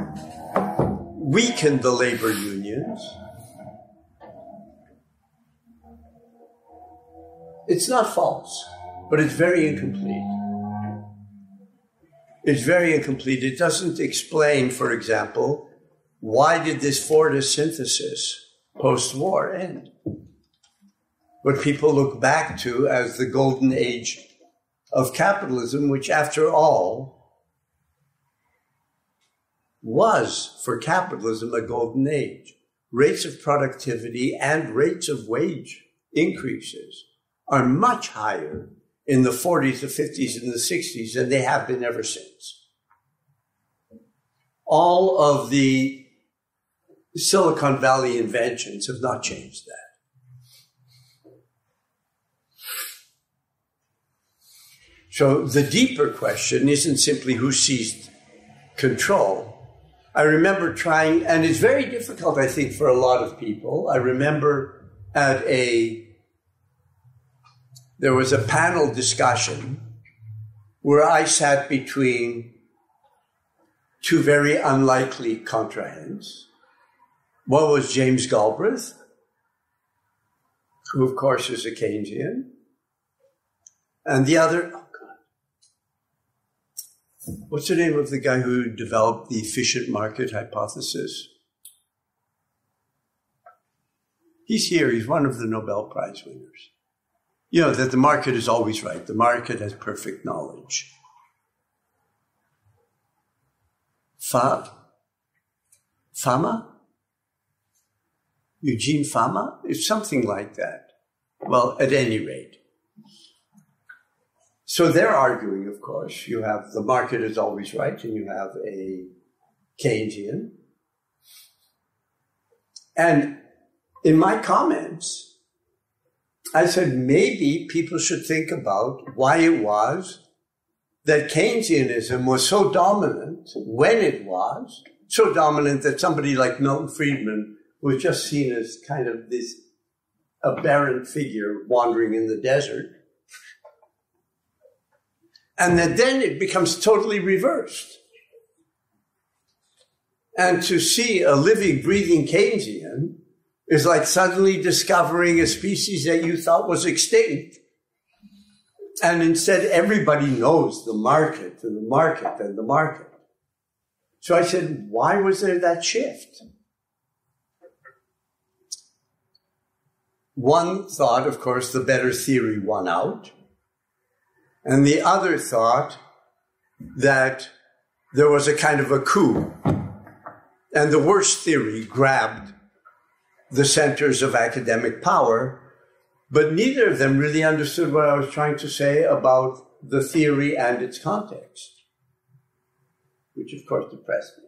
weakened the labor unions. It's not false, but it's very incomplete. It's very incomplete. It doesn't explain, for example, why did this Fordist synthesis post-war end? What people look back to as the golden age of capitalism, which after all was for capitalism a golden age. Rates of productivity and rates of wage increases are much higher in the 40s, the 50s, and the 60s than they have been ever since. All of the Silicon Valley inventions have not changed that. So the deeper question isn't simply who seized control. I remember trying, and it's very difficult, I think, for a lot of people. I remember there was a panel discussion where I sat between two very unlikely contrahends. One was James Galbraith, who of course is a Keynesian, and the other, what's the name of the guy who developed the efficient market hypothesis? He's here, he's one of the Nobel Prize winners. You know, that the market is always right. The market has perfect knowledge. Fama? Eugene Fama? It's something like that. Well, at any rate. So they're arguing, of course. You have the market is always right, and you have a Keynesian. And in my comments, I said maybe people should think about why it was that Keynesianism was so dominant when it was, so dominant that somebody like Milton Friedman was just seen as kind of this aberrant figure wandering in the desert. And that then it becomes totally reversed. And to see a living, breathing Keynesian is like suddenly discovering a species that you thought was extinct. And instead, everybody knows the market and the market and the market. So I said, why was there that shift? One thought, of course, the better theory won out. And the other thought that there was a kind of a coup. And the worst theory grabbed the centers of academic power, but neither of them really understood what I was trying to say about the theory and its context, which of course depressed me.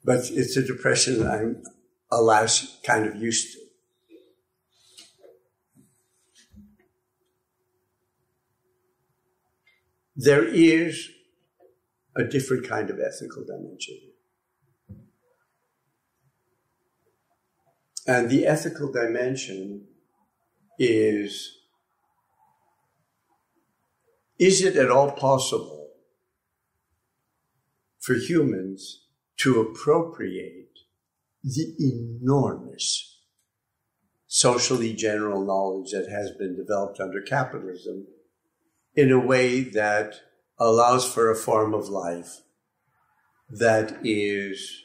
But it's a depression I'm, alas, kind of used to. There is a different kind of ethical dimension. And the ethical dimension is it at all possible for humans to appropriate the enormous socially general knowledge that has been developed under capitalism in a way that allows for a form of life that is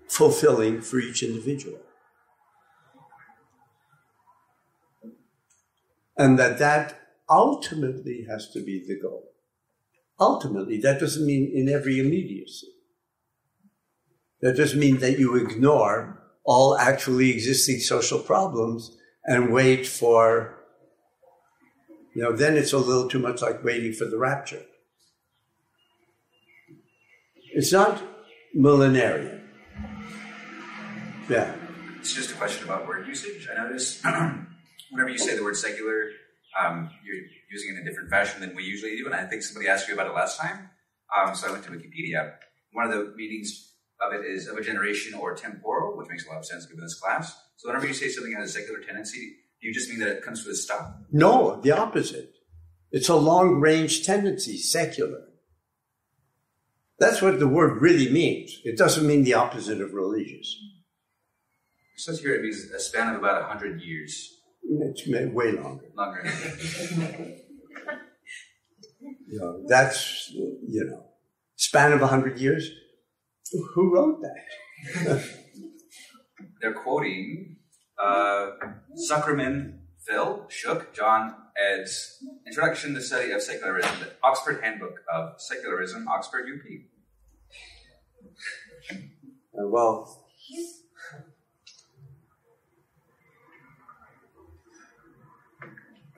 fulfilling for each individual. And that ultimately has to be the goal. Ultimately, that doesn't mean in every immediacy. That doesn't mean that you ignore all actually existing social problems and wait for, then it's a little too much like waiting for the rapture. It's not millenarian. Yeah. It's just a question about word usage. I notice whenever you say the word secular, you're using it in a different fashion than we usually do. And I think somebody asked you about it last time. So I went to Wikipedia. One of the meanings of it is of a generation or temporal, which makes a lot of sense given this class. So whenever you say something has a secular tendency, do you just mean that it comes to a stop? No, the opposite. It's a long-range tendency, secular. That's what the word really means. It doesn't mean the opposite of religious. It says here it means a span of about 100 years. It's way longer. Longer. That's, span of 100 years. Who wrote that? They're quoting Zuckerman, Phil, Shook, John, Ed's Introduction to the Study of Secularism, the Oxford Handbook of Secularism, Oxford, UP. Well,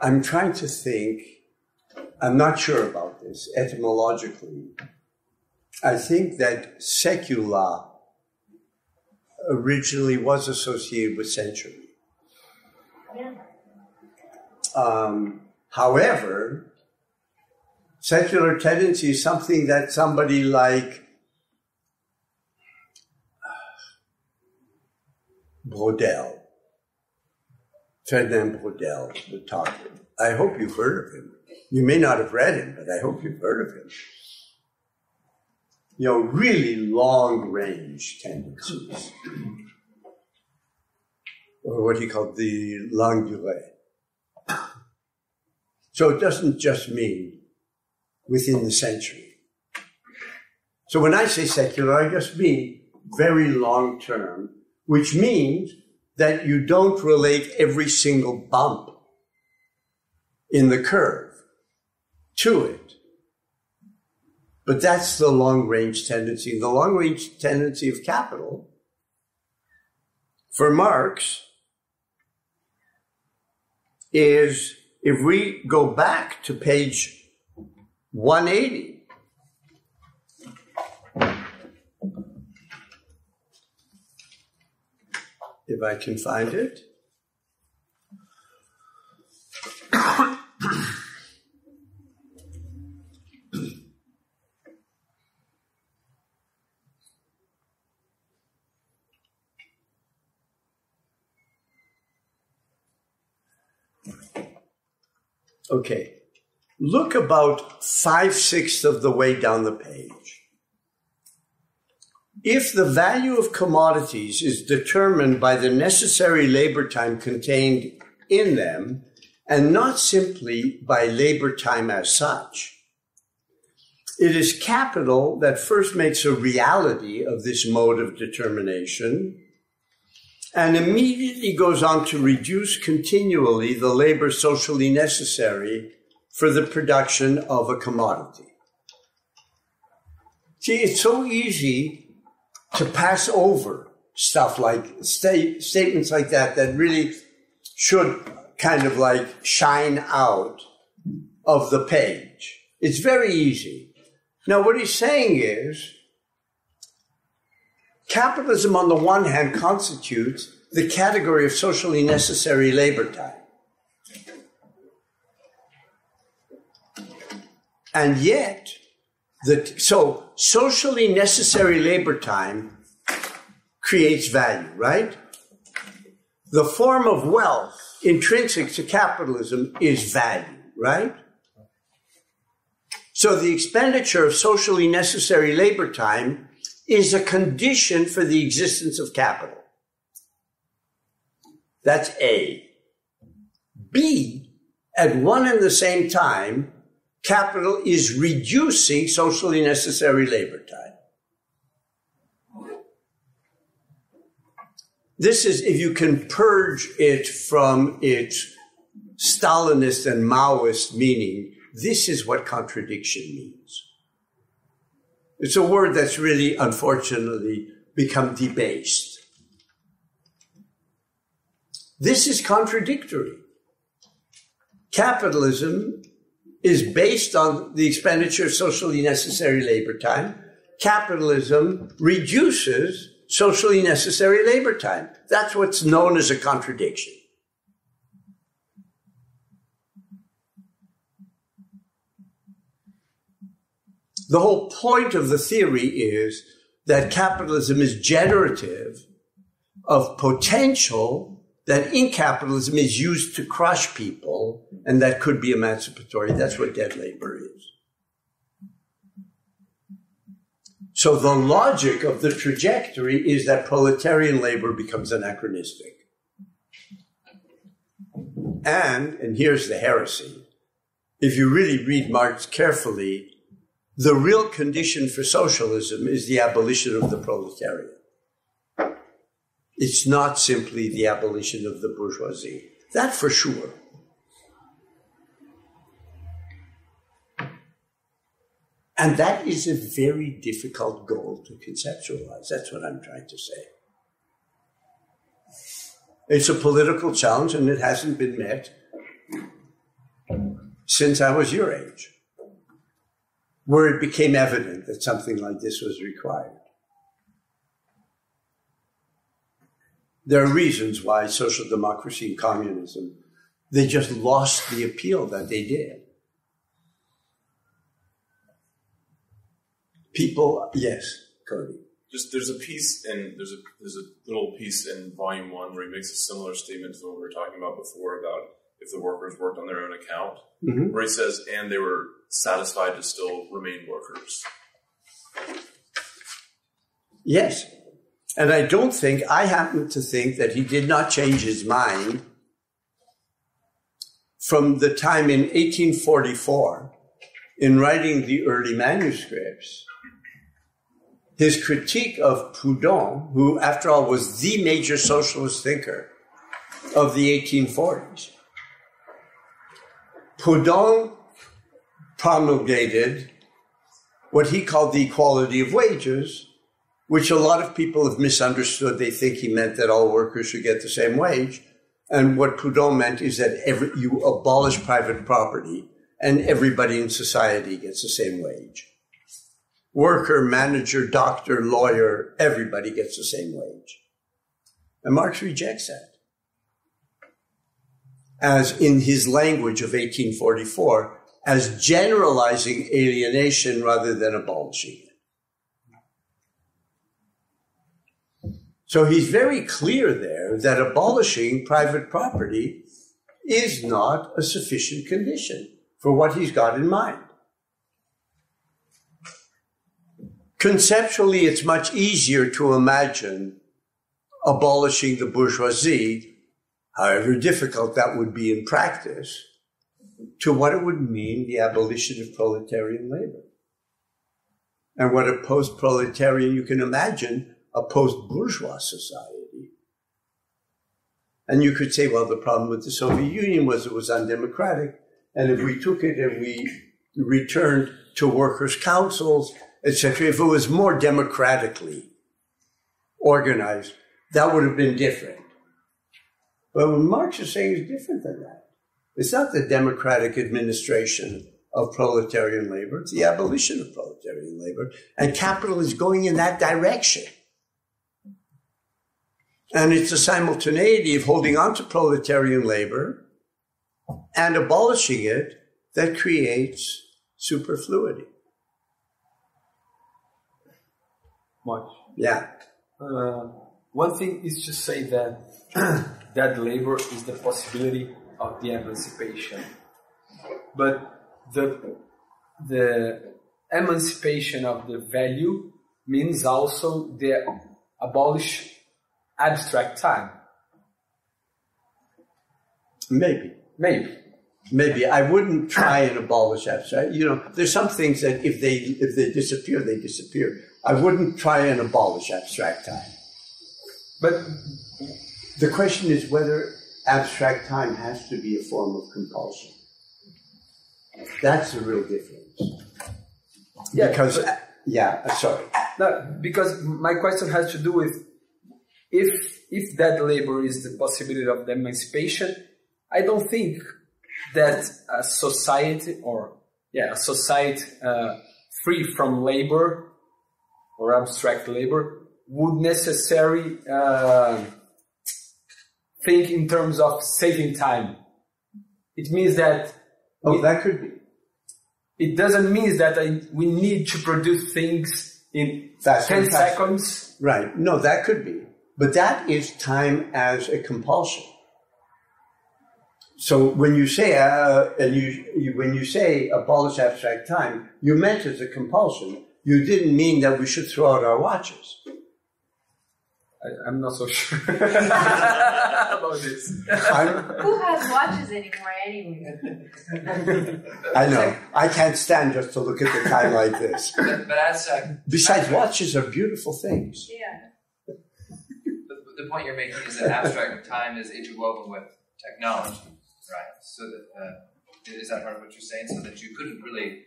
I'm trying to think. I'm not sure about this etymologically. I think that secula originally was associated with century. Yeah. However, secular tendency is something that somebody like Brodel, Ferdinand Brodel, the talker. I hope you've heard of him. You may not have read him, but I hope you've heard of him. Really long-range tendencies. Or what he called the longue durée. So it doesn't just mean within the century. So when I say secular, I just mean very long-term, which means that you don't relate every single bump in the curve to it. But that's the long-range tendency. The long-range tendency of capital, for Marx, is, if we go back to page 180, if I can find it. Okay, look about 5/6 of the way down the page. If the value of commodities is determined by the necessary labor time contained in them, and not simply by labor time as such, it is capital that first makes a reality of this mode of determination and immediately goes on to reduce continually the labor socially necessary for the production of a commodity. See, it's so easy to pass over stuff like statements like that really should kind of like shine out of the page. It's very easy. Now, what he's saying is, capitalism, on the one hand, constitutes the category of socially necessary labor time. And yet, so socially necessary labor time creates value, right? The form of wealth intrinsic to capitalism is value, right? So the expenditure of socially necessary labor time is a condition for the existence of capital. That's A. B, at one and the same time, capital is reducing socially necessary labor time. This is, if you can purge it from its Stalinist and Maoist meaning, this is what contradiction means. It's a word that's really, unfortunately, become debased. This is contradictory. Capitalism is based on the expenditure of socially necessary labor time. Capitalism reduces socially necessary labor time. That's what's known as a contradiction. The whole point of the theory is that capitalism is generative of potential that in capitalism is used to crush people, and that could be emancipatory. That's what dead labor is. So the logic of the trajectory is that proletarian labor becomes anachronistic. And here's the heresy. If you really read Marx carefully, the real condition for socialism is the abolition of the proletariat. It's not simply the abolition of the bourgeoisie. That for sure. And that is a very difficult goal to conceptualize. That's what I'm trying to say. It's a political challenge, and it hasn't been met since I was your age, where it became evident that something like this was required. There are reasons why social democracy and communism, they just lost the appeal that they did. People, yes, Cody. Just there's a little piece in Volume 1 where he makes a similar statement to what we were talking about before about if the workers worked on their own account, where he says, and they were satisfied to still remain workers. Yes. And I happen to think that he did not change his mind from the time in 1844, in writing the early manuscripts. His critique of Proudhon, who, after all, was the major socialist thinker of the 1840s. Proudhon promulgated what he called the equality of wages, which a lot of people have misunderstood. They think he meant that all workers should get the same wage. And what Proudhon meant is that you abolish private property and everybody in society gets the same wage. Worker, manager, doctor, lawyer, everybody gets the same wage. And Marx rejects that. As in his language of 1844, as generalizing alienation rather than abolishing it. So he's very clear there that abolishing private property is not a sufficient condition for what he's got in mind. Conceptually, it's much easier to imagine abolishing the bourgeoisie, however difficult that would be in practice, to what it would mean the abolition of proletarian labor. And what a post-proletarian, you can imagine a post-bourgeois society. And you could say, well, the problem with the Soviet Union was it was undemocratic, and if we took it and we returned to workers' councils, etc., if it was more democratically organized, that would have been different. But what Marx is saying is different than that. It's not the democratic administration of proletarian labor, it's the abolition of proletarian labor, and capital is going in that direction. And it's a simultaneity of holding on to proletarian labor and abolishing it that creates superfluity. Much. Yeah. One thing is to say that that labor is the possibility of the emancipation. But the emancipation of the value means also the abolish abstract time. Maybe. I wouldn't try and abolish abstract. There's some things that if they disappear, they disappear. I wouldn't try and abolish abstract time. But the question is whether abstract time has to be a form of compulsion. That's the real difference. Because my question has to do with if that labor is the possibility of the emancipation, I don't think that a society free from labor or abstract labor would necessarily think in terms of saving time. It means that... that could be. It doesn't mean that we need to produce things in faster 10 and faster. seconds. Right. No, that could be. But that is time as a compulsion. So when you say when you say abolish abstract time, you meant as a compulsion. You didn't mean that we should throw out our watches. I'm not so sure about this. Who has watches anymore anyway? I know. I can't stand just to look at the time like this. But as Besides, watches are beautiful things. Yeah. the point you're making is that abstract time is interwoven with technology, right? So that is that part of what you're saying? So that you couldn't really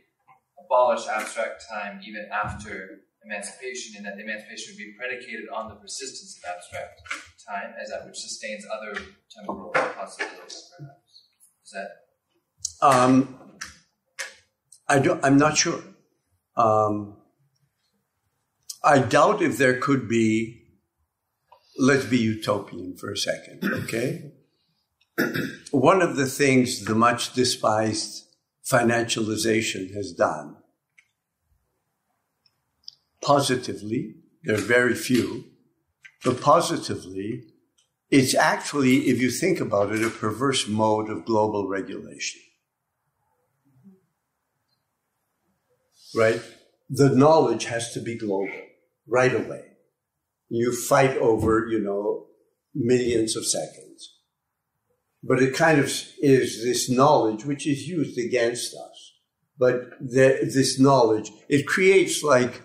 abolish abstract time even after emancipation, and that the emancipation would be predicated on the persistence of abstract time as that which sustains other temporal possibilities, perhaps. Is that? I'm not sure. I doubt if there could be. Let's be utopian for a second, okay? One of the things the much despised financialization has done, positively, there are very few, but positively, it's actually, if you think about it, a perverse mode of global regulation. Right? The knowledge has to be global right away. You fight over, millions of seconds. But it kind of is this knowledge which is used against us. But this knowledge, it creates like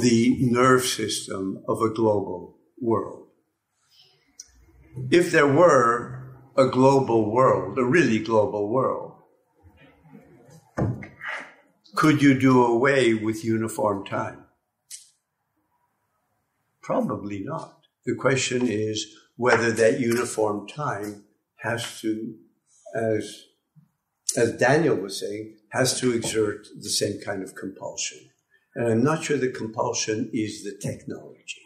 the nerve system of a global world. If there were a global world, a really global world, could you do away with uniform time? Probably not. The question is whether that uniform time has to, as Daniel was saying, has to exert the same kind of compulsion. And I'm not sure the compulsion is the technology.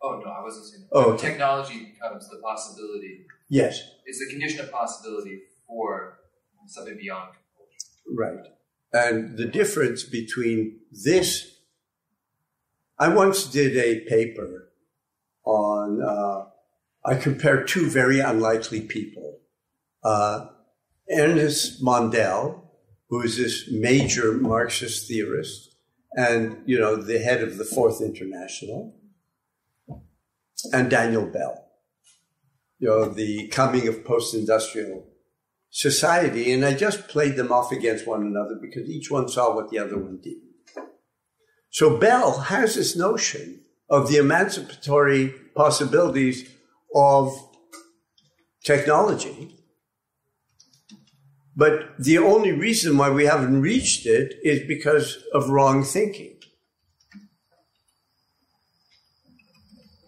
Oh, no, I wasn't saying that. Oh, okay. Technology becomes the possibility. Yes. It's the condition of possibility for something beyond compulsion. Right. And the difference between this, I once did a paper on, I compared two very unlikely people. Ernest Mandel, who is this major Marxist theorist and, the head of the Fourth International, and Daniel Bell, the coming of post-industrial society. And I just played them off against one another because each one saw what the other one did. So Bell has this notion of the emancipatory possibilities of technology. But the only reason why we haven't reached it is because of wrong thinking.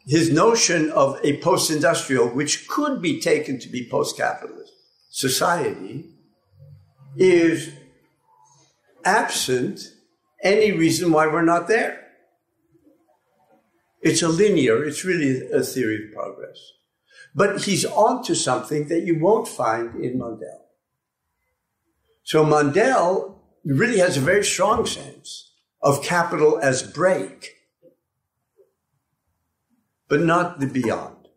His notion of a post-industrial, which could be taken to be post-capitalist society, is absent any reason why we're not there. It's it's really a theory of progress. But he's onto something that you won't find in Mandel. So Mandel really has a very strong sense of capital as break, but not the beyond.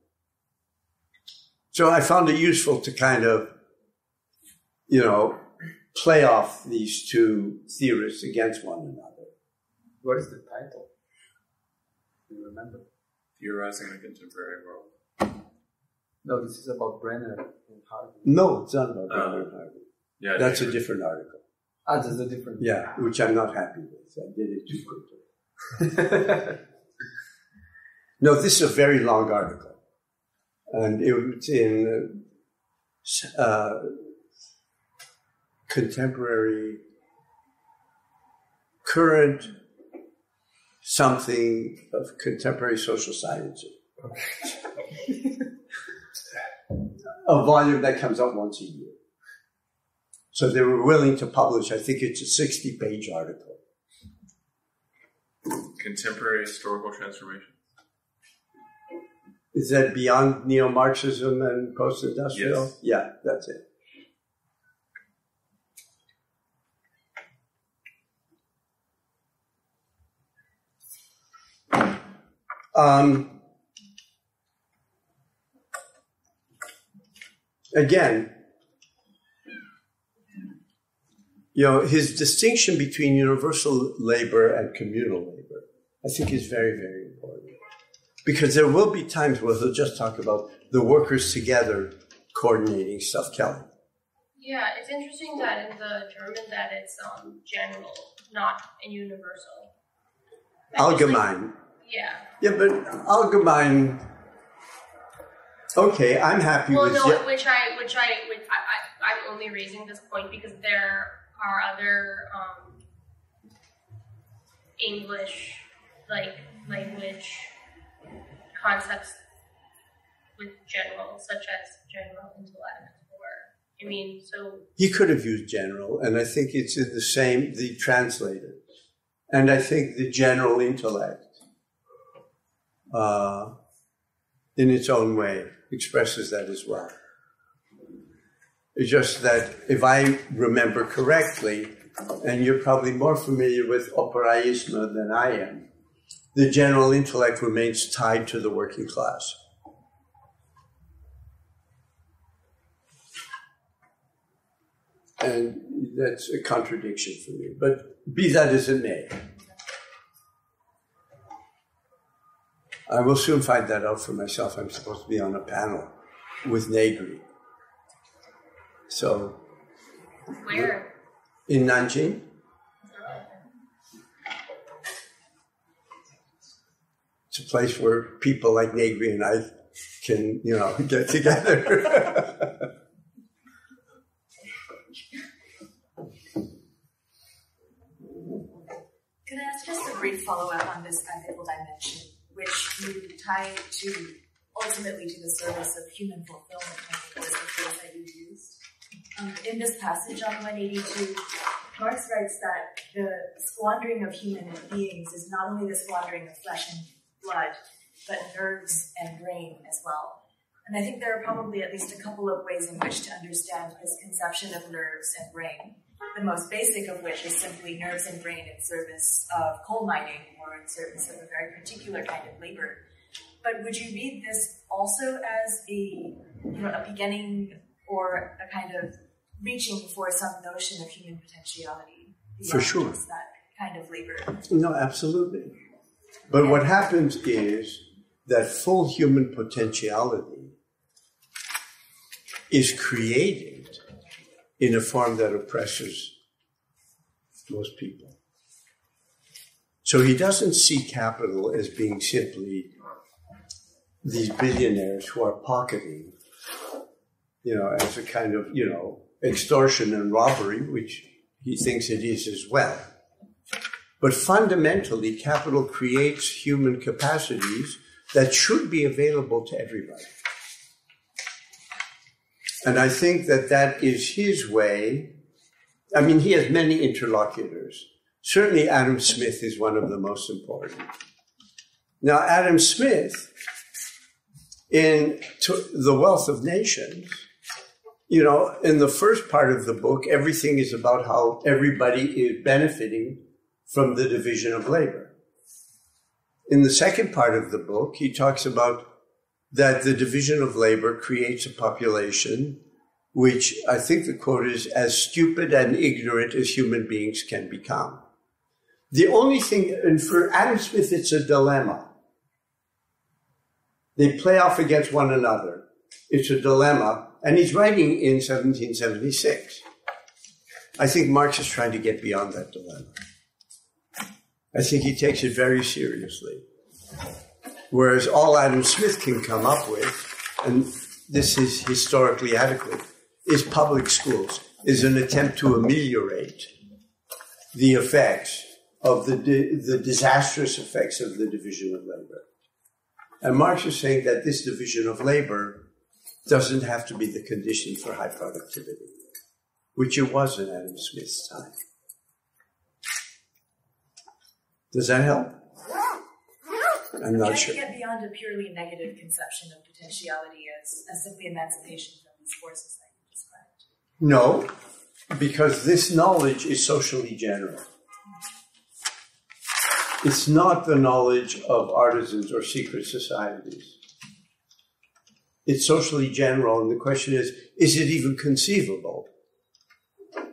So I found it useful to kind of, play off these two theorists against one another. What is the title? Do you remember? Theorizing the Contemporary World. No, this is about Brenner and Harvey. No, it's not about Brenner and Harvey. Yeah, that's a different article. That's a different. Yeah, which I'm not happy with. I did it too quickly. No, this is a very long article. And it's in contemporary, current something of contemporary social sciences. Okay. A volume that comes out once a year. So they were willing to publish, I think it's a 60-page article. Contemporary historical transformation. Is that beyond neo-Marxism and post-industrial? Yes. Yeah, that's it. Again, his distinction between universal labor and communal labor, I think, is very, very important. Because there will be times where he'll just talk about the workers together coordinating stuff. Kelly. Yeah, it's interesting that in the German that it's general, not universal. Allgemein. Yeah. Yeah, but allgemein. Okay, I'm happy with. Well, no, I'm only raising this point because there are other English language concepts with general, such as general intellect, so. He could have used general, and I think it's in the translated. And I think the general intellect, in its own way, expresses that as well. It's just that if I remember correctly, and you're probably more familiar with operaisme than I am, the general intellect remains tied to the working class. And that's a contradiction for me. But be that as it may, I will soon find that out for myself. I'm supposed to be on a panel with Negri. So. Where? In Nanjing. It's a place where people like Negri and I can, get together. Can I ask just a brief follow-up on this ethical dimension, which you tie ultimately to the service of human fulfillment, I think was the phrase that you used. In this passage on 182, Marx writes that the squandering of human beings is not only the squandering of flesh and blood, but nerves and brain as well. And I think there are probably at least a couple of ways in which to understand his conception of nerves and brain. The most basic of which is simply nerves and brain in service of coal mining or in service of a very particular kind of labor. But would you read this also as a beginning or a kind of reaching for some notion of human potentiality? For sure. That kind of labor. No, absolutely. But what happens is that full human potentiality is created in a form that oppresses most people. So he doesn't see capital as being simply these billionaires who are pocketing, as a kind of, extortion and robbery, which he thinks it is as well. But fundamentally, capital creates human capacities that should be available to everybody. And I think that is his way. I mean, he has many interlocutors. Certainly Adam Smith is one of the most important. Now, Adam Smith, in The Wealth of Nations, in the first part of the book, everything is about how everybody is benefiting from the division of labor. In the second part of the book, he talks about that the division of labor creates a population which, I think the quote is, as stupid and ignorant as human beings can become. The only thing, and for Adam Smith, it's a dilemma. They play off against one another. It's a dilemma, and he's writing in 1776. I think Marx is trying to get beyond that dilemma. I think he takes it very seriously. Whereas all Adam Smith can come up with, and this is historically adequate, is public schools, is an attempt to ameliorate the effects of the disastrous effects of the division of labor. And Marx is saying that this division of labor doesn't have to be the condition for high productivity, which it was in Adam Smith's time. Does that help? I'm not sure. Can you get beyond a purely negative conception of potentiality as simply emancipation from these forces that you described? No, because this knowledge is socially general. It's not the knowledge of artisans or secret societies. It's socially general, and the question is it even conceivable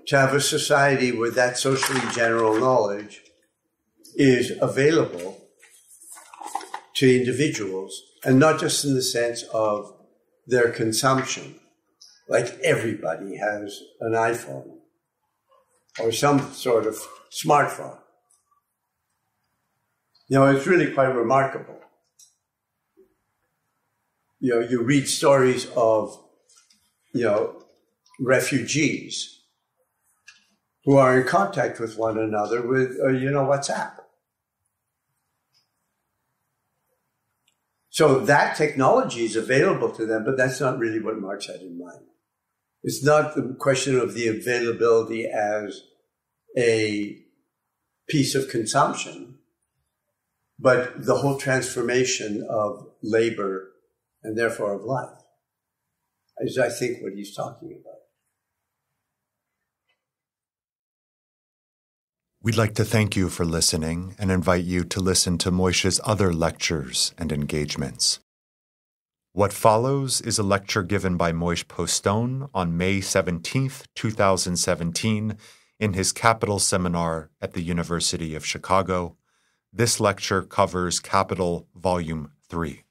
to have a society where that socially general knowledge is available to individuals, and not just in the sense of their consumption, like everybody has an iPhone or some sort of smartphone. You know, it's really quite remarkable. You know, you read stories of, you know, refugees who are in contact with one another with, you know, WhatsApp. So that technology is available to them, but that's not really what Marx had in mind. It's not the question of the availability as a piece of consumption, but the whole transformation of labor and therefore of life, is I think what he's talking about. We'd like to thank you for listening and invite you to listen to Moishe's other lectures and engagements. What follows is a lecture given by Moishe Postone on May 17, 2017, in his Capital Seminar at the University of Chicago. This lecture covers Capital, Volume 3.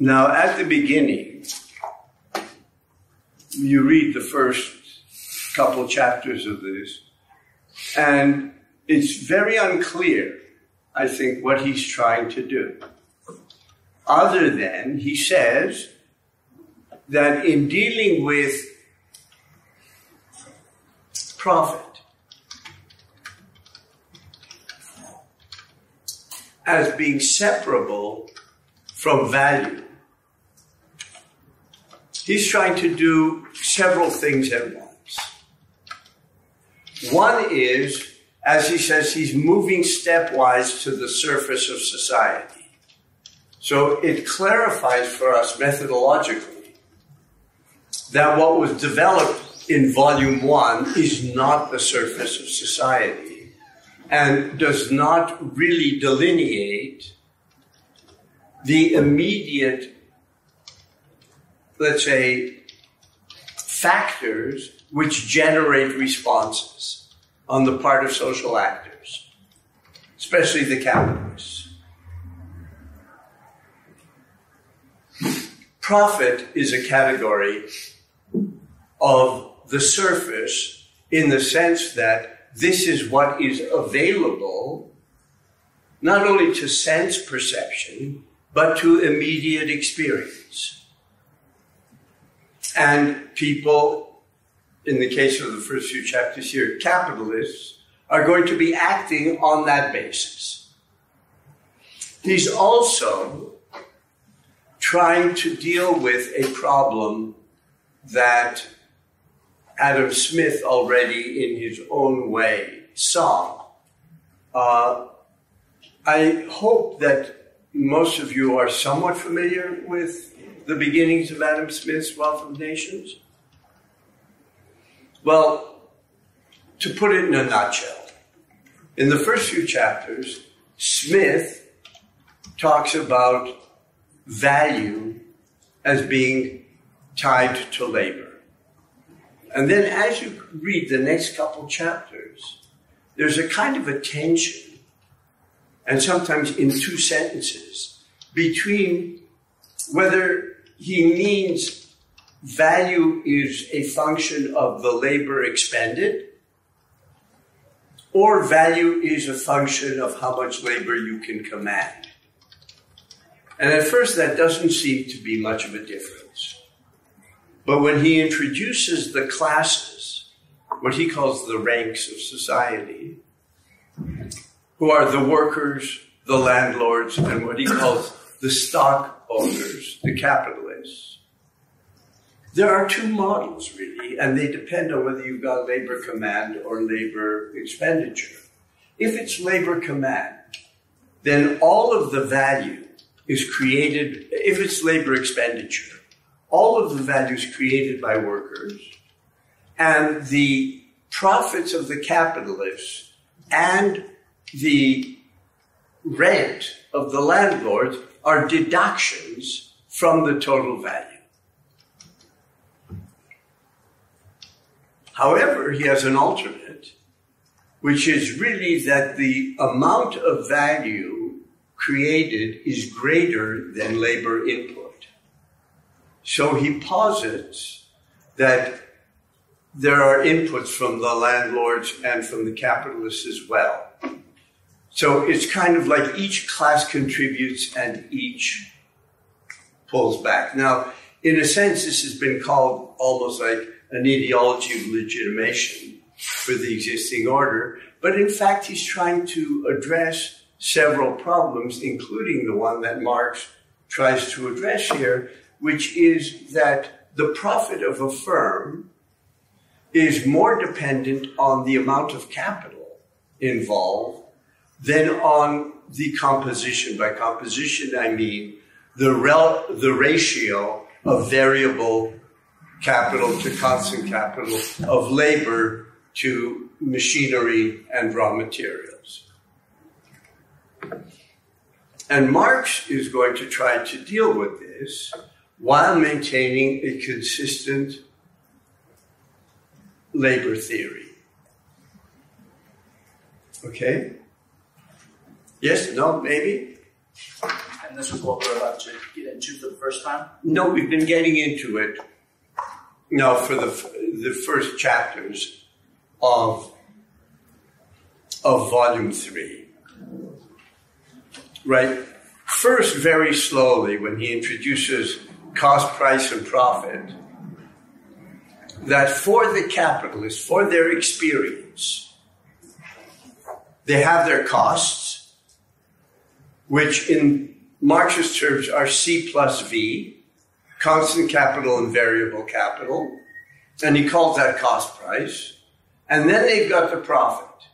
Now, at the beginning, you read the first couple chapters of this, and it's very unclear, I think, what he's trying to do. Other than he says that in dealing with profit as being separable from value, he's trying to do several things at once. One is, as he says, he's moving stepwise to the surface of society. So it clarifies for us methodologically that what was developed in Volume 1 is not the surface of society and does not really delineate the immediate, let's say, factors which generate responses on the part of social actors, especially the capitalists. Profit is a category of the surface in the sense that this is what is available not only to sense perception, but to immediate experience. And people, in the case of the first few chapters here, capitalists, are going to be acting on that basis. He's also trying to deal with a problem that Adam Smith already, in his own way, saw. I hope that most of you are somewhat familiar with the beginnings of Adam Smith's Wealth of Nations. Well, to put it in a nutshell, in the first few chapters, Smith talks about value as being tied to labor. And then as you read the next couple chapters, there's a kind of a tension, and sometimes in two sentences, between whether he means value is a function of the labor expended, or value is a function of how much labor you can command. And at first that doesn't seem to be much of a difference. But when he introduces the classes, what he calls the ranks of society, who are the workers, the landlords, and what he calls the stock owners, the capitalists, there are two models, really, and they depend on whether you've got labor command or labor expenditure. If it's labor command, then all of the value is created, if it's labor expenditure, all of the value is created by workers, and the profits of the capitalists and the rent of the landlords are deductions from the total value. However, he has an alternate, which is really that the amount of value created is greater than labor input. So he posits that there are inputs from the landlords and from the capitalists as well. So it's kind of like each class contributes and each pulls back. Now, in a sense, this has been called almost like an ideology of legitimation for the existing order. But in fact, he's trying to address several problems, including the one that Marx tries to address here, which is that the profit of a firm is more dependent on the amount of capital involved than on the composition. By composition, I mean the ratio of variable capital to constant capital, of labor to machinery and raw materials. And Marx is going to try to deal with this while maintaining a consistent labor theory. Okay? Yes? No? Maybe? And this is what we're about to get into for the first time? No, we've been getting into it. No, for the first chapters of Volume 3. Right? First, very slowly, when he introduces cost, price, and profit, that for the capitalists, for their experience, they have their costs, which in Marxist terms are C plus V, constant capital and variable capital, and he calls that cost price. And then they've got the profit.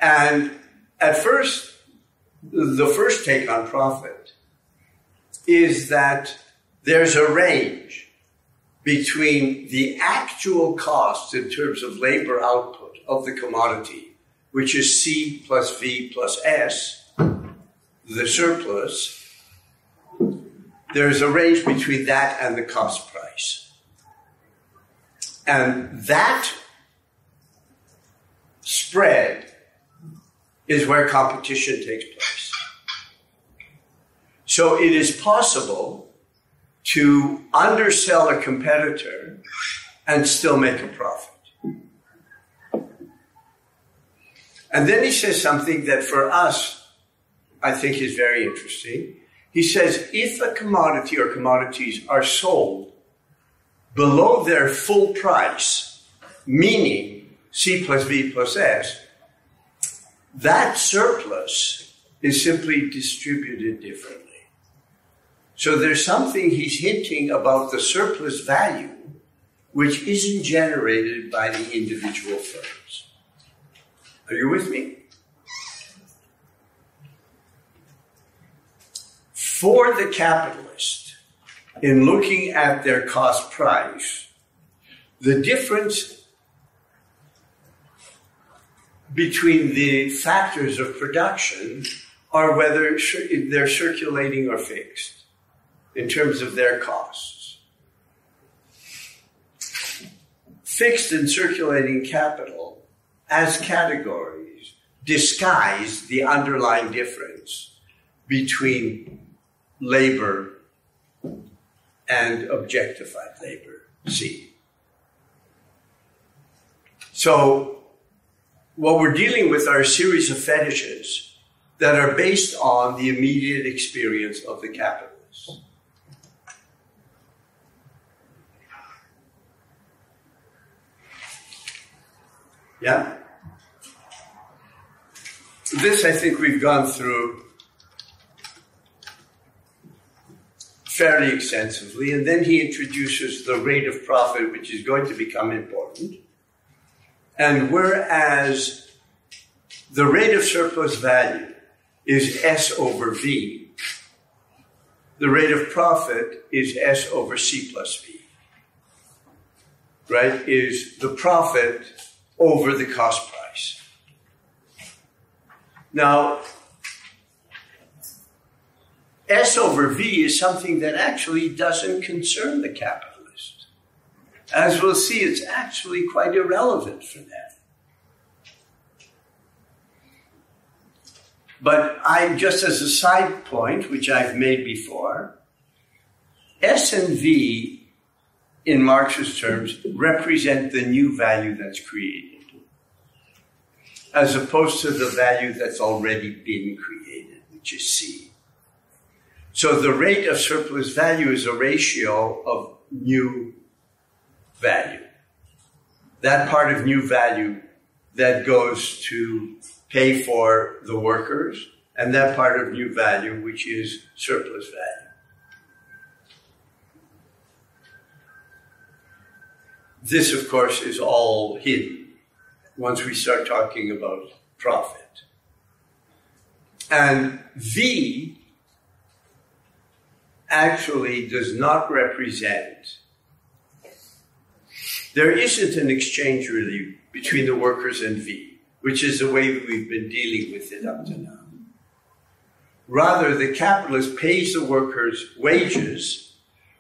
And at first, the first take on profit is that there's a range between the actual cost in terms of labor output of the commodity, which is C plus V plus S, the surplus. There's a range between that and the cost price. And that spread is where competition takes place. So it is possible to undersell a competitor and still make a profit. And then he says something that for us, I think is very interesting. He says, if a commodity or commodities are sold below their full price, meaning C plus V plus S, that surplus is simply distributed differently. So there's something he's hinting about the surplus value which isn't generated by the individual firms. Are you with me? For the capitalist, in looking at their cost price, the difference between the factors of production are whether they're circulating or fixed in terms of their costs. Fixed and circulating capital as categories disguise the underlying difference between labor and objectified labor, C. So what we're dealing with are a series of fetishes that are based on the immediate experience of the capitalists. Yeah? This, I think, we've gone through fairly extensively, and then he introduces the rate of profit, which is going to become important. And whereas the rate of surplus value is S over V, the rate of profit is S over C plus V. right, is the profit over the cost price. Now, S over V is something that actually doesn't concern the capitalist. As we'll see, it's actually quite irrelevant for them. But just as a side point, which I've made before, S and V, in Marx's terms, represent the new value that's created, as opposed to the value that's already been created, which is C. So the rate of surplus value is a ratio of new value. That part of new value that goes to pay for the workers, and that part of new value, which is surplus value. This, of course, is all hidden once we start talking about profit. And V actually does not represent, there isn't an exchange really between the workers and V, which is the way that we've been dealing with it up to now. Rather, the capitalist pays the workers wages,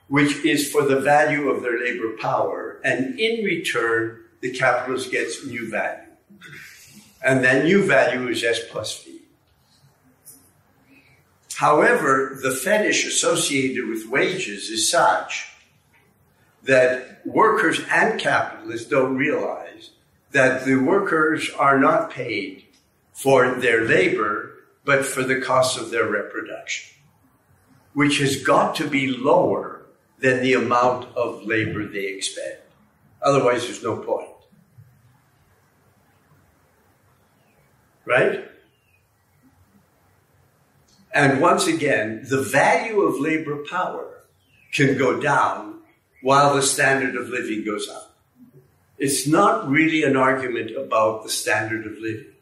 which is for the value of their labor power, and in return, the capitalist gets new value. And that new value is S plus V. However, the fetish associated with wages is such that workers and capitalists don't realize that the workers are not paid for their labor, but for the cost of their reproduction, which has got to be lower than the amount of labor they expend. Otherwise, there's no point. Right? And once again, the value of labor power can go down while the standard of living goes up. It's not really an argument about the standard of living.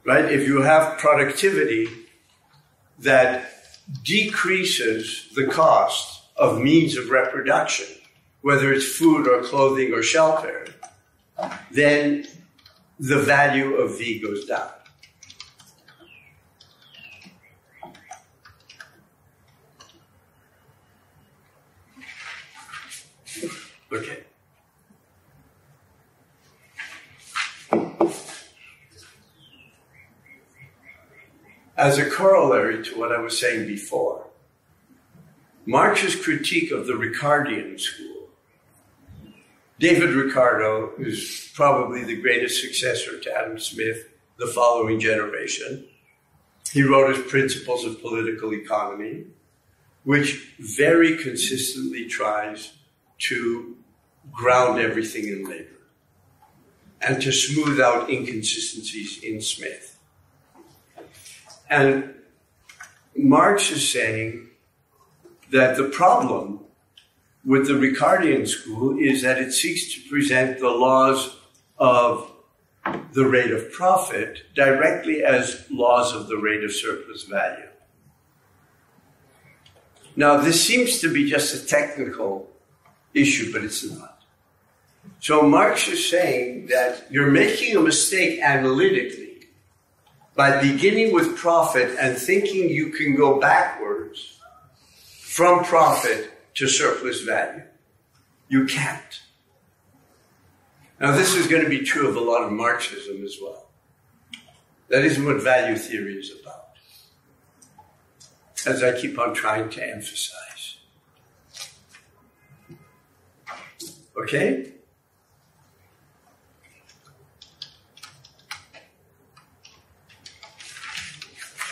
Right? If you have productivity that decreases the cost of means of reproduction, whether it's food or clothing or shelter, then the value of V goes down. Okay. As a corollary to what I was saying before, Marx's critique of the Ricardian school, David Ricardo is probably the greatest successor to Adam Smith, the following generation. He wrote his Principles of Political Economy, which very consistently tries to ground everything in labor and to smooth out inconsistencies in Smith. And Marx is saying that the problem with the Ricardian school is that it seeks to present the laws of the rate of profit directly as laws of the rate of surplus value. Now, this seems to be just a technical issue, but it's not. So Marx is saying that you're making a mistake analytically by beginning with profit and thinking you can go backwards from profit to surplus value. You can't. Now, this is going to be true of a lot of Marxism as well. That isn't what value theory is about, as I keep on trying to emphasize. Okay?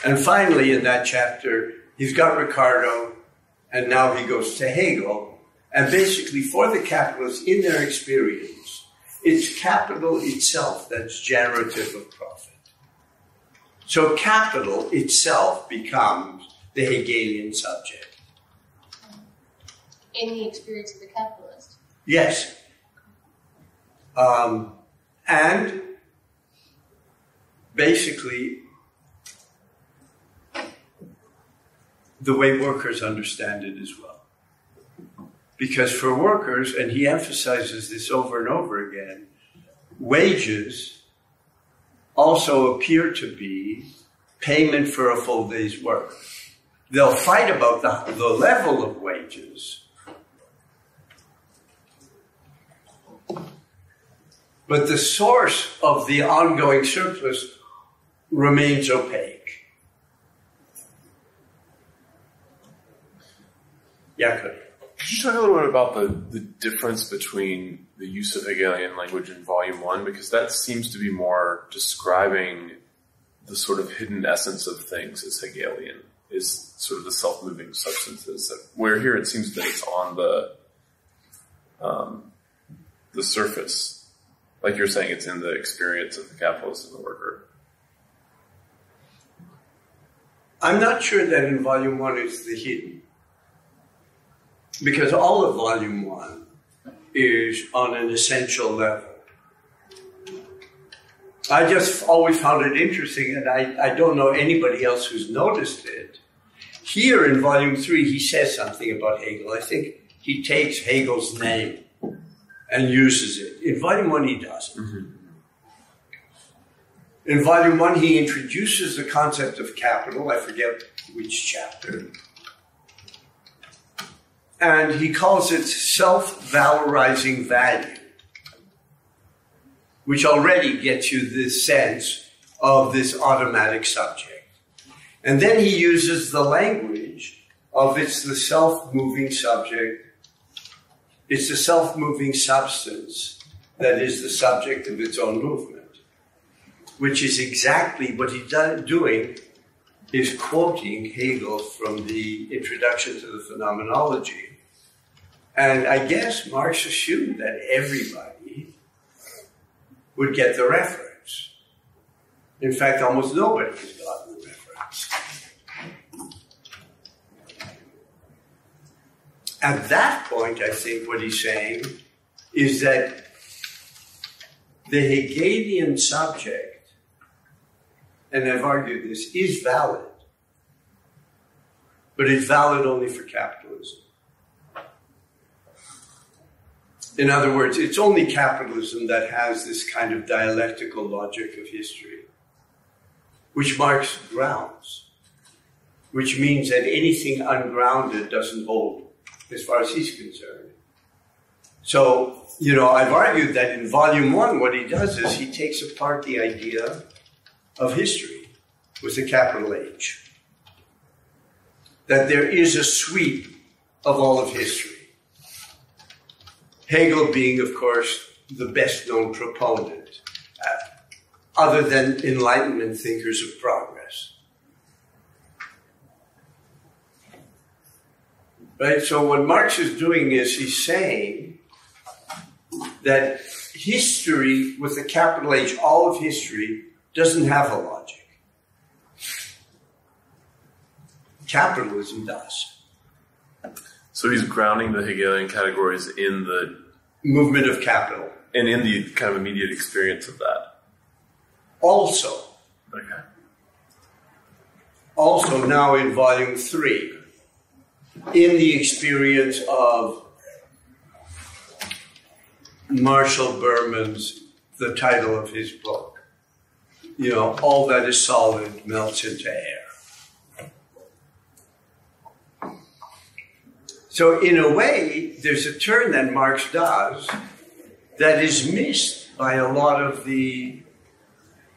And finally, in that chapter, he's got Ricardo, and now he goes to Hegel. And basically, for the capitalists, in their experience, it's capital itself that's generative of profit. So capital itself becomes the Hegelian subject. In the experience of the capitalist. Yes. And basically, the way workers understand it as well. Because for workers, and he emphasizes this over and over again, wages also appear to be payment for a full day's work. They'll fight about the level of wages, but the source of the ongoing surplus remains opaque. Yeah, good. Could you talk a little bit about the difference between the use of Hegelian language in Volume 1? Because that seems to be more describing the sort of hidden essence of things as Hegelian, is sort of the self-moving substances. Where here it seems that it's on the surface. Like you're saying, it's in the experience of the capitalist and the worker. I'm not sure that in Volume 1 it's the hidden. Because all of Volume 1 is on an essential level. I just always found it interesting, and I don't know anybody else who's noticed it. Here in Volume 3, he says something about Hegel. I think he takes Hegel's name and uses it. In Volume 1, he doesn't. Mm-hmm. In Volume 1, he introduces the concept of capital. I forget which chapter. And he calls it self-valorizing value, which already gets you this sense of this automatic subject. And then he uses the language of it's the self-moving subject, it's the self-moving substance that is the subject of its own movement, which is exactly what he's doing, is quoting Hegel from the Introduction to the Phenomenology. And I guess Marx assumed that everybody would get the reference. In fact, almost nobody has gotten the reference. At that point, I think what he's saying is that the Hegelian subject, and I've argued this, is valid, but it's valid only for capitalism. In other words, it's only capitalism that has this kind of dialectical logic of history, which Marx grounds, which means that anything ungrounded doesn't hold, as far as he's concerned. So, I've argued that in Volume 1, what he does is he takes apart the idea of history with a capital H. That there is a sweep of all of history. Hegel being, of course, the best-known proponent, other than Enlightenment thinkers of progress. Right? So what Marx is doing is he's saying that history, with a capital H, all of history, doesn't have a logic. Capitalism does. So he's grounding the Hegelian categories in the movement of capital. And in the kind of immediate experience of that. Also. Okay. Also now in Volume 3, in the experience of Marshall Berman's, the title of his book, all that is solid melts into air. So in a way, there's a turn that Marx does that is missed by a lot of the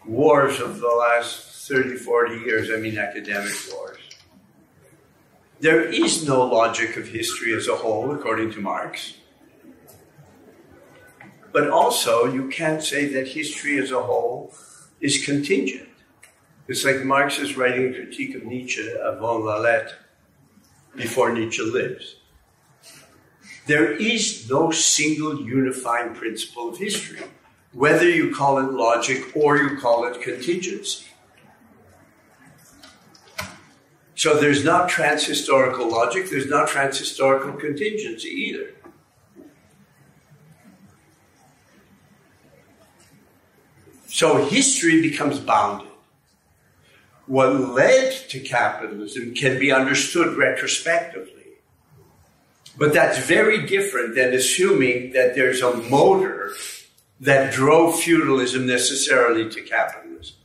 wars of the last 30, 40 years, academic wars. There is no logic of history as a whole, according to Marx. But also, you can't say that history as a whole is contingent. It's like Marx is writing a critique of Nietzsche avant la lettre, before Nietzsche lives. There is no single unifying principle of history, whether you call it logic or you call it contingency. So there's not transhistorical logic, there's not transhistorical contingency either. So history becomes bounded. What led to capitalism can be understood retrospectively. But that's very different than assuming that there's a motor that drove feudalism necessarily to capitalism,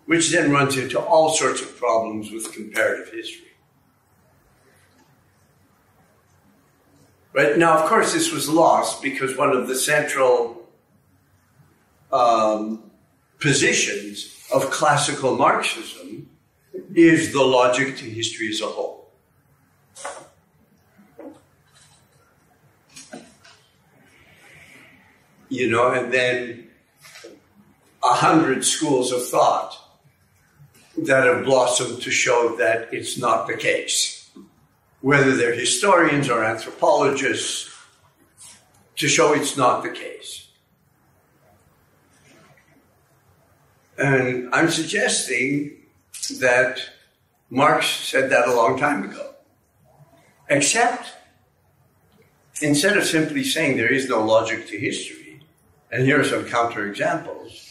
which then runs into all sorts of problems with comparative history. Right? Now, of course, this was lost because one of the central positions of classical Marxism is the logic to history as a whole. You know, and then 100 schools of thought that have blossomed to show that it's not the case. Whether they're historians or anthropologists, to show it's not the case. And I'm suggesting that Marx said that a long time ago. Except, instead of simply saying there is no logic to history, and here are some counterexamples,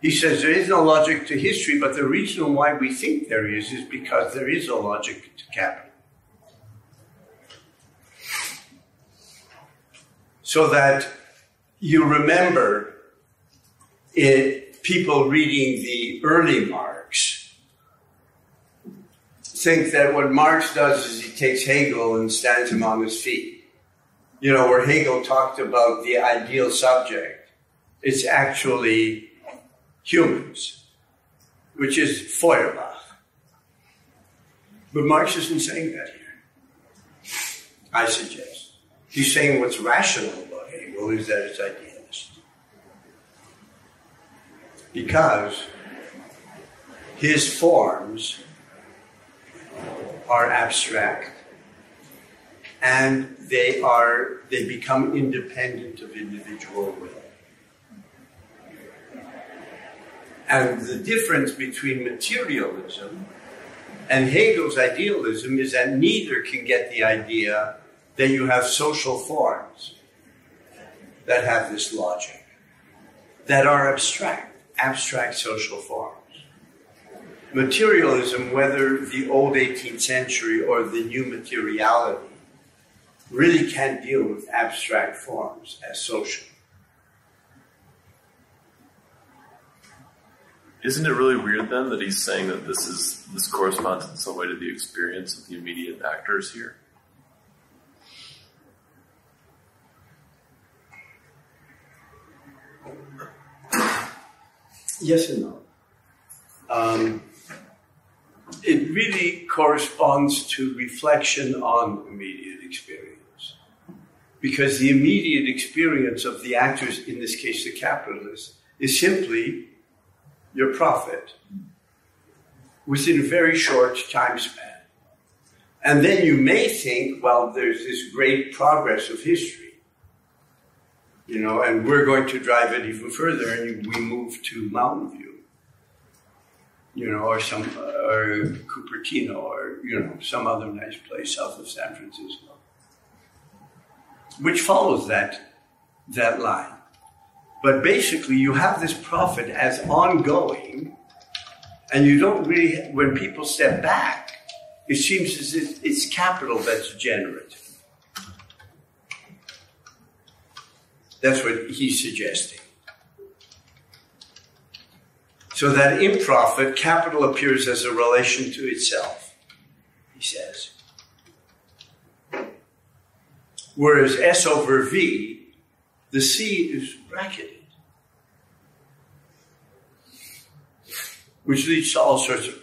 he says there is no logic to history, but the reason why we think there is because there is a logic to capital. So that you remember people reading the early Marx think that what Marx does is he takes Hegel and stands him on his feet. You know, where Hegel talked about the ideal subject, it's actually humans, which is Feuerbach. But Marx isn't saying that here, I suggest. He's saying what's rational about Hegel is that it's idealist. Because his forms are abstract and they become independent of individual will. And the difference between materialism and Hegel's idealism is that neither can get the idea that you have social forms that have this logic, that are abstract social forms. Materialism, whether the old 18th century or the new materiality, really can't deal with abstract forms as social. Isn't it really weird then that he's saying that this corresponds in some way to the experience of the immediate actors here? Yes and no. It really corresponds to reflection on immediate experience. Because the immediate experience of the actors, in this case the capitalists, is simply your profit within a very short time span. And then you may think, well, there's this great progress of history. You know, and we're going to drive it even further, and we move to Mountain View, you know, or Cupertino, or, you know, some other nice place south of San Francisco, which follows that line. But basically, you have this profit as ongoing, and you don't really, when people step back, it seems as if it's capital that's generative. That's what he's suggesting. So that in profit, capital appears as a relation to itself, he says. Whereas S over V, the C is bracketed, which leads to all sorts of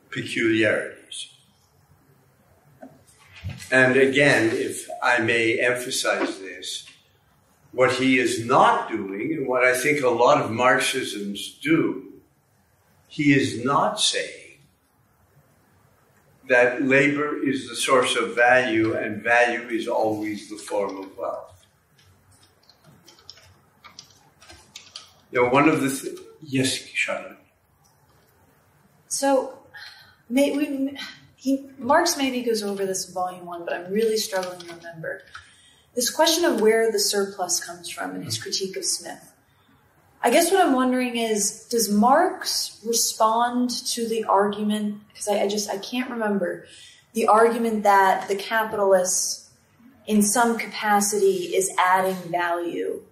peculiarities. And again, if I may emphasize this, what he is not doing, and what I think a lot of Marxisms do, he is not saying that labor is the source of value and value is always the form of wealth. You know, one of the yes, Charlotte. So, Marx maybe goes over this in Volume 1, but I'm really struggling to remember. This question of where the surplus comes from in his critique of Smith. I guess what I'm wondering is, does Marx respond to the argument, because I can't remember, the argument that the capitalist, in some capacity, is adding value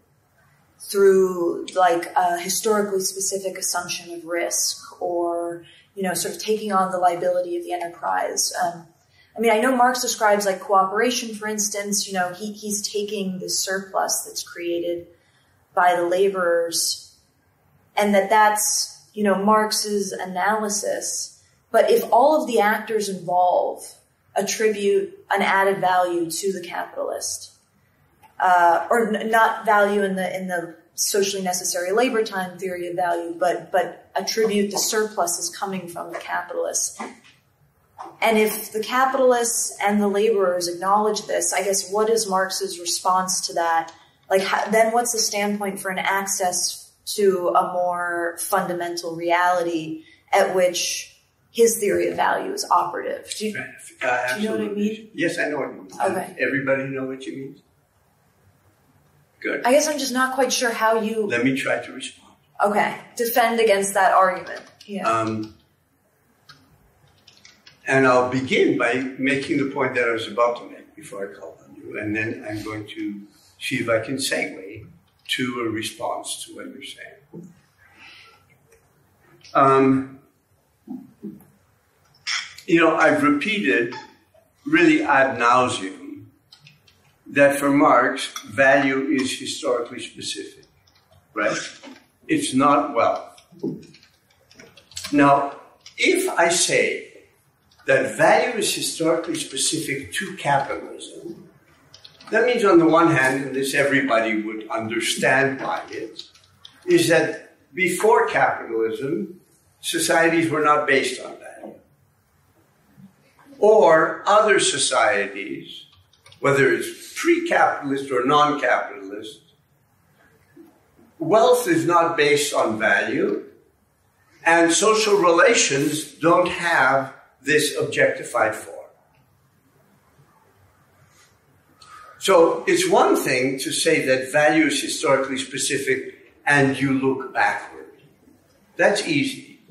through like a historically specific assumption of risk, or sort of taking on the liability of the enterprise. I mean, I know Marx describes like cooperation, for instance. He's taking the surplus that's created by the laborers, and that's Marx's analysis. But if all of the actors involved attribute an added value to the capitalist, or not value in the socially necessary labor time theory of value, but attribute the surplus as coming from the capitalists. And if the capitalists and the laborers acknowledge this, I guess what is Marx's response to that? Like, then what's the standpoint for an access to a more fundamental reality at which his theory of value is operative? Do you know what I mean? Yes, I know what you mean. Okay. Everybody know what you mean? Good. I guess I'm just not quite sure how you... Let me try to respond. Okay. Defend against that argument. Yeah. And I'll begin by making the point that I was about to make before I called on you. And then I'm going to see if I can segue to a response to what you're saying. I've repeated really ad nauseum that for Marx, value is historically specific, right? It's not wealth. Now, if I say that value is historically specific to capitalism, that means on the one hand, and this everybody would understand by it, is that before capitalism, societies were not based on value. Or other societies, whether it's pre-capitalist or non-capitalist, wealth is not based on value, and social relations don't have this objectified form. So it's one thing to say that value is historically specific and you look backward. That's easy.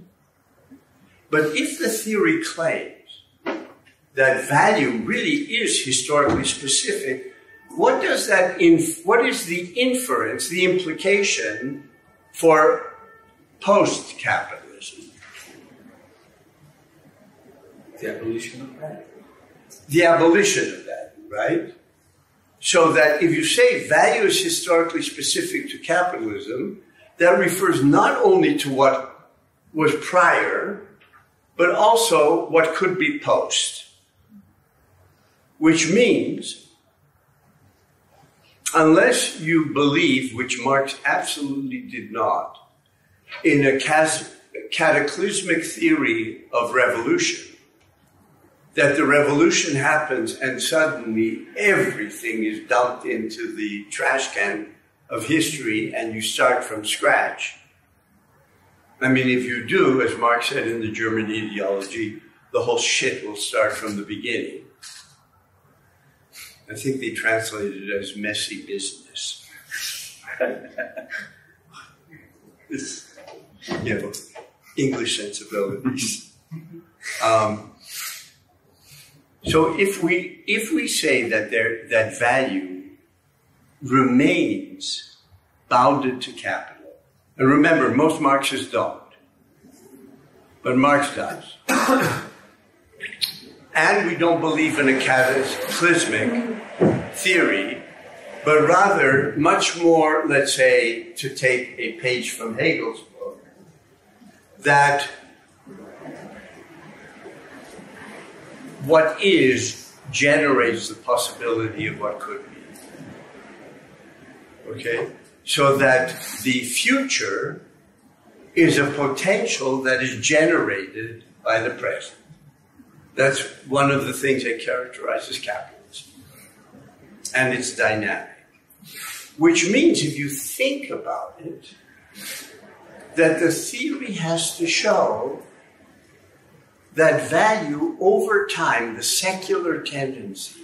But if the theory claims that value really is historically specific, what is the inference, the implication for post-capitalism? The abolition of that. The abolition of that, right? So that if you say value is historically specific to capitalism, that refers not only to what was prior, but also what could be post. Which means, unless you believe, which Marx absolutely did not, in a cataclysmic theory of revolution, that the revolution happens and suddenly everything is dumped into the trash can of history and you start from scratch. I mean, if you do, as Marx said in the German ideology, the whole shit will start from the beginning. I think they translated it as messy business. This, English sensibilities. So if we say that that value remains bounded to capital, and remember, most Marxists don't, but Marx does, and we don't believe in a cataclysmic theory, but rather much more, let's say, to take a page from Hegel's book, that what is generates the possibility of what could be. Okay? So that the future is a potential that is generated by the present. That's one of the things that characterizes capitalism. And it's dynamic. Which means, if you think about it, that the theory has to show that value over time, the secular tendency,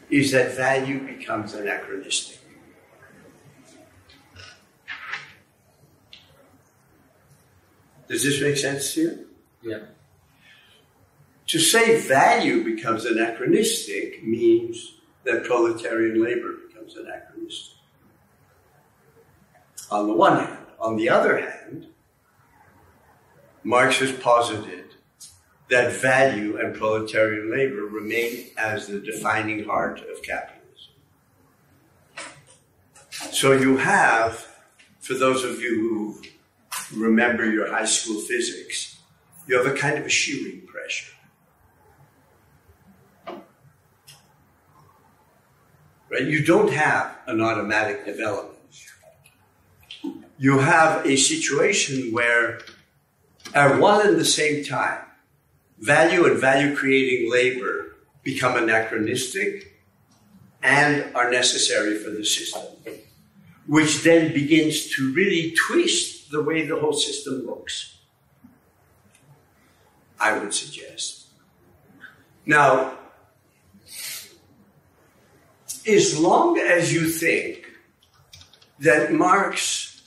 is that value becomes anachronistic. Does this make sense to you? Yeah. To say value becomes anachronistic means that proletarian labor becomes anachronistic. On the one hand. On the other hand, Marx has posited that value and proletarian labor remain as the defining heart of capitalism. So you have, for those of you who remember your high school physics, you have a kind of a shearing pressure. Right? You don't have an automatic development. You have a situation where at one and the same time, value and value-creating labor become anachronistic and are necessary for the system, which then begins to really twist the way the whole system looks, I would suggest. Now, as long as you think that Marx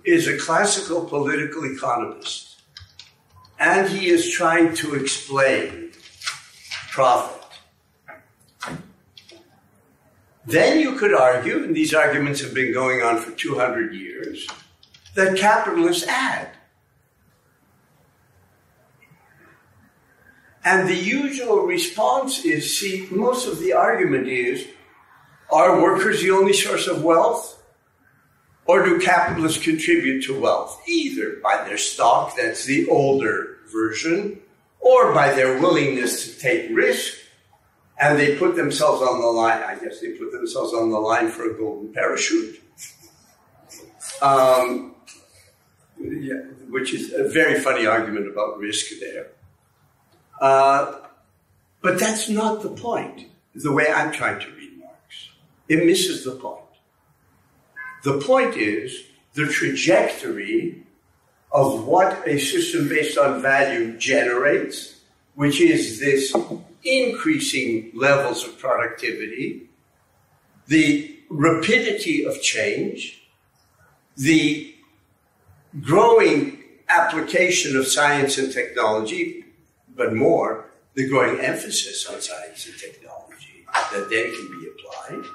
is a classical political economist, and he is trying to explain profit, then you could argue, and these arguments have been going on for 200 years, that capitalists add. And the usual response is, see, most of the argument is, are workers the only source of wealth? Or do capitalists contribute to wealth? Either by their stock, that's the older version, or by their willingness to take risk, and they put themselves on the line. I guess they put themselves on the line for a golden parachute. Which is a very funny argument about risk there. But that's not the point, the way I'm trying to read Marx. It misses the point. The point is the trajectory of what a system based on value generates, which is this increasing levels of productivity, the rapidity of change, the growing application of science and technology, but more, the growing emphasis on science and technology that then can be applied.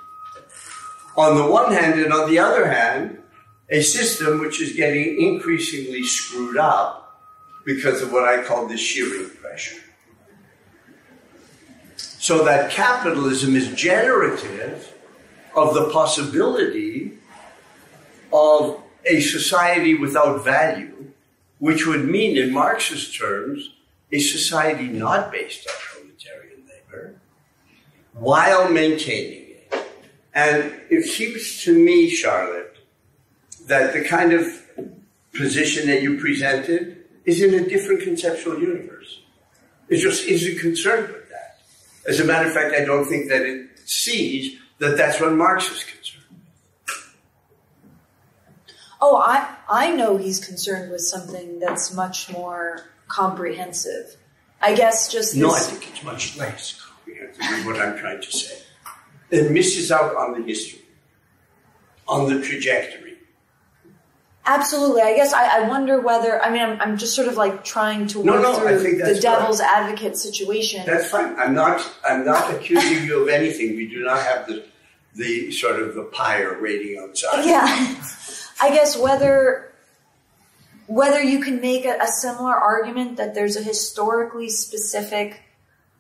On the one hand, and on the other hand, a system which is getting increasingly screwed up because of what I call the shearing pressure. So that capitalism is generative of the possibility of a society without value, which would mean, in Marxist terms, a society not based on proletarian labor, while maintaining it. And it seems to me, Charlotte, that the kind of position that you presented is in a different conceptual universe. It just isn't concerned with that. As a matter of fact, I don't think that it sees that that's what Marx is concerned with. Oh, I know he's concerned with something that's much more comprehensive. I guess just No, I think it's much less comprehensive is what I'm trying to say. It misses out on the history, on the trajectory. Absolutely. I guess I wonder whether, I mean, I'm just sort of like trying to work through the devil's advocate situation. That's fine. I'm not accusing you of anything. We do not have the sort of the pyre waiting outside. Yeah. I guess whether you can make a similar argument that there's a historically specific,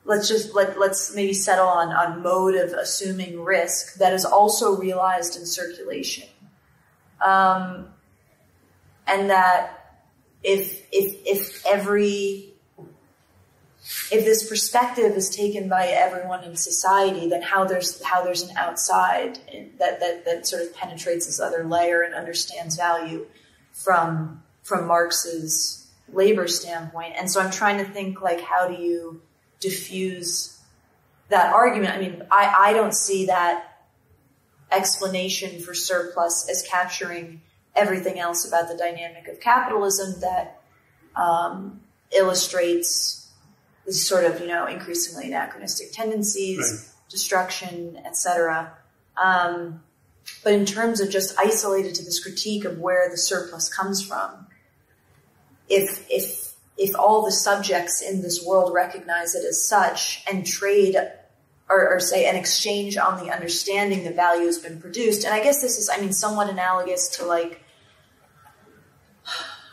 let's maybe settle on mode of assuming risk that is also realized in circulation. And that if this perspective is taken by everyone in society, then how there's an outside that sort of penetrates this other layer and understands value from Marx's labor standpoint. And so I'm trying to think, like, how do you diffuse that argument? I mean, I don't see that explanation for surplus as capturing everything else about the dynamic of capitalism that illustrates these sort of, increasingly anachronistic tendencies, right, destruction, etc. But in terms of just isolated to this critique of where the surplus comes from, if if all the subjects in this world recognize it as such and trade or say an exchange on the understanding that value has been produced. And I guess this is, somewhat analogous to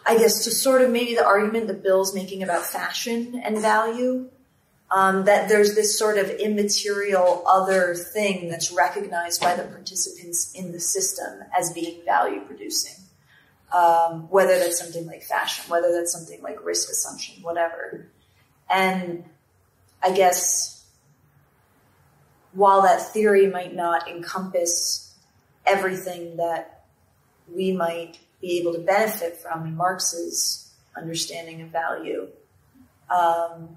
to sort of maybe the argument that Bill's making about fashion and value, that there's this sort of immaterial other thing that's recognized by the participants in the system as being value producing. Whether that's something like fashion, whether that's something like risk assumption, whatever. And I guess while that theory might not encompass everything that we might be able to benefit from in Marx's understanding of value, I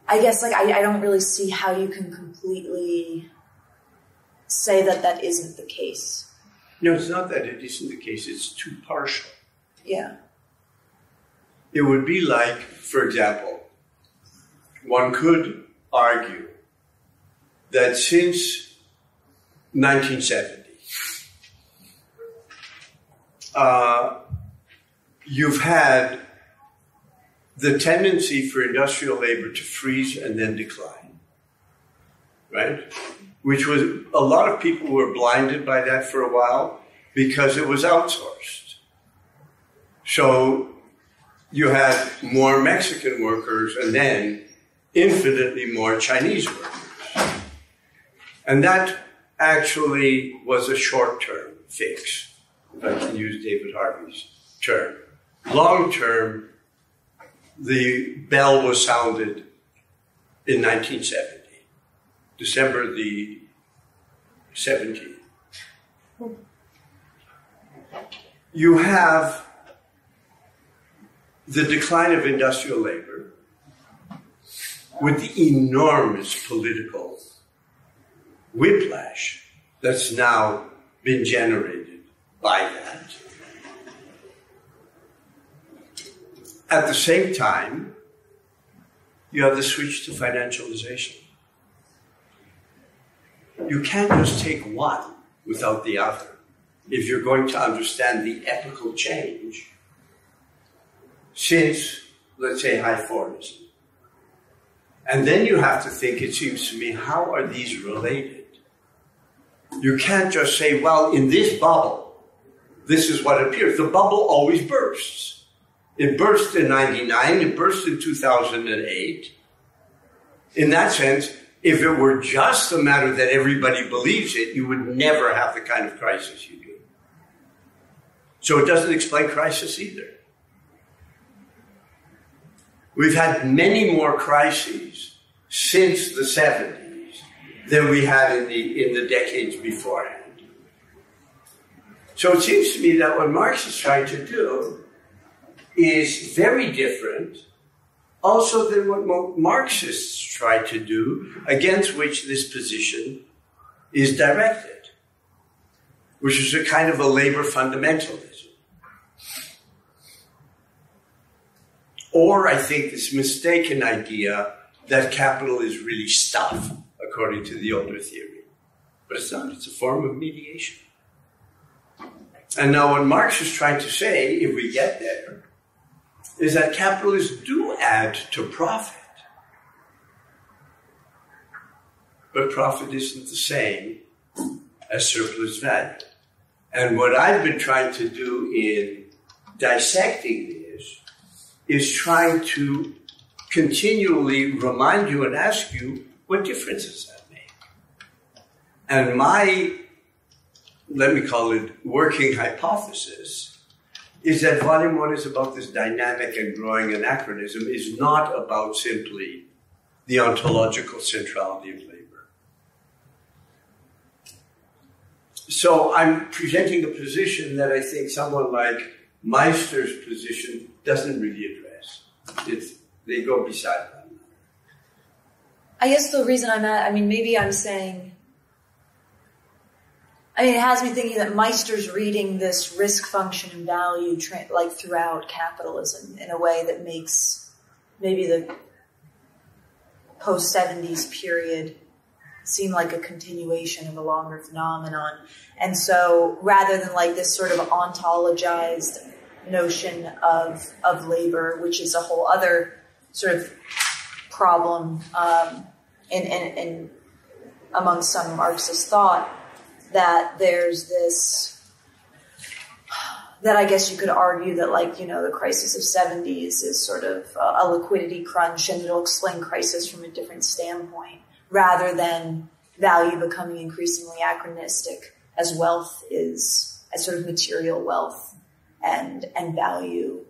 guess I don't really see how you can completely say that that isn't the case. No, it's not that it isn't the case. It's too partial. Yeah. It would be like, for example, one could argue that since 1970, you've had the tendency for industrial labor to freeze and then decline, right? Which was, a lot of people were blinded by that for a while because it was outsourced. So you had more Mexican workers and then infinitely more Chinese workers. And that actually was a short-term fix, if I can use David Harvey's term. Long-term, the bell was sounded in 1970, December the 17th. You have the decline of industrial labor with the enormous political whiplash that's now been generated by that. At the same time, you have the switch to financialization. You can't just take one without the other if you're going to understand the epochal change since, let's say, high Fordism. And then you have to think, it seems to me, how are these related? You can't just say, well, in this bubble, this is what appears. The bubble always bursts. It burst in 99, it burst in 2008. In that sense, if it were just a matter that everybody believes it, you would never have the kind of crisis you do. So it doesn't explain crisis either. We've had many more crises since the 70s than we had in the decades beforehand. So it seems to me that what Marx is trying to do is very different also than what Marxists try to do, against which this position is directed, which is a kind of a labor fundamentalism. Or I think this mistaken idea that capital is really stuff, according to the older theory. But it's not, it's a form of mediation. And now what Marx is trying to say, if we get there, is that capitalists do add to profit. But profit isn't the same as surplus value. And what I've been trying to do in dissecting this is trying to continually remind you and ask you, what difference does that make? And my, let me call it, working hypothesis is that volume 1 is about this dynamic and growing anachronism, is not about simply the ontological centrality of labor. So I'm presenting a position that I think someone like Meister's position doesn't really address. They go beside one another. I guess the reason I'm at, maybe I'm saying, it has me thinking that Meister's reading this risk function and value throughout capitalism in a way that makes maybe the post-70s period seem like a continuation of a longer phenomenon. And so rather than this sort of ontologized notion of labor, which is a whole other sort of problem in among some Marxist thought, that there's this, that I guess you could argue that, like, you know, the crisis of 70s is sort of a liquidity crunch, and it'll explain crisis from a different standpoint, rather than value becoming increasingly anachronistic as wealth is, as sort of material wealth and value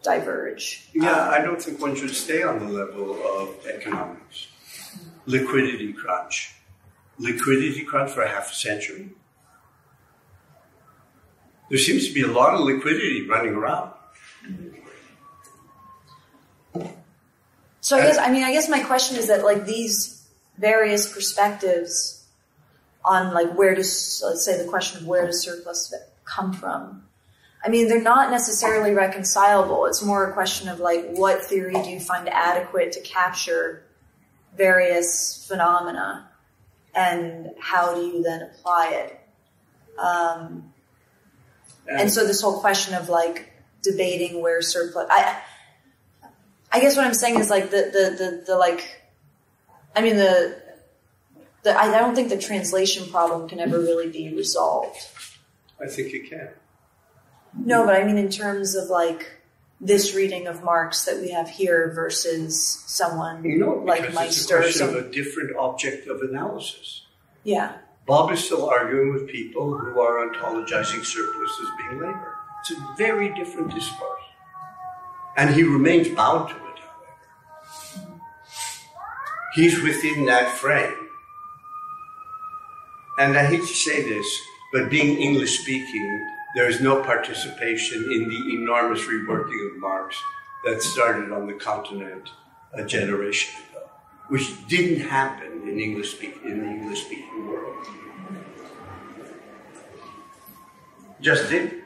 diverge. Yeah, I don't think one should stay on the level of economics. Liquidity crunch. Liquidity crunch for half a century. There seems to be a lot of liquidity running around. So I guess my question is that, like, these various perspectives on, like, where does, let's say, the question of where does surplus come from, I mean, they're not necessarily reconcilable. It's more a question of, like, what theory do you find adequate to capture various phenomena, and how do you then apply it? And so this whole question of, like, debating where surplus, I guess what I'm saying is, like, I don't think the translation problem can ever really be resolved. I think it can. No, but I mean in terms of, like, this reading of Marx that we have here versus someone like Meister. It's a question of a different object of analysis. Yeah. Bob is still arguing with people who are ontologizing surplus as being labor. It's a very different discourse. And he remains bound to it, however. He's within that frame. And I hate to say this, but being English-speaking, there is no participation in the enormous reworking of Marx that started on the continent a generation ago, which didn't happen in the English-speaking world. Just didn't.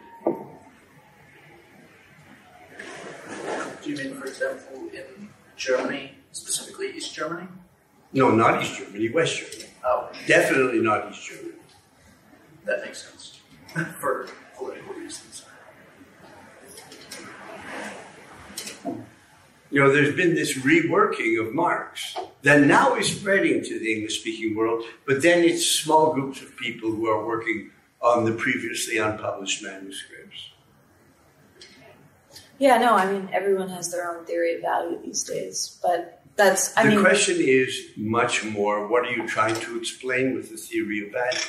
Do you mean, for example, in Germany, specifically East Germany? No, not East Germany, West Germany. Oh. Definitely not East Germany. That makes sense. For political reasons. You know, there's been this reworking of Marx that now is spreading to the English-speaking world, but then it's small groups of people who are working on the previously unpublished manuscripts. Yeah, no, I mean, everyone has their own theory of value these days, but that's, The question is much more, what are you trying to explain with the theory of value?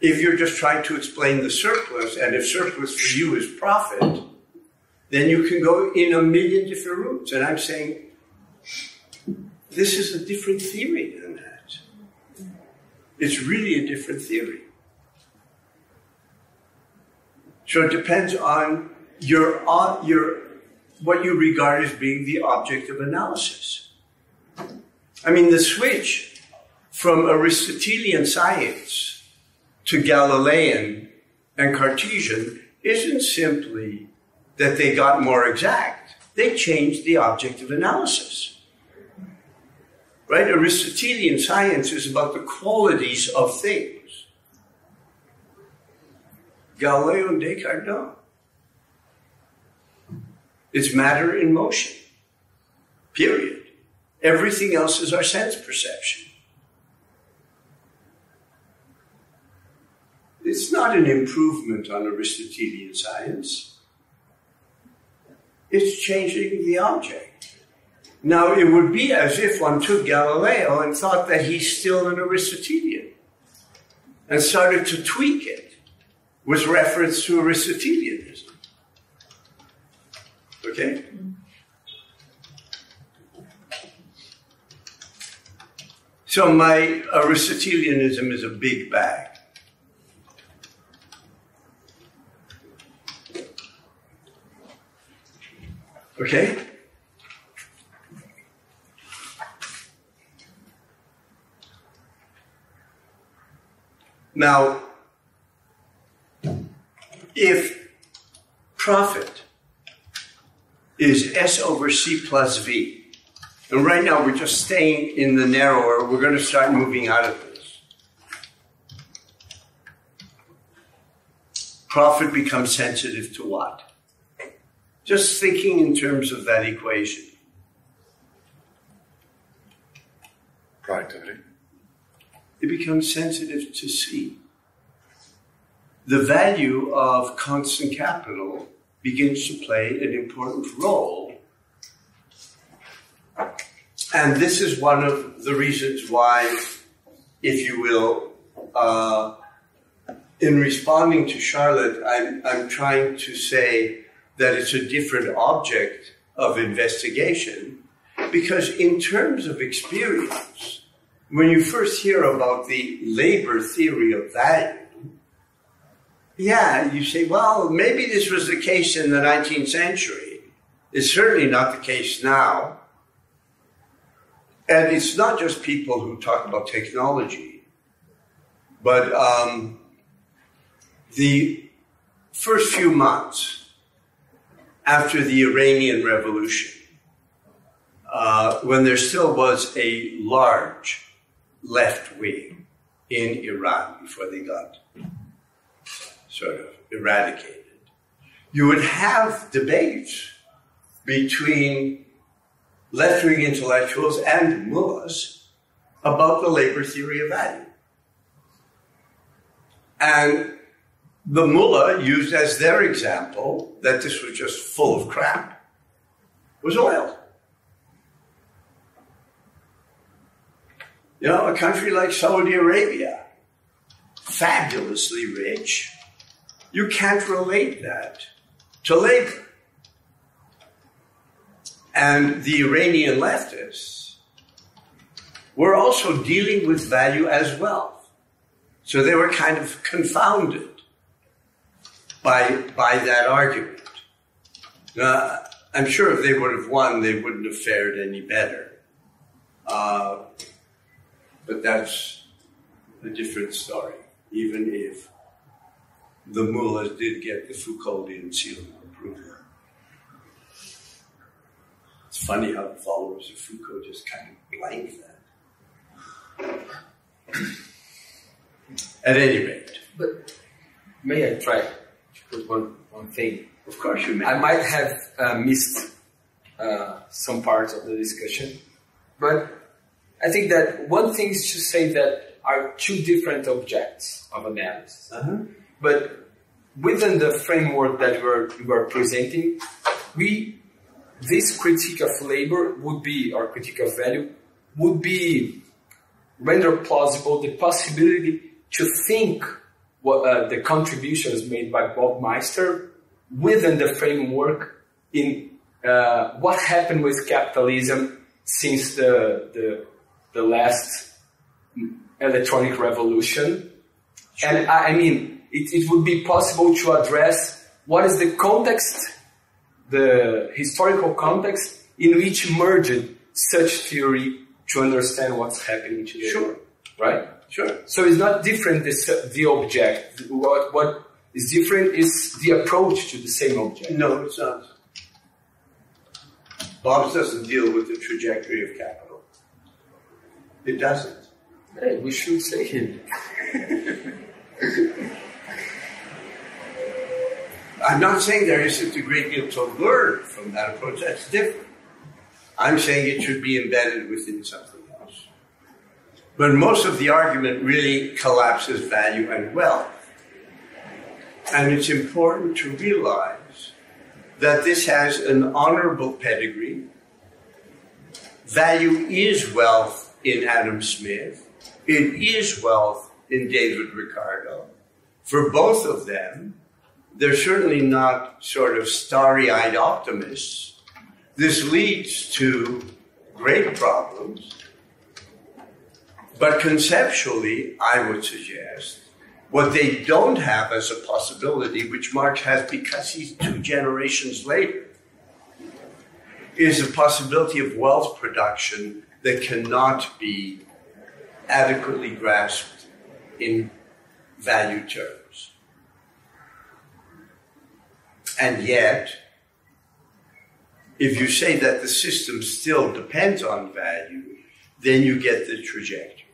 If you're just trying to explain the surplus, and if surplus for you is profit, then you can go in a million different routes. And I'm saying, this is a different theory than that. It's really a different theory. So it depends on what you regard as being the object of analysis. I mean, the switch from Aristotelian science to Galilean and Cartesian isn't simply that they got more exact. They changed the object of analysis. Right? Aristotelian science is about the qualities of things. Galileo and Descartes don't. It's matter in motion. Period. Everything else is our sense perception. It's not an improvement on Aristotelian science. It's changing the object. Now, it would be as if one took Galileo and thought that he's still an Aristotelian and started to tweak it with reference to Aristotelianism. Okay? So my Aristotelianism is a big bag. Okay? Now, if profit is S over C plus V, and right now we're just staying in the narrower, we're going to start moving out of this. profit becomes sensitive to what? Just thinking in terms of that equation. Productivity. It becomes sensitive to C. The value of constant capital begins to play an important role. And this is one of the reasons why, if you will, in responding to Charlotte, I'm trying to say that it's a different object of investigation, because in terms of experience, when you first hear about the labor theory of value, yeah, you say, well, maybe this was the case in the 19th century. It's certainly not the case now. And it's not just people who talk about technology, but the first few months after the Iranian Revolution, when there still was a large left wing in Iran before they got sort of eradicated, you would have debates between left-wing intellectuals and mullahs about the labor theory of value. And the mullah used as their example that this was just full of crap was oil. You know, a country like Saudi Arabia, fabulously rich, you can't relate that to labor. And the Iranian leftists were also dealing with value as wealth. So they were kind of confounded by that argument. Now, I'm sure if they would have won, they wouldn't have fared any better. But that's a different story, even if the mullahs did get the Foucauldian seal of approval. It's funny how the followers of Foucault just kind of blank that. At any rate. But may I try to put one thing? Of course you may. I might have missed some parts of the discussion, but I think that one thing is to say that are two different objects of analysis. But within the framework that you are presenting, this critique of labor would be, or critique of value, would be render plausible the possibility to think what the contributions made by Bob Meister within the framework in what happened with capitalism since the last electronic revolution. Sure. And I mean, it would be possible to address what is the context, the historical context in which merged such theory to understand what's happening today. Sure. Right? Sure. So it's not different, the object. What is different is the approach to the same object. No, it's not. Bob's doesn't deal with the trajectory of capital. It doesn't. Hey, we should say it. I'm not saying there isn't a great deal to learn from that approach. That's different. I'm saying it should be embedded within something else. But most of the argument really collapses value and wealth. And it's important to realize that this has an honorable pedigree. Value is wealth in Adam Smith. It is wealth in David Ricardo. For both of them, they're certainly not sort of starry-eyed optimists. This leads to great problems. But conceptually, I would suggest, what they don't have as a possibility, which Marx has because he's 2 generations later, is a possibility of wealth production that cannot be adequately grasped in value terms. And yet, if you say that the system still depends on value, then you get the trajectory.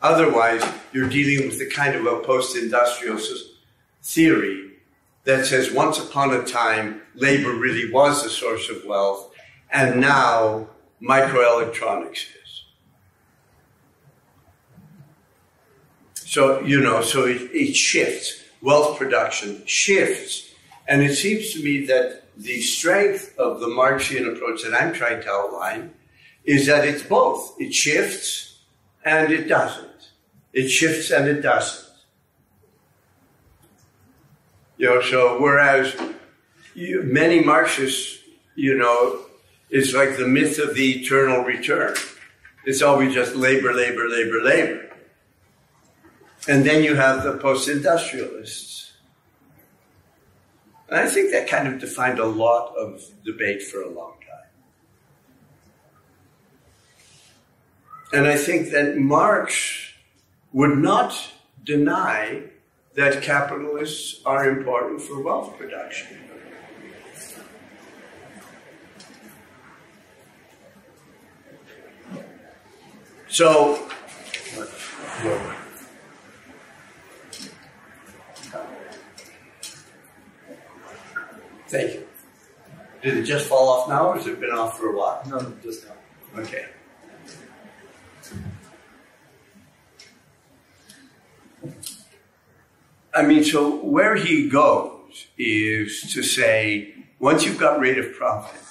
Otherwise, you're dealing with the kind of a post-industrial theory that says once upon a time labor really was the source of wealth, and now microelectronics is. So, so it shifts. Wealth production shifts. And it seems to me that the strength of the Marxian approach that I'm trying to outline is that it's both. It shifts and it doesn't. It shifts and it doesn't. So whereas many Marxists, it's like the myth of the eternal return. It's always just labor, labor, labor, labor. And then you have the post-industrialists. And I think that kind of defined a lot of debate for a long time. And I think that Marx would not deny that capitalists are important for wealth production. So, thank you. Did it just fall off now, or has it been off for a while? No, just now. Okay. So where he goes is to say, once you've got rate of profit,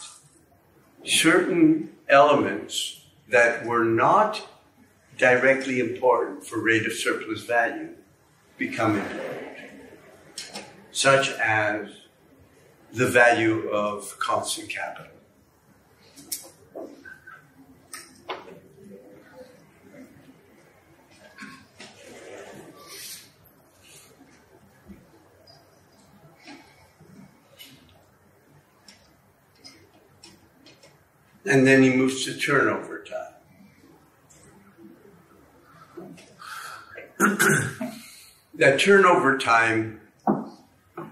certain elements that were not directly important for rate of surplus value become important, such as the value of constant capital. And then he moves to turnover time. That turnover time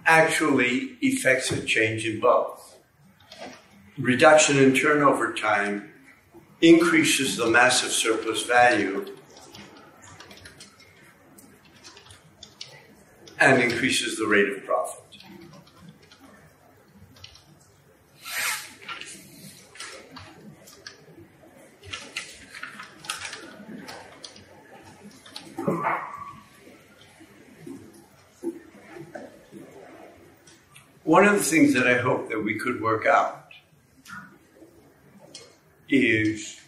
actually effects a change in both. Reduction in turnover time increases the massive surplus value and increases the rate of profit. One of the things that I hope that we could work out is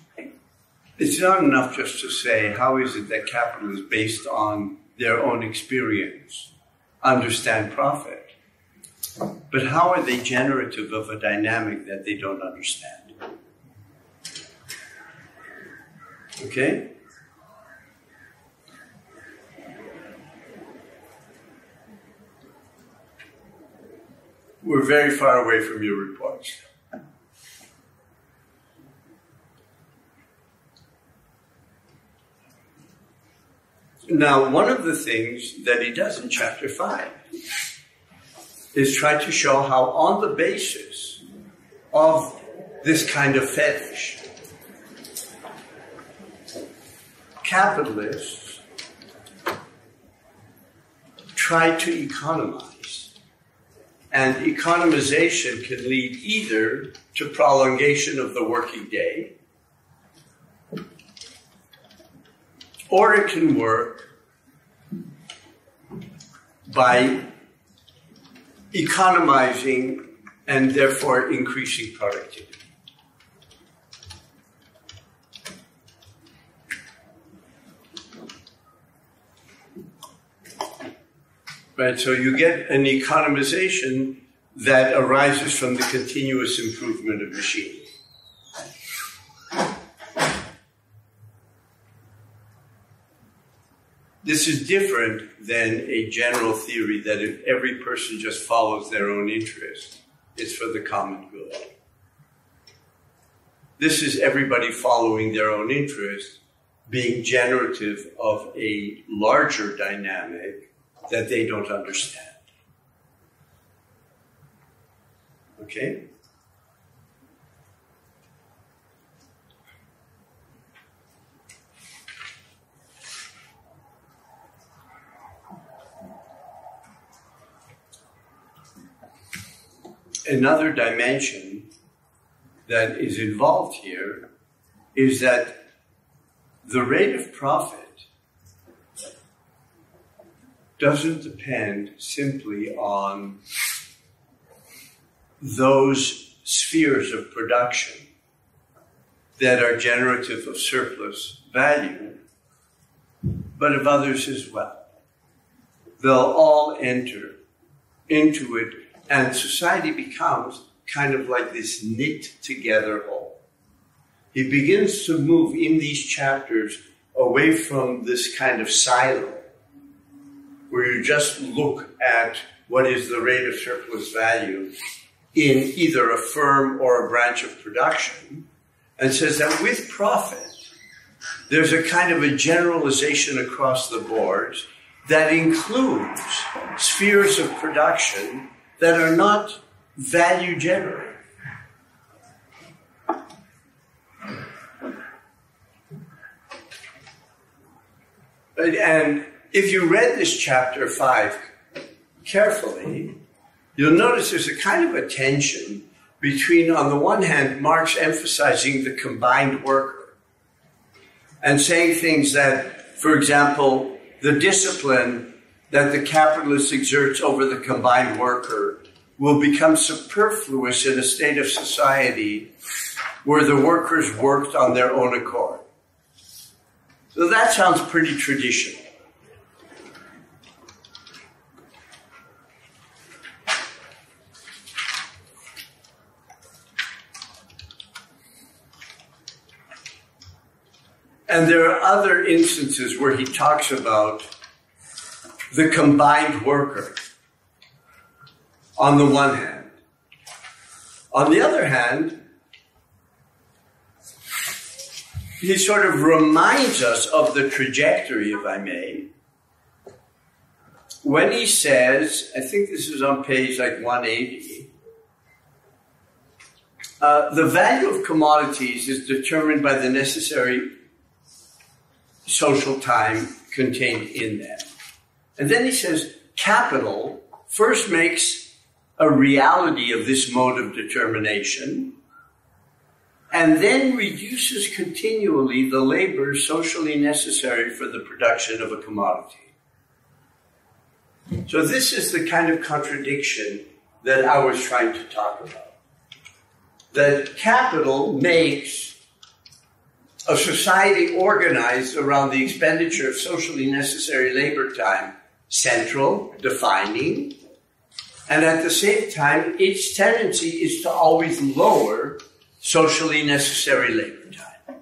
it's not enough just to say, how is it that capitalists, based on their own experience, understand profit? But how are they generative of a dynamic that they don't understand? Okay? We're very far away from your reports. Now, one of the things that he does in chapter 5 is try to show how, on the basis of this kind of fetish, capitalists try to economize. And economization can lead either to prolongation of the working day, or it can work by economizing and therefore increasing productivity. Right, so you get an economization that arises from the continuous improvement of machines. This is different than a general theory that if every person just follows their own interest, it's for the common good. This is everybody following their own interest, being generative of a larger dynamic that they don't understand. Okay? another dimension that is involved here is that the rate of profit doesn't depend simply on those spheres of production that are generative of surplus value, but of others as well. They'll all enter into it, and society becomes kind of like this knit together whole. He begins to move in these chapters away from this kind of silo where you just look at what is the rate of surplus value in either a firm or a branch of production, and says that with profit, there's a kind of a generalization across the board that includes spheres of production that are not value generative. And if you read this chapter 5 carefully, you'll notice there's a kind of a tension between, on the one hand, Marx emphasizing the combined worker and saying things that, for example, the discipline that the capitalist exerts over the combined worker will become superfluous in a state of society where the workers worked on their own accord. So that sounds pretty traditional. And there are other instances where he talks about the combined worker on the one hand. On the other hand, he sort of reminds us of the trajectory, if I may, when he says, I think this is on page like 180, the value of commodities is determined by the necessary social time contained in them. And then he says, capital first makes a reality of this mode of determination, and then reduces continually the labor socially necessary for the production of a commodity. So this is the kind of contradiction that I was trying to talk about. That capital makes a society organized around the expenditure of socially necessary labor time central, defining, and at the same time, its tendency is to always lower socially necessary labor time.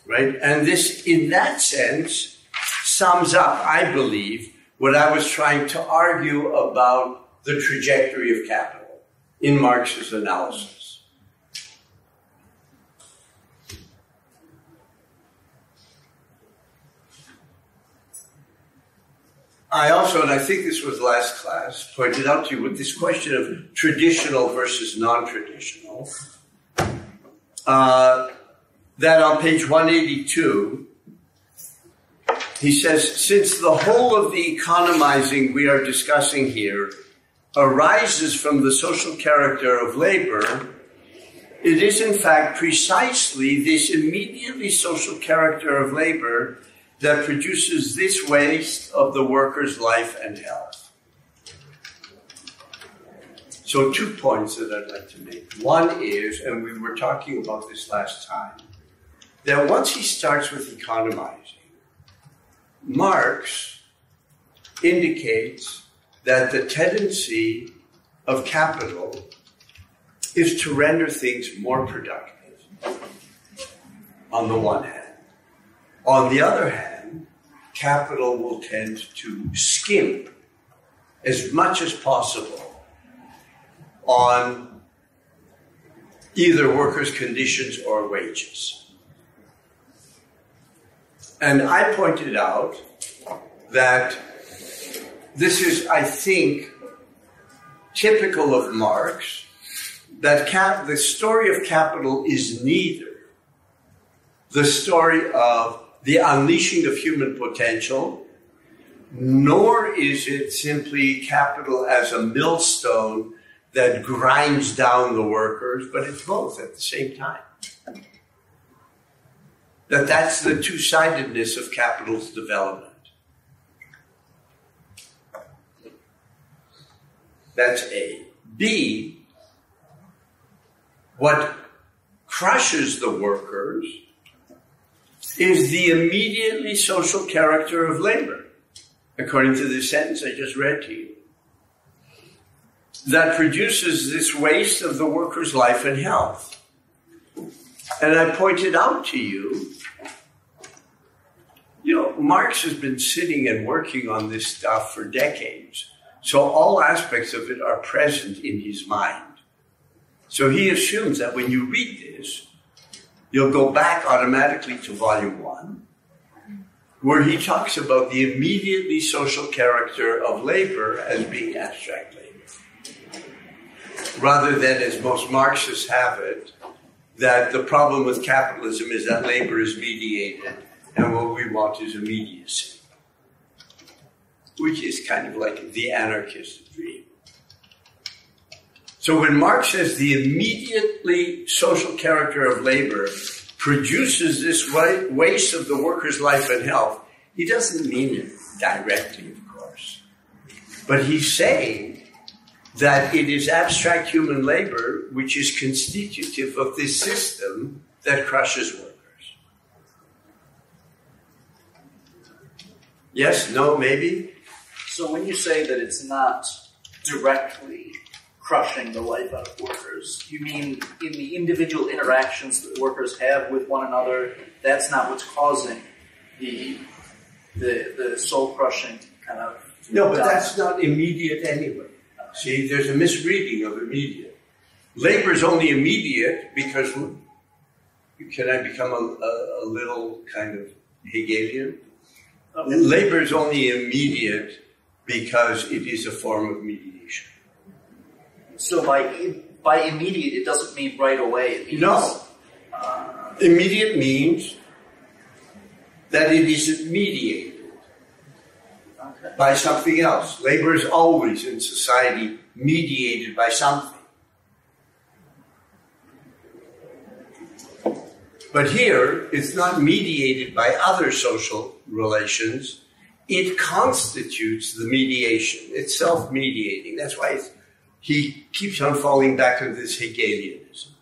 Right? And this, in that sense, sums up, I believe, what I was trying to argue about the trajectory of capital in Marx's analysis. I also, and I think this was last class, pointed out to you with this question of traditional versus non-traditional, that on page 182, he says, since the whole of the economizing we are discussing here arises from the social character of labor, it is in fact precisely this immediately social character of labor that produces this waste of the worker's life and health. So 2 points that I'd like to make. One is, and we were talking about this last time, that once he starts with economizing, Marx indicates that the tendency of capital is to render things more productive, on the one hand. On the other hand, capital will tend to skimp as much as possible on either workers' conditions or wages. And I pointed out that this is, I think, typical of Marx, that the story of capital is neither the story of the unleashing of human potential, nor is it simply capital as a millstone that grinds down the workers, but it's both at the same time. That's the two-sidedness of capital's development. That's A. B, what crushes the workers is the immediately social character of labor, according to the sentence I just read to you, that produces this waste of the worker's life and health. And I pointed out to you, Marx has been sitting and working on this stuff for decades. So all aspects of it are present in his mind. So he assumes that when you read this, you'll go back automatically to volume 1, where he talks about the immediately social character of labor as being abstract labor. Rather than, as most Marxists have it, that the problem with capitalism is that labor is mediated, and what we want is immediacy, which is kind of like the anarchist dream. So when Marx says the immediately social character of labor produces this waste of the worker's life and health, he doesn't mean it directly, of course. But he's saying that it is abstract human labor which is constitutive of this system that crushes workers. Yes? No? Maybe? So when you say that it's not directly crushing the life out of workers, you mean in the individual interactions that workers have with one another, that's not what's causing the soul-crushing kind of... No, but that's not immediate anyway. See, there's a misreading of immediate. Labor is only immediate because... Can I become a little kind of Hegelian? Okay. Labor is only immediate because it is a form of mediation. So by immediate, it doesn't mean right away. It means, no. Immediate means that it is mediated by something else. Labor is always in society mediated by something. But here, it's not mediated by other social relations. It constitutes the mediation. It's self-mediating. That's why he keeps on falling back into this Hegelianism.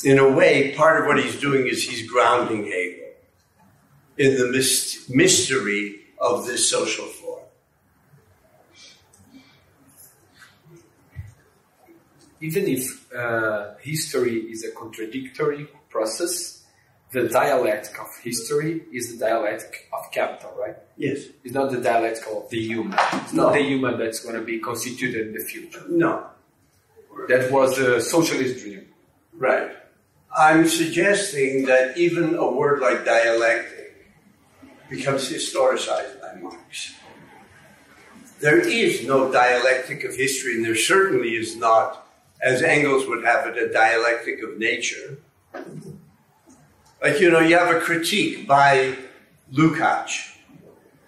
In a way, part of what he's doing is he's grounding Hegel in the mystery of this social form. Even if history is a contradictory process, the dialectic of history is the dialectic of capital, right? Yes. It's not the dialectic of the human. It's not the human that's going to be constituted in the future. No. That was the socialist dream. Right. I'm suggesting that even a word like dialectic becomes historicized by Marx. There is no dialectic of history, and there certainly is not, as Engels would have it, a dialectic of nature. Like, you have a critique by Lukács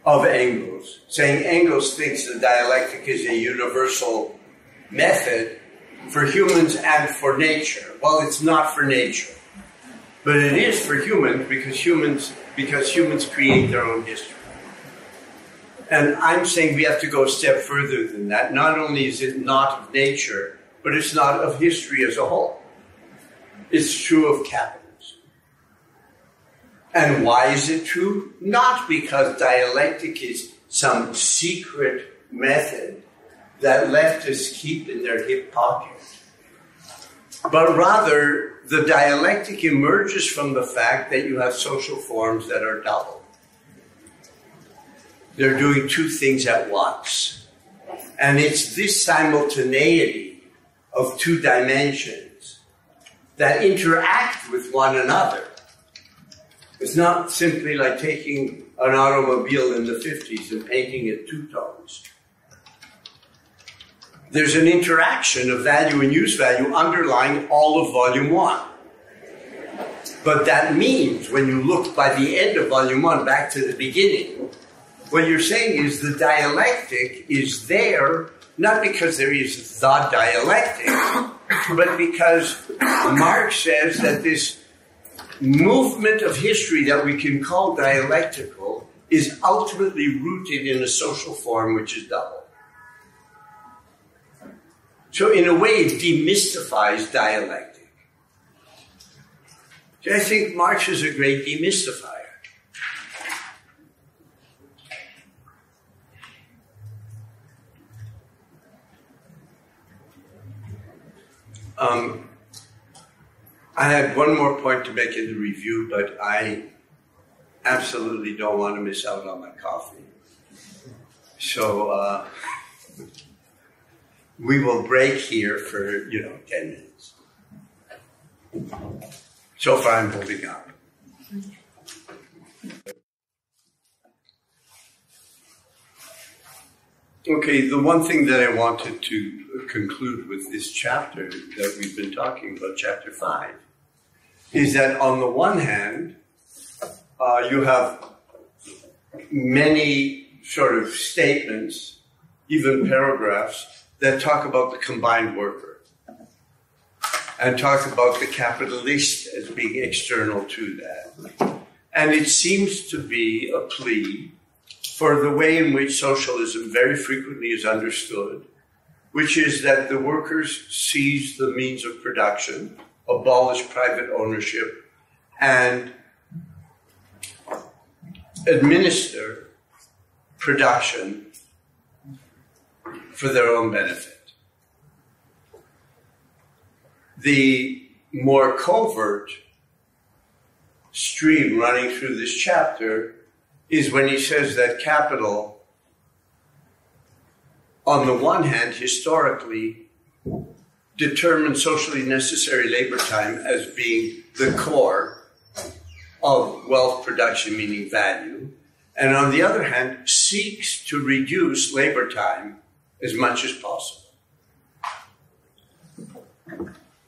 of Engels, saying Engels thinks the dialectic is a universal method for humans and for nature. Well, it's not for nature, but it is for humans because humans create their own history. And I'm saying we have to go a step further than that. Not only is it not of nature, but it's not of history as a whole. It's true of capitalism. And why is it true? Not because dialectic is some secret method that leftists keep in their hip pocket, but rather the dialectic emerges from the fact that you have social forms that are double. They're doing two things at once. And it's this simultaneity of two dimensions that interact with one another. It's not simply like taking an automobile in the 50s and painting it two tones. There's an interaction of value and use value underlying all of Volume 1. But that means when you look by the end of Volume 1 back to the beginning, what you're saying is the dialectic is there not because there is the dialectic, but because Marx says that this movement of history that we can call dialectical is ultimately rooted in a social form which is double. So in a way, it demystifies dialectic. So I think Marx is a great demystifier. I had one more point to make in the review, but I absolutely don't want to miss out on my coffee. So we will break here for, 10 minutes. So far I'm holding up. Okay, the one thing that I wanted to conclude with this chapter that we've been talking about, chapter 5, is that on the one hand, you have many sort of statements, even paragraphs, that talk about the combined worker and talk about the capitalist as being external to that. And it seems to be a plea for the way in which socialism very frequently is understood, which is that the workers seize the means of production, abolish private ownership, and administer production for their own benefit. The more covert stream running through this chapter is when he says that capital, on the one hand, historically, determined socially necessary labor time as being the core of wealth production, meaning value, and on the other hand, seeks to reduce labor time as much as possible.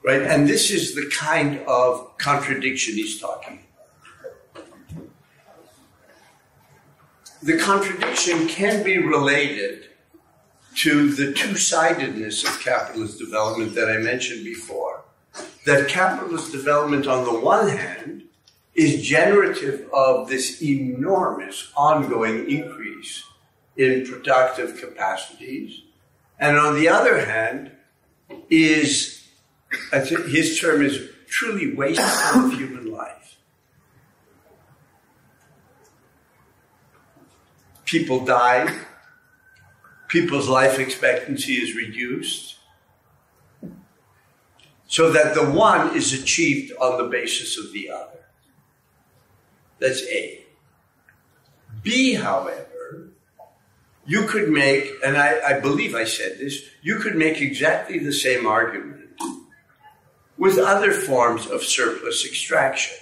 Right? And this is the kind of contradiction he's talking about. The contradiction can be related to the two-sidedness of capitalist development that I mentioned before. That capitalist development, on the one hand, is generative of this enormous ongoing increase in productive capacities, and on the other hand, is, I think his term is truly wasteful of human life. People die, people's life expectancy is reduced, so that the one is achieved on the basis of the other. That's A. B, however, you could make, and I believe I said this, you could make exactly the same argument with other forms of surplus extraction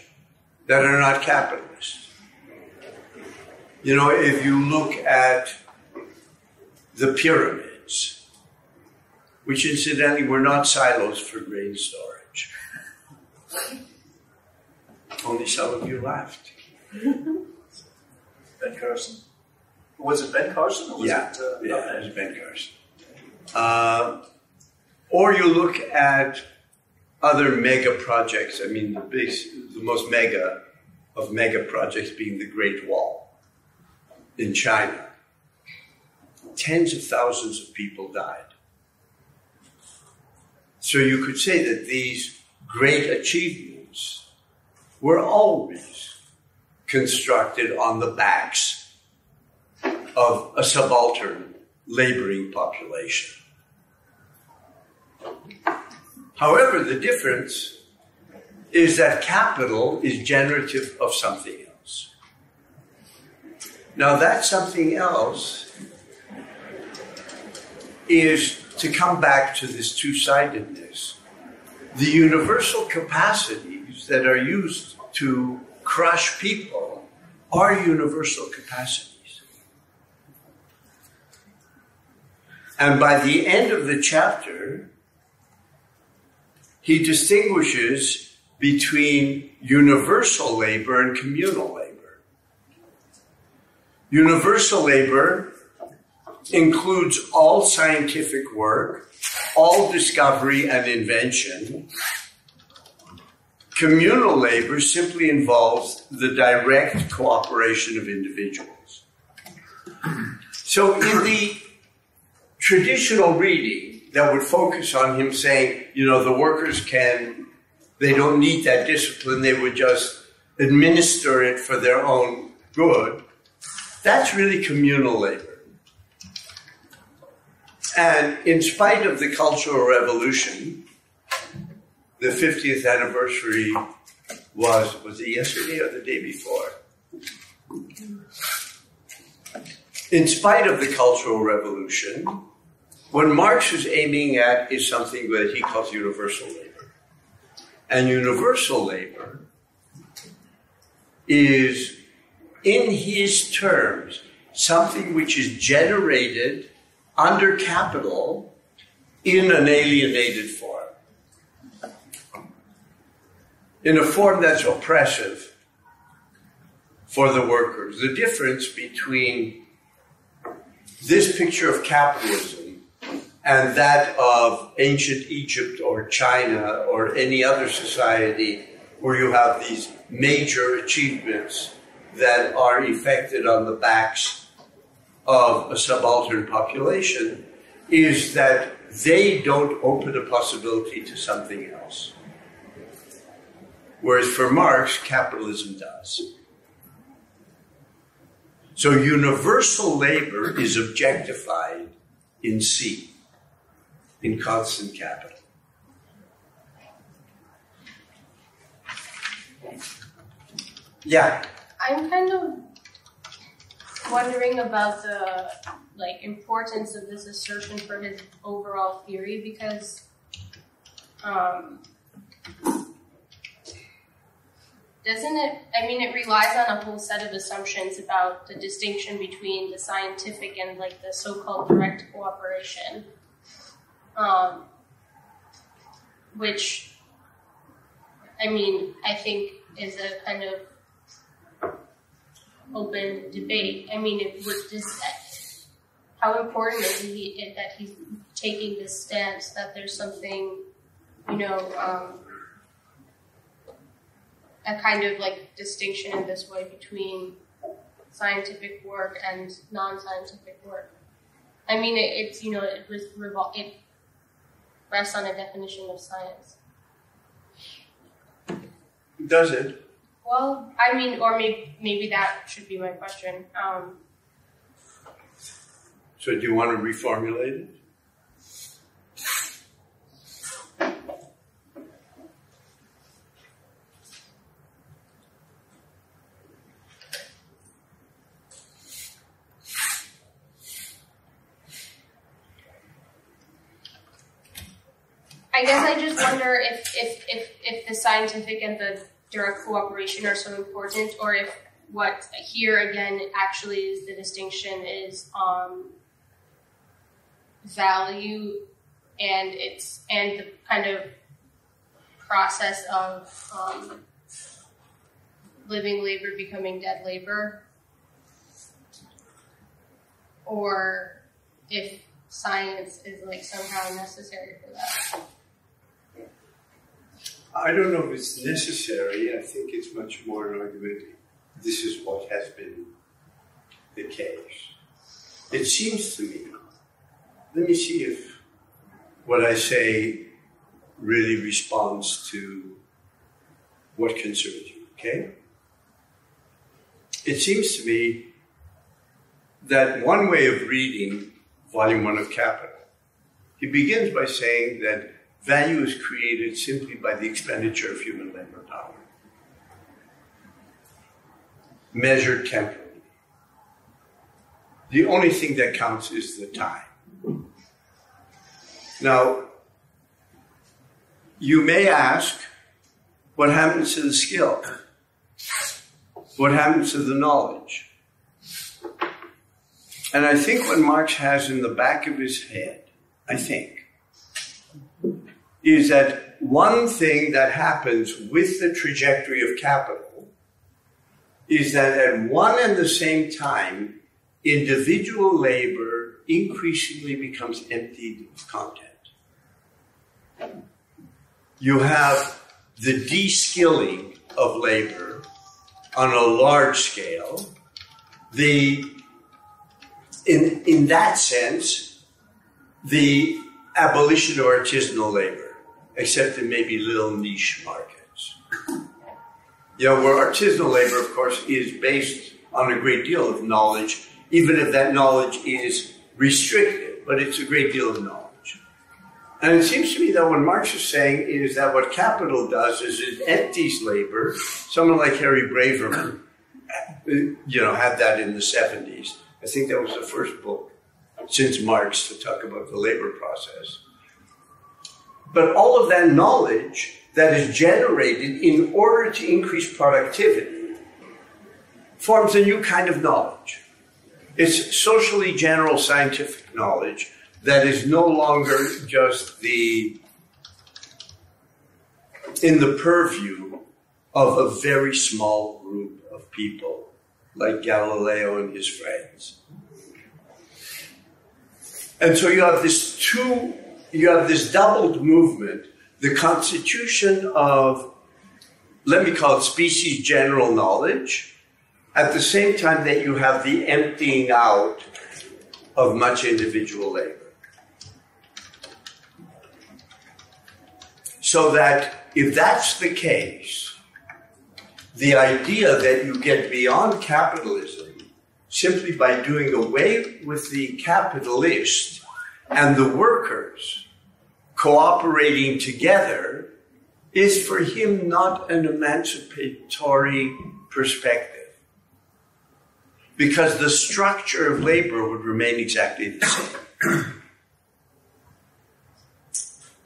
that are not capitalist. If you look at the pyramids, which incidentally were not silos for grain storage. Only some of you laughed. Ben Carson. Was it Ben Carson? Or was it was Ben Carson. Or you look at other mega projects. I mean, the most mega of mega projects being the Great Wall in China. Tens of thousands of people died. So you could say that these great achievements were always constructed on the backs of a subaltern laboring population. However, the difference is that capital is generative of something else. Now, that something else is, to come back to this two-sidedness, the universal capacities that are used to crush people are universal capacities. And by the end of the chapter, he distinguishes between universal labor and communal labor. Universal labor includes all scientific work, all discovery and invention. Communal labor simply involves the direct cooperation of individuals. So in the traditional reading that would focus on him saying, the workers they don't need that discipline, they would just administer it for their own good, that's really communal labor. And in spite of the Cultural Revolution, the 50th anniversary was it yesterday or the day before? In spite of the Cultural Revolution, what Marx is aiming at is something that he calls universal labor. And universal labor is, in his terms, something which is generated under capital in an alienated form. In a form that's oppressive for the workers. The difference between this picture of capitalism and that of ancient Egypt or China or any other society where you have these major achievements that are effected on the backs of a subaltern population is that they don't open a possibility to something else. Whereas for Marx, capitalism does. So universal labor is objectified in C, in constant capital. Yeah. I'm kind of wondering about the importance of this assertion for his overall theory, because doesn't it, it relies on a whole set of assumptions about the distinction between the scientific and the so-called direct cooperation, which, I think is a kind of open debate. How important is it that he's taking this stance that there's something, a kind of distinction in this way between scientific work and non-scientific work? It rests on a definition of science. Does it? Well, or maybe that should be my question. So do you want to reformulate it? I guess I just wonder if the scientific and the direct cooperation are so important, or if what here again actually is the distinction is value and the kind of process of living labor becoming dead labor, or if science is somehow necessary for that. I don't know if it's necessary. I think it's much more an argument. This is what has been the case. It seems to me, let me see if what I say really responds to what concerns you, okay? It seems to me that one way of reading Volume 1 of Capital, he begins by saying that value is created simply by the expenditure of human labor power, measured temporally. The only thing that counts is the time. Now, you may ask, what happens to the skill? What happens to the knowledge? And I think what Marx has in the back of his head, is that one thing that happens with the trajectory of capital is that at one and the same time, individual labor increasingly becomes emptied of content. You have the de-skilling of labor on a large scale. In that sense, the abolition of artisanal labor, except in maybe little niche markets. Where artisanal labor, of course, is based on a great deal of knowledge, even if that knowledge is restricted, but it's a great deal of knowledge. And it seems to me that what Marx is saying is that what capital does is it empties labor. Someone like Harry Braverman, had that in the 70s. I think that was the first book since Marx to talk about the labor process. But all of that knowledge that is generated in order to increase productivity forms a new kind of knowledge. It's socially general scientific knowledge that is no longer just in the purview of a very small group of people like Galileo and his friends. And so you have this doubled movement, the constitution of, let me call it species general knowledge, at the same time that you have the emptying out of much individual labor. So that if that's the case, the idea that you get beyond capitalism simply by doing away with the capitalist and the workers cooperating together is for him not an emancipatory perspective. Because the structure of labor would remain exactly the same.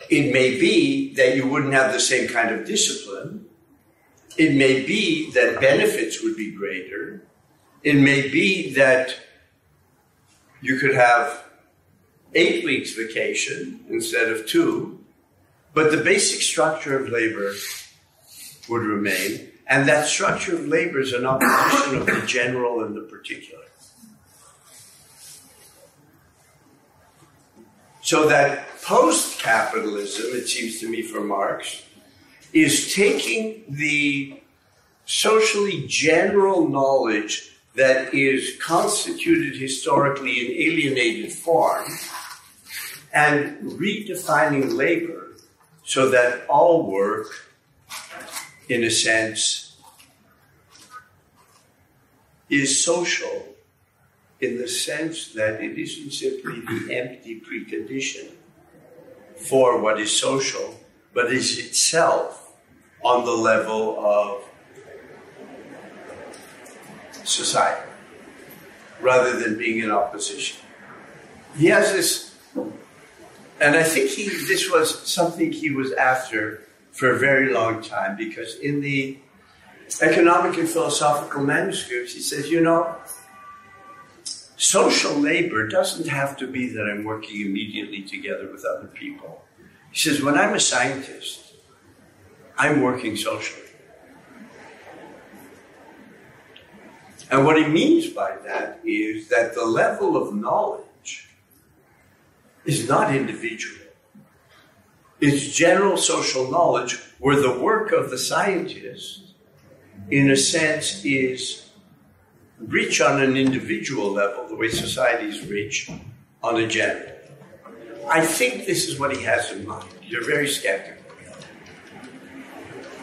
It may be that you wouldn't have the same kind of discipline. It may be that benefits would be greater. It may be that you could have 8 weeks vacation instead of 2, but the basic structure of labor would remain, and that structure of labor is an opposition of the general and the particular. So that post-capitalism, it seems to me for Marx, is taking the socially general knowledge that is constituted historically in alienated form and redefining labor so that all work, in a sense, is social in the sense that it isn't simply the empty precondition for what is social, but is itself on the level of society, rather than being in opposition. He has this, and I think this was something he was after for a very long time, because in the economic and philosophical manuscripts, he says, social labor doesn't have to be that I'm working immediately together with other people. He says, when I'm a scientist, I'm working socially. And what he means by that is that the level of knowledge is not individual. It's general social knowledge where the work of the scientist, in a sense, is rich on an individual level, the way society is rich on a general. I think this is what he has in mind. You're very skeptical.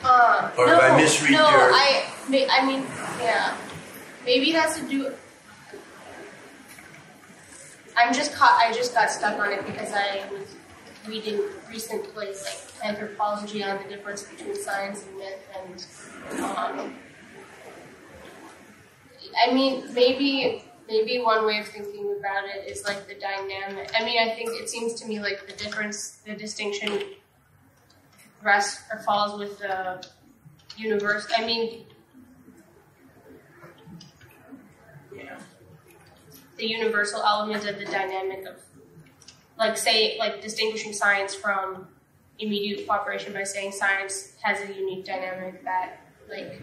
Or if I misread your... I mean, yeah. Maybe it has to do... I just got stuck on it because I was reading recently, like, anthropology on the difference between science and myth, and I mean, maybe one way of thinking about it is like the dynamic. I mean, I think it seems to me like the distinction rests or falls with the universe. I mean, the universal element of the dynamic of, like, say, like distinguishing science from immediate cooperation by saying science has a unique dynamic that, like,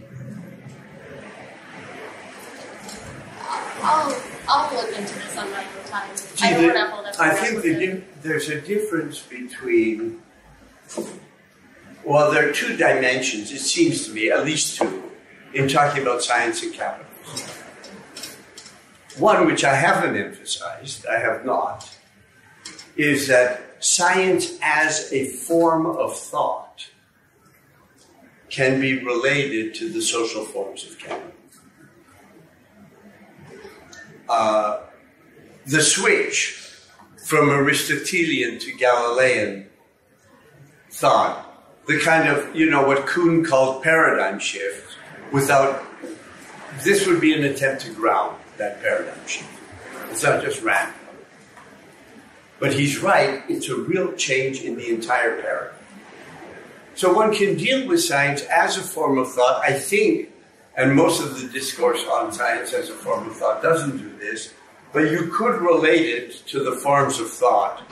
I'll look into this on my own time. See, I don't want to hold up. I think there's a difference between. Well, there are two dimensions, it seems to me, at least two, in talking about science and capitalism. One, which I haven't emphasized, I have not, is that science as a form of thought can be related to the social forms of capitalism. The switch from Aristotelian to Galilean thought, the kind of, what Kuhn called paradigm shift, this would be an attempt to ground that paradigm shift. It's not just random. But he's right, it's a real change in the entire paradigm. So one can deal with science as a form of thought, I think, and most of the discourse on science as a form of thought doesn't do this, but you could relate it to the forms of thought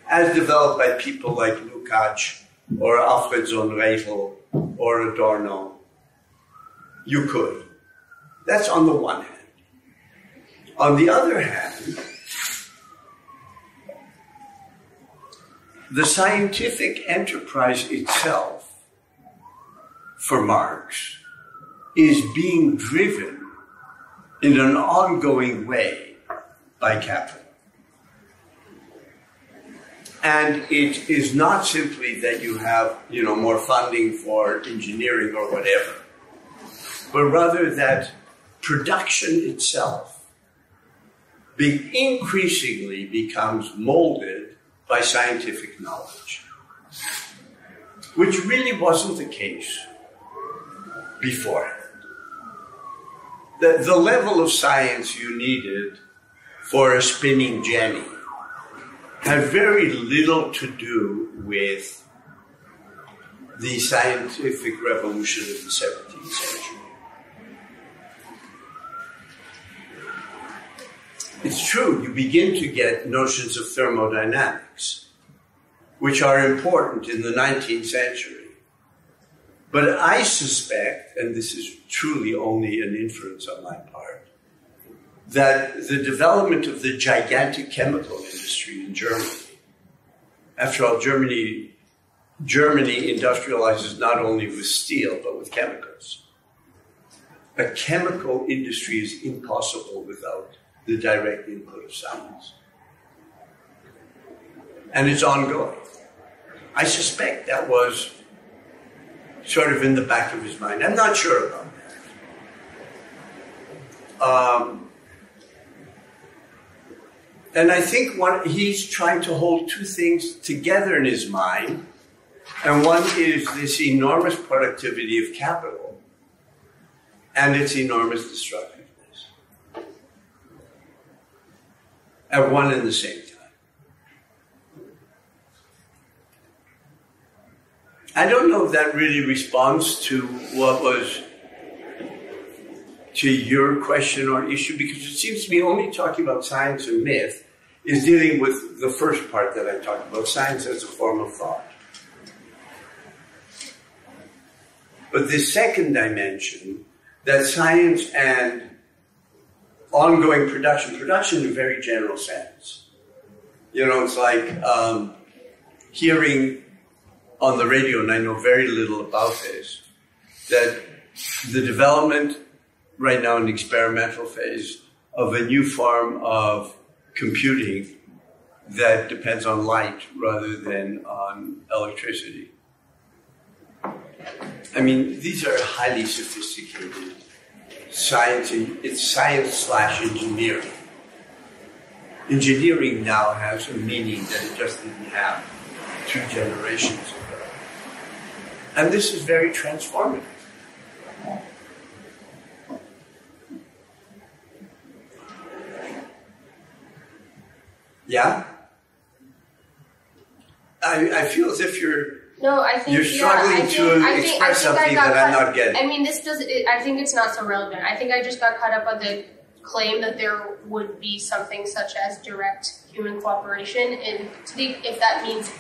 as developed by people like Lukács or Alfred Sonnenreichel or Adorno. You could. That's on the one hand. On the other hand, the scientific enterprise itself, for Marx, is being driven in an ongoing way by capital. And it is not simply that you have, more funding for engineering or whatever, but rather that production itself increasingly becomes molded by scientific knowledge, which really wasn't the case before. The level of science you needed for a spinning jenny had very little to do with the scientific revolution of the 17th century. It's true, you begin to get notions of thermodynamics, which are important in the 19th century. But I suspect, and this is truly only an inference on my part, that the development of the gigantic chemical industry in Germany, after all, Germany industrializes not only with steel, but with chemicals. A chemical industry is impossible without the direct input of science. And it's ongoing. I suspect that was sort of in the back of his mind. I'm not sure about that. And I think he's trying to hold two things together in his mind. And one is this enormous productivity of capital and its enormous destructiveness at one and the same time. I don't know if that really responds to what was to your question or issue, because it seems to me only talking about science and myth is dealing with the first part that I talked about, science as a form of thought. But the second dimension, that science and ongoing production in a very general sense. It's like hearing on the radio, and I know very little about this, that the development right now in the experimental phase of a new form of computing that depends on light rather than on electricity. I mean, these are highly sophisticated science. It's science/engineering. Engineering now has a meaning that it just didn't have 2 generations ago. And this is very transformative. Yeah? I feel as if you're struggling to express something that I'm not getting. I mean, I think it's not so relevant. I think I just got caught up on the claim that there would be something such as direct human cooperation, and if that means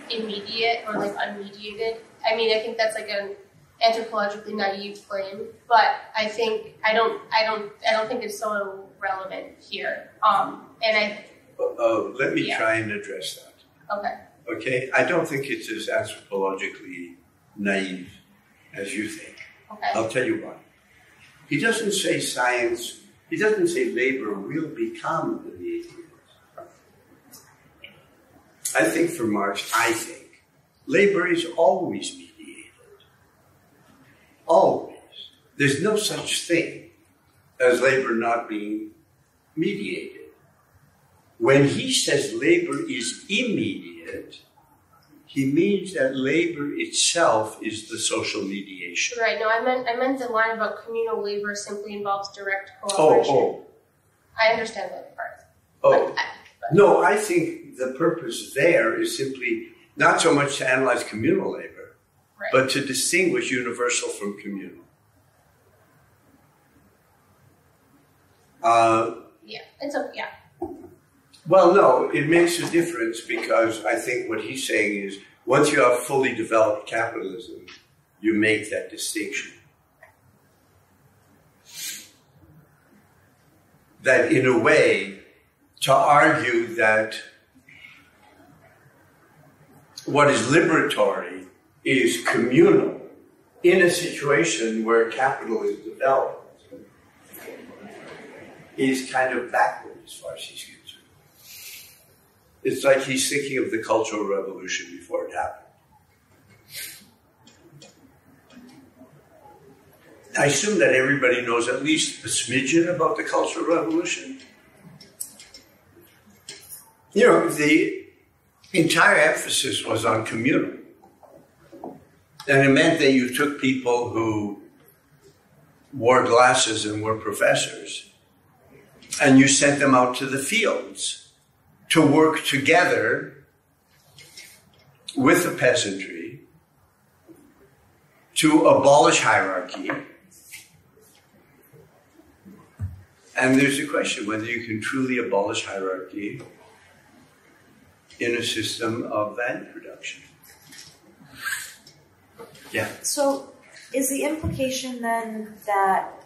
immediate or like unmediated. I mean, I think that's like an anthropologically naive claim, but I don't think it's so relevant here. Let me try and address that. Okay. Okay, I don't think it's as anthropologically naive as you think. Okay. I'll tell you why. He doesn't say science, he doesn't say labor will become the mediated. I think for Marx, labor is always mediated. Always. There's no such thing as labor not being mediated. When he says labor is immediate, he means that labor itself is the social mediation. Right. No, I meant the line about communal labor simply involves direct cooperation. I understand that part. No, I think the purpose there is simply not so much to analyze communal labor, but to distinguish universal from communal. Well, no, it makes a difference because I think what he's saying is once you have fully developed capitalism, you make that distinction. That in a way, to argue that what is liberatory is communal in a situation where capital is developed is kind of backward as far as he's concerned. It's like he's thinking of the Cultural Revolution before it happened. I assume that everybody knows at least a smidgen about the Cultural Revolution. You know, the entire emphasis was on communal. And it meant that you took people who wore glasses and were professors, and you sent them out to the fields to work together with the peasantry to abolish hierarchy. And there's a question whether you can truly abolish hierarchy in a system of value production. Yeah. So is the implication then that,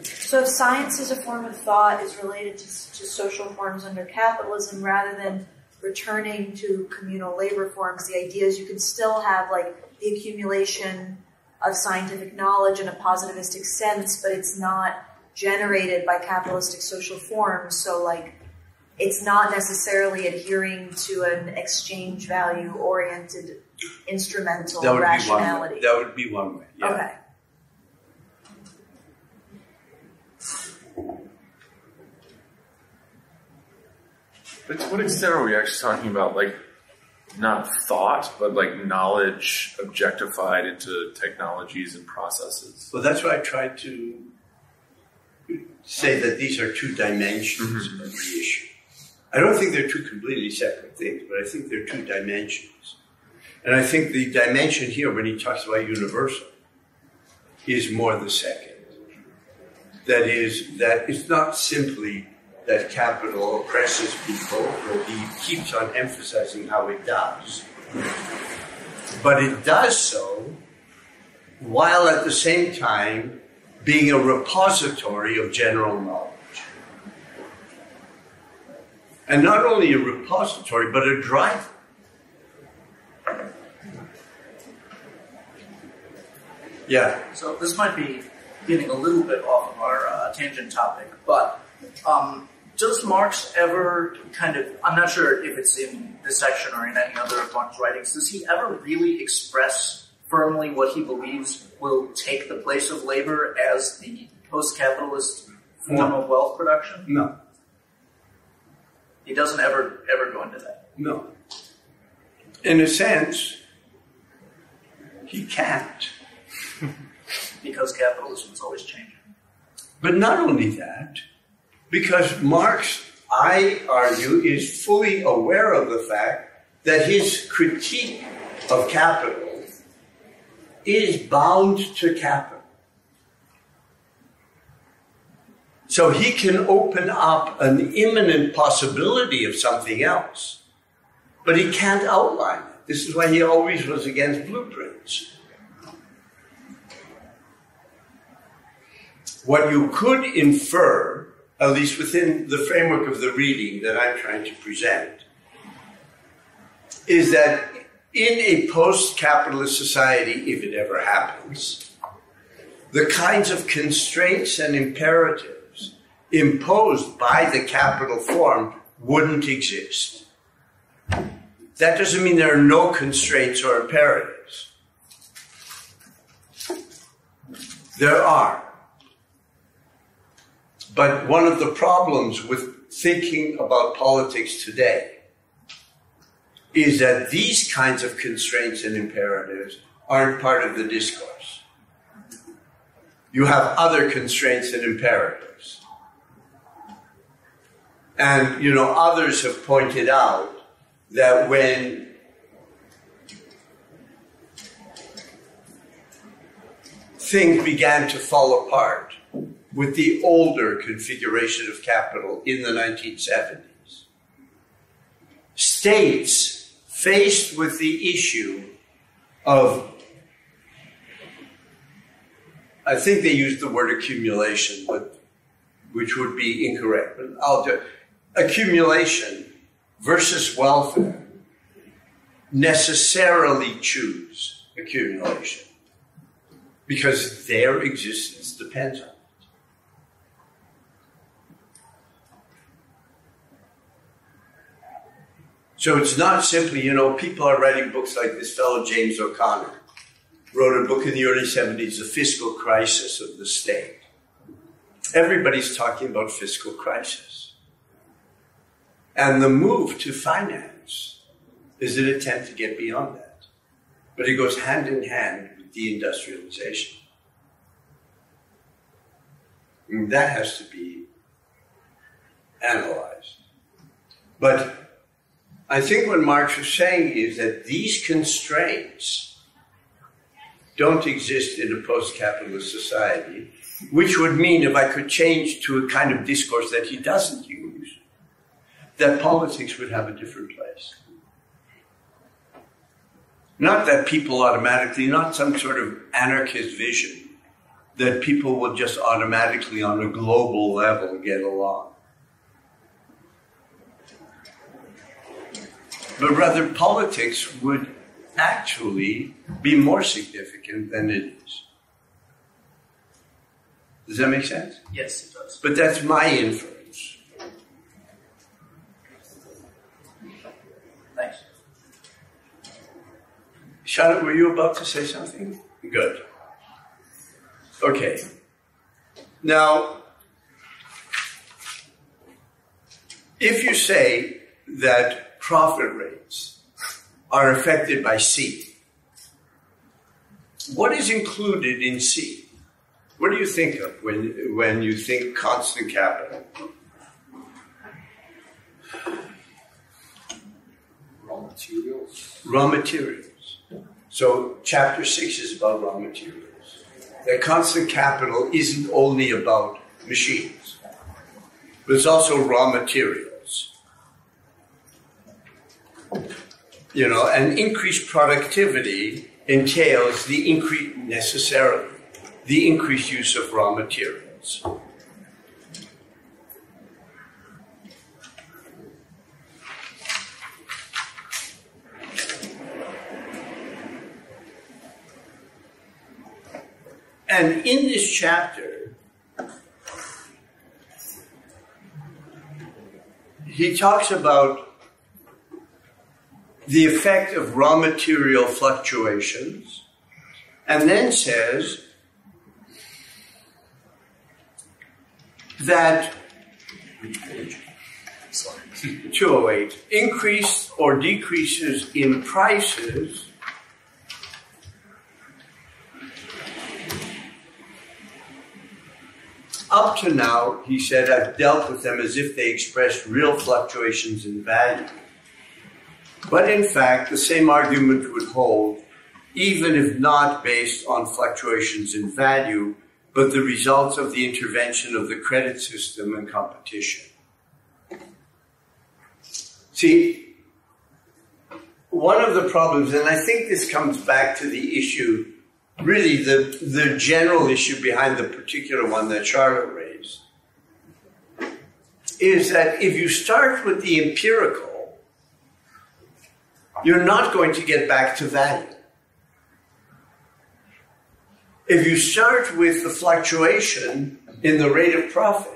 so if science as a form of thought is related to social forms under capitalism rather than returning to communal labor forms, the idea is you can still have like the accumulation of scientific knowledge in a positivistic sense, but it's not generated by capitalistic social forms. So like it's not necessarily adhering to an exchange value oriented instrumental rationality. That would be one way. Yeah. Okay. But to what extent are we actually talking about, like, not thought, but like knowledge objectified into technologies and processes? Well, that's why I tried to say that these are two dimensions of the issue. I don't think they're two completely separate things, but I think they're two dimensions. And I think the dimension here, when he talks about universal, is more the second. That is, that it's not simply that capital oppresses people, or he keeps on emphasizing how it does. But it does so while at the same time being a repository of general knowledge. And not only a repository, but a driver. Yeah. So this might be getting a little bit off of our tangent topic, but does Marx ever kind of, I'm not sure if it's in this section or in any other of Marx's writings, does he ever really express firmly what he believes will take the place of labor as the post-capitalist form of wealth production? No. He doesn't ever go into that? No. In a sense, he can't. Because capitalism is always changing. But not only that, because Marx, I argue, is fully aware of the fact that his critique of capital is bound to capital. So he can open up an imminent possibility of something else, but he can't outline it. This is why he always was against blueprints. What you could infer at least within the framework of the reading that I'm trying to present, is that in a post-capitalist society, if it ever happens, the kinds of constraints and imperatives imposed by the capital form wouldn't exist. That doesn't mean there are no constraints or imperatives. There are. But one of the problems with thinking about politics today is that these kinds of constraints and imperatives aren't part of the discourse. You have other constraints and imperatives. And, you know, others have pointed out that when things began to fall apart with the older configuration of capital in the 1970s, states faced with the issue of, I think they used the word accumulation, but which would be incorrect, but I'll do accumulation versus welfare, necessarily choose accumulation because their existence depends on it. So it's not simply, you know, people are writing books like this fellow James O'Connor wrote a book in the early 70s, The Fiscal Crisis of the State. Everybody's talking about fiscal crisis. And the move to finance is an attempt to get beyond that. But it goes hand in hand with deindustrialization. And that has to be analyzed. But I think what Marx was saying is that these constraints don't exist in a post-capitalist society, which would mean, if I could change to a kind of discourse that he doesn't use, that politics would have a different place. Not that people automatically, not some sort of anarchist vision, that people will just automatically on a global level get along. But rather politics would actually be more significant than it is. Does that make sense? Yes, it does. But that's my inference. Thanks. Charlotte, were you about to say something? Good. Okay. Now, if you say that profit rates are affected by C, what is included in C? What do you think of when you think constant capital? Raw materials. Raw materials. So chapter 6 is about raw materials. That constant capital isn't only about machines, but it's also raw materials. You know, and increased productivity entails the increased use of raw materials. And in this chapter, he talks about the effect of raw material fluctuations, and then says that 208 increase or decreases in prices up to now, he said, I've dealt with them as if they expressed real fluctuations in value. But in fact, the same argument would hold, even if not based on fluctuations in value, but the results of the intervention of the credit system and competition. See, one of the problems, and I think this comes back to the issue, really the general issue behind the particular one that Charlotte raised, is that if you start with the empirical, you're not going to get back to value. If you start with the fluctuation in the rate of profit,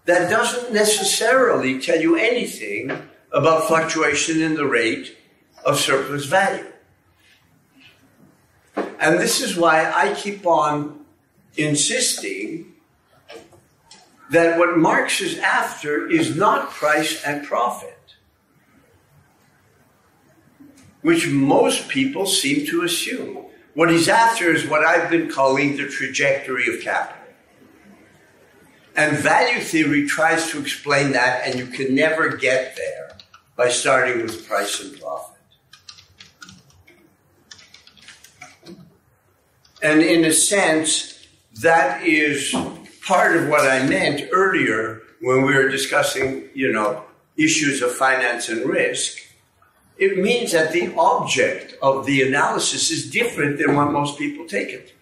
that doesn't necessarily tell you anything about fluctuation in the rate of surplus value. And this is why I keep on insisting that what Marx is after is not price and profit, which most people seem to assume. What he's after is what I've been calling the trajectory of capital. And value theory tries to explain that, and you can never get there by starting with price and profit. And in a sense, that is part of what I meant earlier when we were discussing, issues of finance and risk. It means that the object of the analysis is different than what most people take it to be.